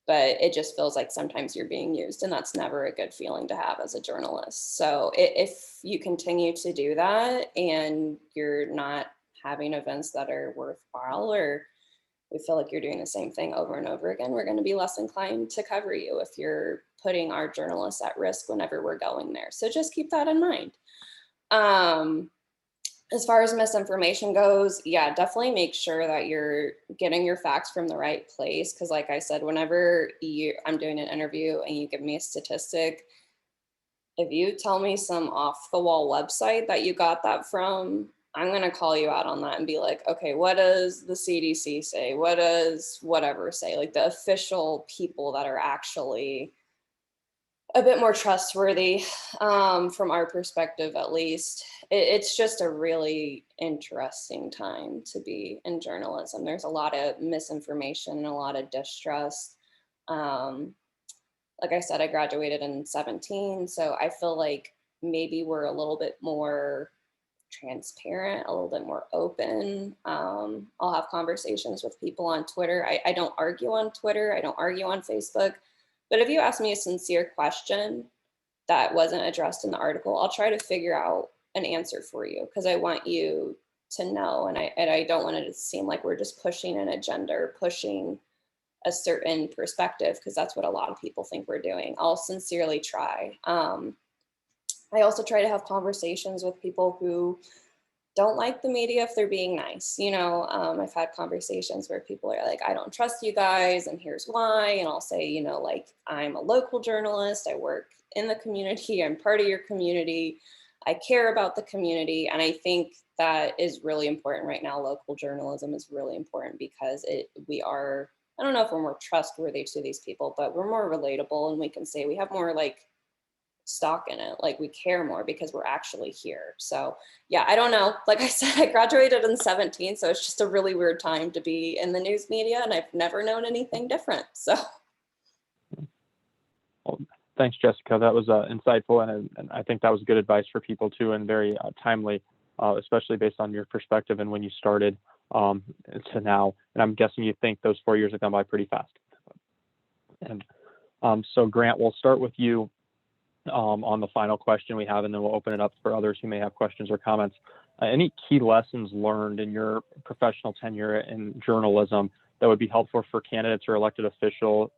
but it just feels like sometimes you're being used, and that's never a good feeling to have as a journalist. So if you continue to do that and you're not having events that are worthwhile, or we feel like you're doing the same thing over and over again, we're going to be less inclined to cover you if you're putting our journalists at risk whenever we're going there. So just keep that in mind. As far as misinformation goes, yeah, definitely make sure that you're getting your facts from the right place. Because like I said, whenever I'm doing an interview and you give me a statistic, if you tell me some off the wall website that you got that from, I'm going to call you out on that and be like, okay, what does the CDC say? What does whatever say? Like the official people that are actually a bit more trustworthy from our perspective, at least. It's just a really interesting time to be in journalism. There's a lot of misinformation and a lot of distrust. Like I said, I graduated in 17, so I feel like maybe we're a little bit more transparent, a little bit more open. I'll have conversations with people on Twitter. I don't argue on Twitter. I don't argue on Facebook. But if you ask me a sincere question that wasn't addressed in the article, I'll try to figure out an answer for you, because I want you to know, and I don't want it to seem like we're just pushing an agenda or pushing a certain perspective, because that's what a lot of people think we're doing. I'll sincerely try. I also try to have conversations with people who don't like the media if they're being nice. You know, I've had conversations where people are like, I don't trust you guys, and here's why. And I'll say, you know, like, I'm a local journalist. I work in the community. I'm part of your community. I care about the community. And I think that is really important right now. Local journalism is really important because we are, I don't know if we're more trustworthy to these people, but we're more relatable, and we can say we have more like stock in it, like we care more because we're actually here. So yeah, I don't know, like I said, I graduated in 17, so it's just a really weird time to be in the news media, and I've never known anything different. So well, thanks, Jessica. That was insightful, and I think that was good advice for people too, and very timely, especially based on your perspective and when you started to now. And I'm guessing you think those 4 years have gone by pretty fast. And so Grant, we'll start with you on the final question we have, and then we'll open it up for others who may have questions or comments. Any key lessons learned in your professional tenure in journalism that would be helpful for candidates or elected officials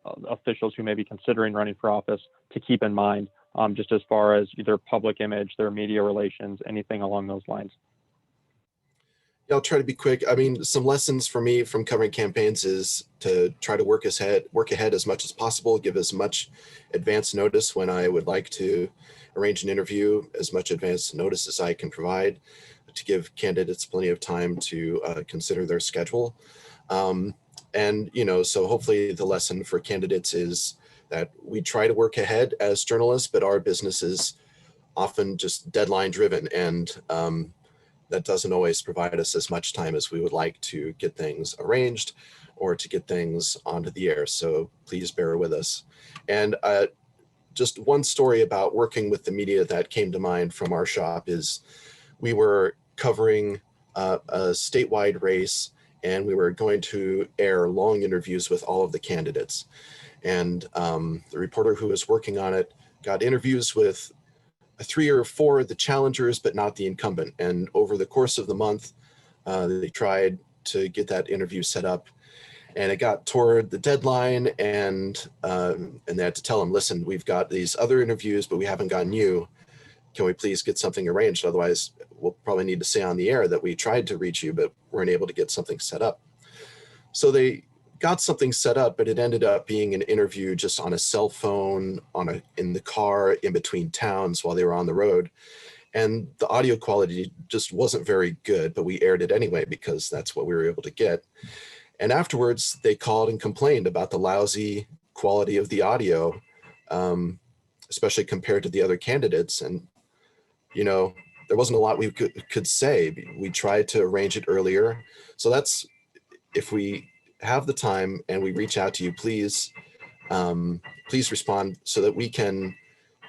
who may be considering running for office to keep in mind, just as far as either public image, their media relations, anything along those lines? Yeah, I'll try to be quick. I mean, some lessons for me from covering campaigns is to try to work ahead as much as possible, give as much advance notice when I would like to arrange an interview, as much advance notice as I can provide, to give candidates plenty of time to consider their schedule. And, you know, so hopefully the lesson for candidates is that we try to work ahead as journalists, but our business is often just deadline driven, and that doesn't always provide us as much time as we would like to get things arranged or to get things onto the air. So please bear with us. And just one story about working with the media that came to mind from our shop is we were covering a statewide race, and we were going to air long interviews with all of the candidates. And the reporter who was working on it got interviews with 3 or 4 of the challengers, but not the incumbent. And over the course of the month, they tried to get that interview set up. And it got toward the deadline, and they had to tell him, listen, we've got these other interviews, but we haven't gotten you. Can we please get something arranged? Otherwise, we'll probably need to say on the air that we tried to reach you, but weren't able to get something set up. So they got something set up, but it ended up being an interview just on a cell phone, in the car, in between towns while they were on the road. And the audio quality just wasn't very good, but we aired it anyway because that's what we were able to get. And afterwards, they called and complained about the lousy quality of the audio, especially compared to the other candidates. And, you know, there wasn't a lot we could say. We tried to arrange it earlier. So that's, if we have the time and we reach out to you, please respond so that we can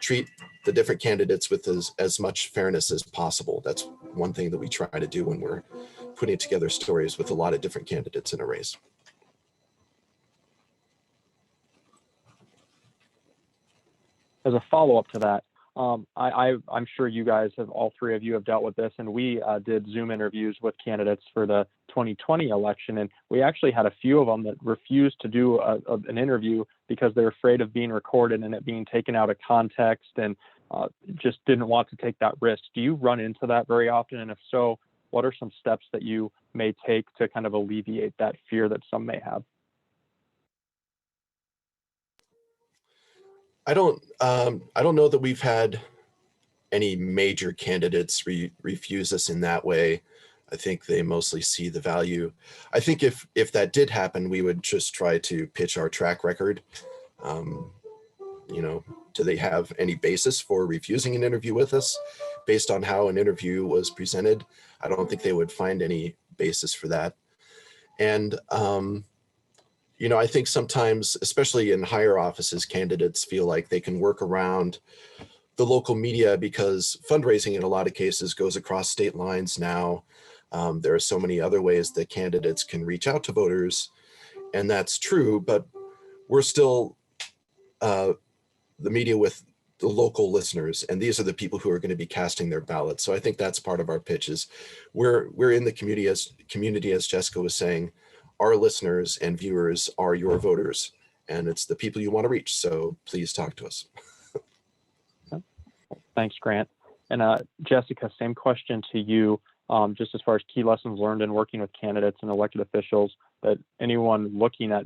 treat the different candidates with as much fairness as possible. That's one thing that we try to do when we're putting together stories with a lot of different candidates in a race. As a follow-up to that, I'm sure you guys have, all three of you have dealt with this, and we did Zoom interviews with candidates for the 2020 election, and we actually had a few of them that refused to do an interview because they're afraid of being recorded and it being taken out of context, and just didn't want to take that risk. Do you run into that very often? And if so, what are some steps that you may take to kind of alleviate that fear that some may have? I don't know that we've had any major candidates refuse us in that way. I think they mostly see the value. I think if that did happen, we would just try to pitch our track record. You know, do they have any basis for refusing an interview with us based on how an interview was presented? I don't think they would find any basis for that. And, you know, I think sometimes, especially in higher offices, candidates feel like they can work around the local media because fundraising in a lot of cases goes across state lines now. There are so many other ways that candidates can reach out to voters, and that's true, but we're still the media with the local listeners, and these are the people who are going to be casting their ballots. So I think that's part of our pitch is we're in the community, as Jessica was saying. Our listeners and viewers are your voters, and it's the people you want to reach. So please talk to us. Thanks, Grant. And Jessica, same question to you. Just as far as key lessons learned in working with candidates and elected officials that anyone looking at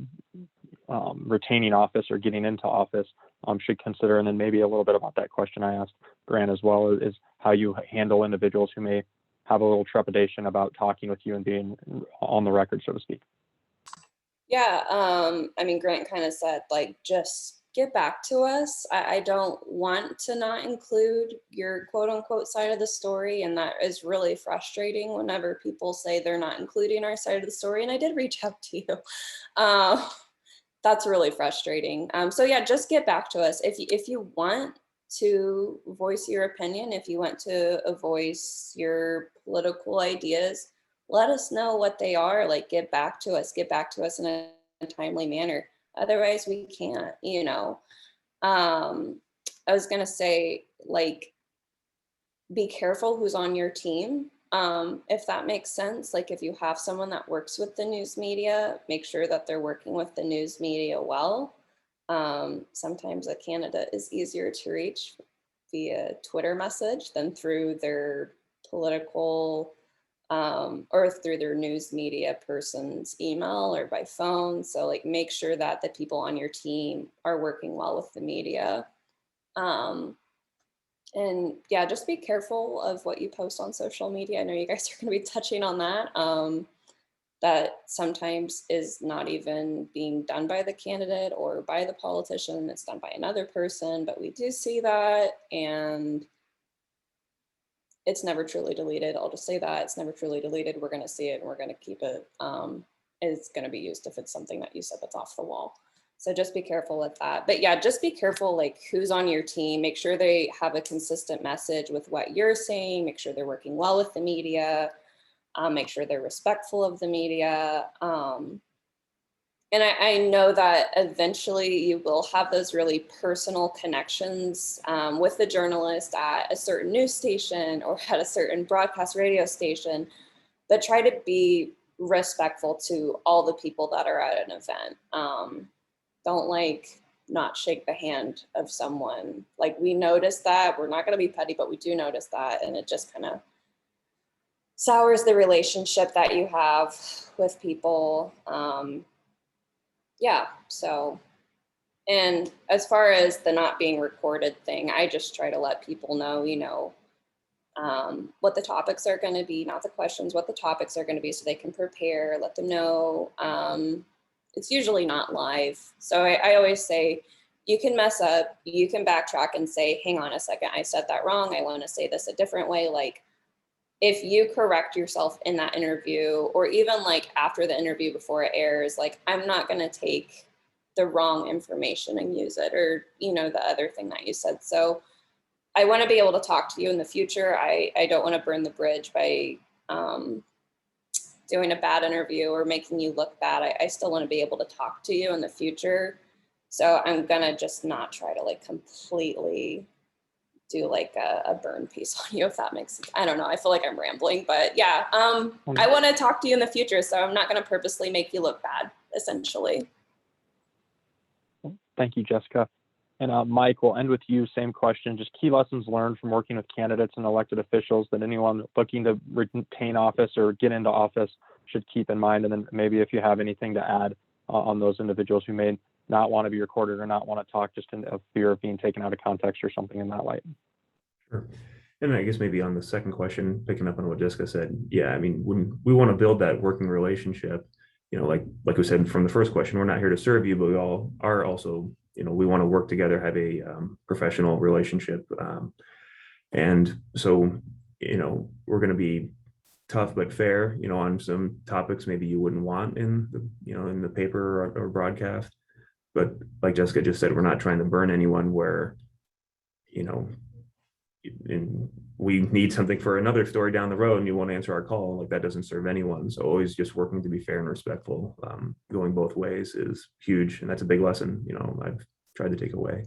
retaining office or getting into office should consider. And then maybe a little bit about that question I asked Grant as well, is how you handle individuals who may have a little trepidation about talking with you and being on the record, so to speak. Yeah, I mean, Grant kind of said, like, just get back to us. I don't want to not include your quote unquote side of the story. And that is really frustrating whenever people say they're not including our side of the story. And I did reach out to you. That's really frustrating. So yeah, just get back to us. If you want to voice your opinion, if you want to voice your political ideas, let us know what they are. Like, get back to us in a timely manner. Otherwise we can't, you know. I was gonna say, like, be careful who's on your team. If that makes sense. Like, if you have someone that works with the news media, make sure that they're working with the news media well. Sometimes a candidate is easier to reach via Twitter message than through their political or through their news media person's email or by phone. So like, make sure that the people on your team are working well with the media. And yeah, just be careful of what you post on social media. I know you guys are going to be touching on that. That sometimes is not even being done by the candidate or by the politician. It's done by another person, but we do see that, and it's never truly deleted. I'll just say that it's never truly deleted. We're going to see it and we're going to keep it. It's going to be used if it's something that you said that's off the wall. So just be careful with that. But yeah, just be careful, like, who's on your team. Make sure they have a consistent message with what you're saying. Make sure they're working well with the media. Make sure they're respectful of the media. And I know that eventually you will have those really personal connections with the journalist at a certain news station or at a certain broadcast radio station, but try to be respectful to all the people that are at an event. Don't like not shake the hand of someone. Like, we notice that. We're not going to be petty, but we do notice that. And it just kind of sours the relationship that you have with people. Yeah, so, and as far as the not being recorded thing, I just try to let people know, you know, what the topics are going to be, not the questions, what the topics are going to be, so they can prepare, let them know. It's usually not live. So I always say, you can mess up, you can backtrack and say, hang on a second, I said that wrong. I want to say this a different way. Like, if you correct yourself in that interview, or even like after the interview before it airs, like, I'm not going to take the wrong information and use it, or, you know, the other thing that you said. So I want to be able to talk to you in the future. I don't want to burn the bridge by doing a bad interview or making you look bad. I still want to be able to talk to you in the future. So I'm going to just not try to like completely do like a burn piece on you, if that makes sense. I don't know. I feel like I'm rambling, but yeah, I want to talk to you in the future. So I'm not going to purposely make you look bad, essentially. Thank you, Jessica. And Mike, we'll end with you. Same question. Just key lessons learned from working with candidates and elected officials that anyone looking to retain office or get into office should keep in mind. And then maybe if you have anything to add on those individuals who may not want to be recorded or not want to talk, just in a fear of being taken out of context or something in that light. Sure. And I guess maybe on the second question, picking up on what Jessica said, yeah, I mean, when we want to build that working relationship, you know, like we said from the first question, we're not here to serve you, but we all are also, you know, we want to work together, have a professional relationship. And so, you know, we're going to be tough but fair, you know, on some topics maybe you wouldn't want in the, you know, in the paper or broadcast. But like Jessica just said, we're not trying to burn anyone where, you know, we need something for another story down the road and you won't answer our call. Like, that doesn't serve anyone. So always just working to be fair and respectful, going both ways is huge. And that's a big lesson, you know, I've tried to take away.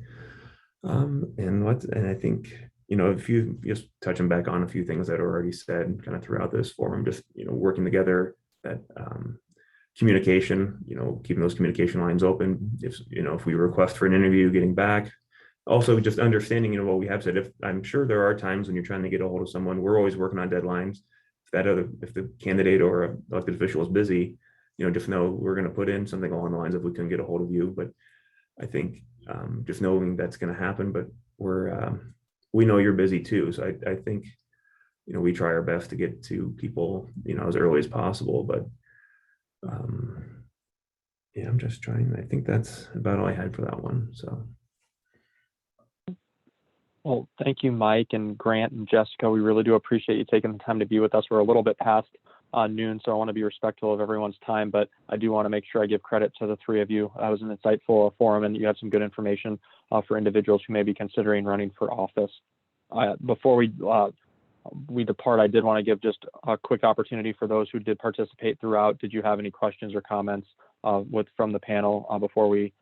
And I think, you know, if you just touching back on a few things that are already said kind of throughout this forum, just, you know, working together, that communication, you know, keeping those communication lines open. If, you know, if we request for an interview, getting back. Also, just understanding, you know, what we have said. If I'm sure there are times when you're trying to get a hold of someone, we're always working on deadlines. If the candidate or elected official is busy, you know, just know we're going to put in something along the lines of, we couldn't get a hold of you. But I think just knowing that's going to happen, but we know you're busy too. So I think, you know, we try our best to get to people, you know, as early as possible. But yeah, I'm just trying. I think that's about all I had for that one. So. Well, thank you, Mike and Grant and Jessica. We really do appreciate you taking the time to be with us. We're a little bit past noon, so I want to be respectful of everyone's time, but I do want to make sure I give credit to the three of you. That was an insightful forum, and you had some good information for individuals who may be considering running for office. Before we depart, I did want to give just a quick opportunity for those who did participate throughout. Did you have any questions or comments from the panel before we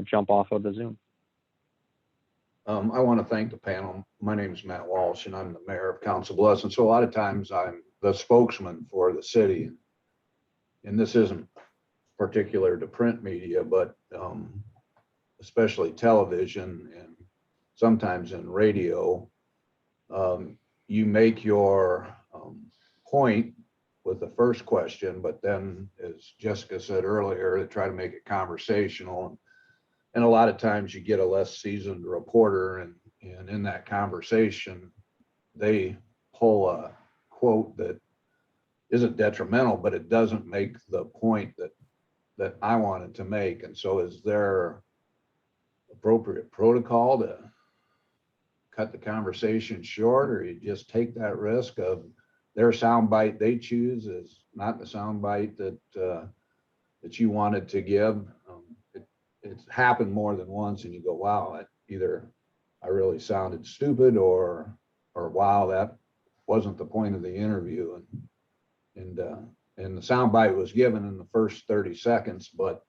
jump off of the Zoom? I want to thank the panel. My name is Matt Walsh, and I'm the mayor of Council Bluffs. And so a lot of times I'm the spokesman for the city. And this isn't particular to print media, but especially television and sometimes in radio. You make your point with the first question, but then, as Jessica said earlier, they try to make it conversational. And a lot of times you get a less seasoned reporter, and in that conversation, they pull a quote that isn't detrimental, but it doesn't make the point that I wanted to make. And so is there appropriate protocol to cut the conversation short, or you just take that risk of their soundbite they choose is not the soundbite that you wanted to give? It's happened more than once, and you go, wow, either I really sounded stupid, or wow, that wasn't the point of the interview. And the soundbite was given in the first 30 seconds, but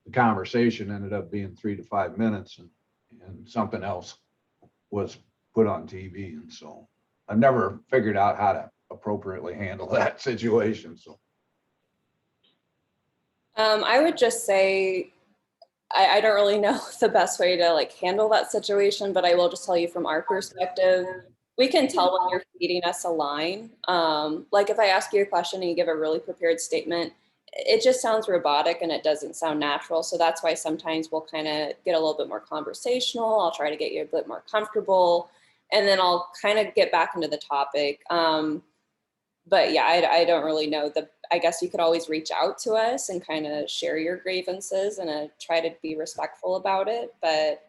the conversation ended up being 3 to 5 minutes, and something else was put on TV. And so I've never figured out how to appropriately handle that situation. So I would just say, I don't really know the best way to like handle that situation, but I will just tell you from our perspective, we can tell when you're feeding us a line. Like if I ask you a question and you give a really prepared statement, it just sounds robotic and it doesn't sound natural. So that's why sometimes we'll kind of get a little bit more conversational. I'll try to get you a bit more comfortable, and then I'll kind of get back into the topic. But yeah, I don't really know. I guess you could always reach out to us and kind of share your grievances and try to be respectful about it. But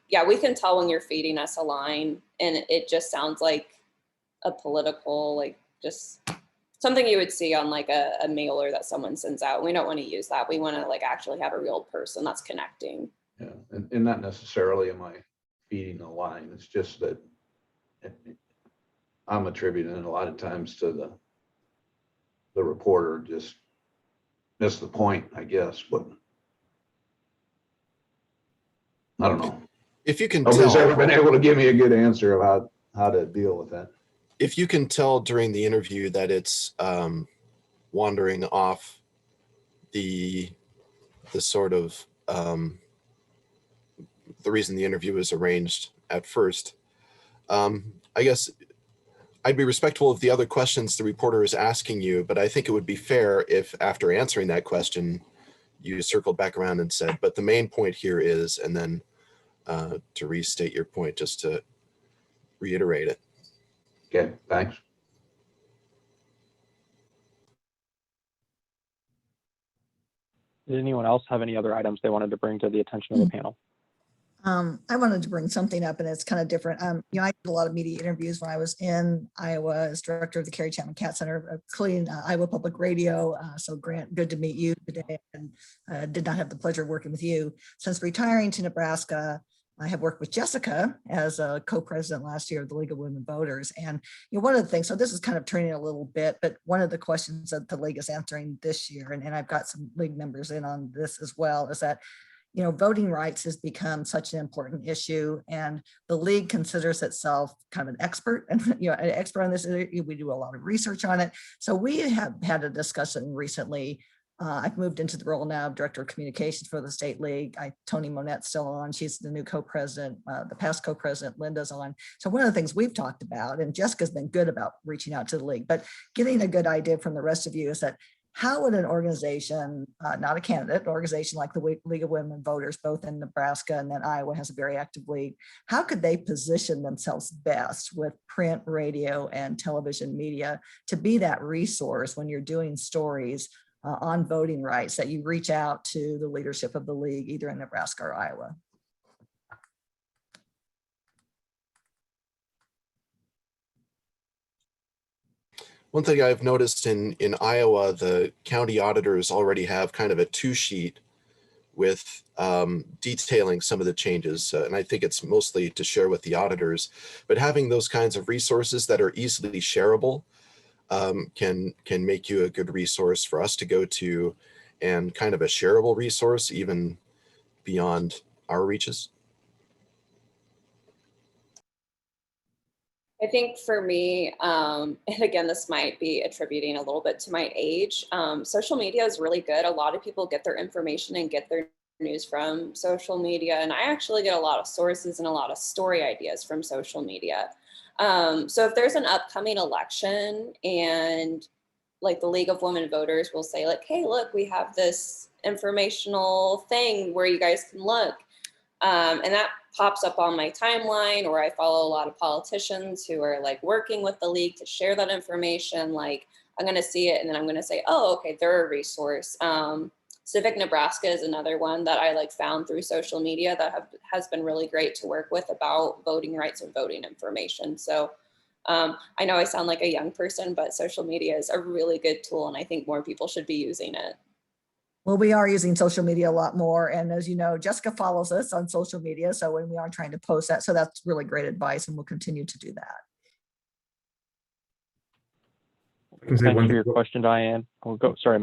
yeah, we can tell when you're feeding us a line and it just sounds like a political, like just something you would see on like a mailer that someone sends out. We don't want to use that. We want to like actually have a real person that's connecting. Yeah, and not necessarily am I feeding the line. It's just that I'm attributing it a lot of times to the reporter just missed the point, I guess, but I don't know. If you can Nobody's tell, ever been able to give me a good answer about how to deal with that. if you can tell during the interview that it's wandering off the sort of the reason the interview was arranged at first, I guess I'd be respectful of the other questions the reporter is asking you, but I think it would be fair if after answering that question, you circled back around and said, but the main point here is, and then to restate your point, just to reiterate it. Okay, thanks. Did anyone else have any other items they wanted to bring to the attention of the panel? I wanted to bring something up and it's kind of different. You know, I did a lot of media interviews when I was in Iowa as director of the Carrie Chapman Cat Center, including Iowa Public Radio. So Grant, good to meet you today, and did not have the pleasure of working with you. Since retiring to Nebraska, I have worked with Jessica as a co-president last year of the League of Women Voters. And you know, one of the things, so this is kind of turning a little bit, but one of the questions that the League is answering this year, and I've got some League members in on this as well, is that you know, voting rights has become such an important issue, and the League considers itself kind of an expert, and you know, an expert on this. We do a lot of research on it. So we have had a discussion recently. I've moved into the role now of Director of Communications for the State League. Tony Monette's still on. She's the new co-president. The past co-president, Linda's on. So one of the things we've talked about, and Jessica's been good about reaching out to the League, but getting a good idea from the rest of you is that how would an organization, not a candidate, an organization like the League of Women Voters, both in Nebraska and then Iowa has a very active league, how could they position themselves best with print, radio, and television media to be that resource when you're doing stories on voting rights, that you reach out to the leadership of the league, either in Nebraska or Iowa? One thing I've noticed in Iowa, the county auditors already have kind of a 2-sheet with detailing some of the changes. And I think it's mostly to share with the auditors, but having those kinds of resources that are easily shareable can make you a good resource for us to go to, and kind of a shareable resource even beyond our reaches. I think for me, and again, this might be attributing a little bit to my age, social media is really good. A lot of people get their information and get their news from social media. And I actually get a lot of sources and a lot of story ideas from social media. So if there's an upcoming election and like the League of Women Voters will say like, hey, look, we have this informational thing where you guys can look. And that pops up on my timeline, or I follow a lot of politicians who are like working with the league to share that information. Like I'm going to see it and then I'm going to say, oh, okay, they're a resource. Civic Nebraska is another one that I like found through social media that has been really great to work with about voting rights and voting information. So I know I sound like a young person, but social media is a really good tool and I think more people should be using it. Well, we are using social media a lot more. And as you know, Jessica follows us on social media. So when we are trying to post that, so that's really great advice and we'll continue to do that. Thanks for your question, Diane. I'll go, sorry.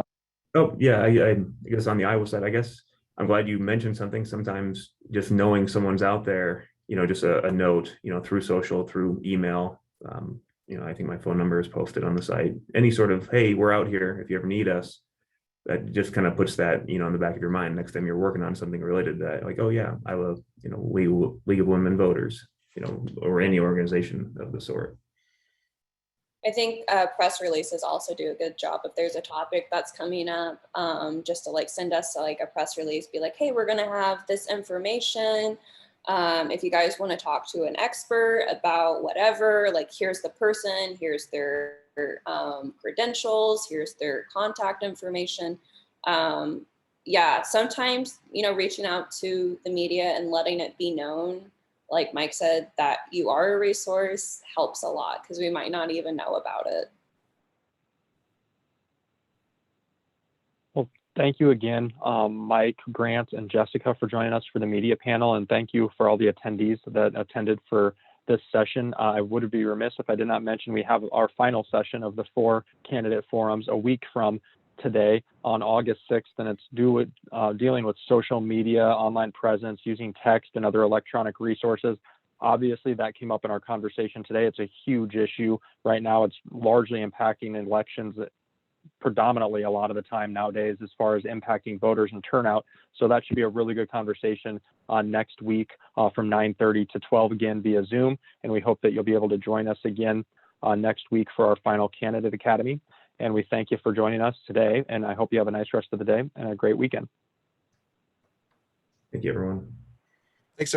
Oh, yeah, I guess on the Iowa side, I guess I'm glad you mentioned something. Sometimes just knowing someone's out there, you know, just a note, you know, through social, through email, you know, I think my phone number is posted on the site. Any sort of, hey, we're out here if you ever need us. that just kind of puts that, in the back of your mind next time you're working on something related to that, like, oh yeah, I love, League of Women Voters, or any organization of the sort. I think press releases also do a good job if there's a topic that's coming up, just to like send us like a press release, be like, hey, we're gonna have this information. If you guys want to talk to an expert about whatever, like here's the person, here's their credentials, here's their contact information. Yeah, sometimes, reaching out to the media and letting it be known, like Mike said, that you are a resource helps a lot because we might not even know about it. Well, thank you again, Mike, Grant, and Jessica for joining us for the media panel. And thank you for all the attendees that attended for this session. I would be remiss if I did not mention we have our final session of the 4 candidate forums a week from today on August 6th, and it's dealing with social media, online presence, using text and other electronic resources. Obviously, that came up in our conversation today. It's a huge issue right now. It's largely impacting elections predominantly a lot of the time nowadays as far as impacting voters and turnout. So that should be a really good conversation next week from 9:30 to 12 again via Zoom. And we hope that you'll be able to join us again next week for our final Candidate Academy. And we thank you for joining us today. And I hope you have a nice rest of the day and a great weekend. Thank you, everyone.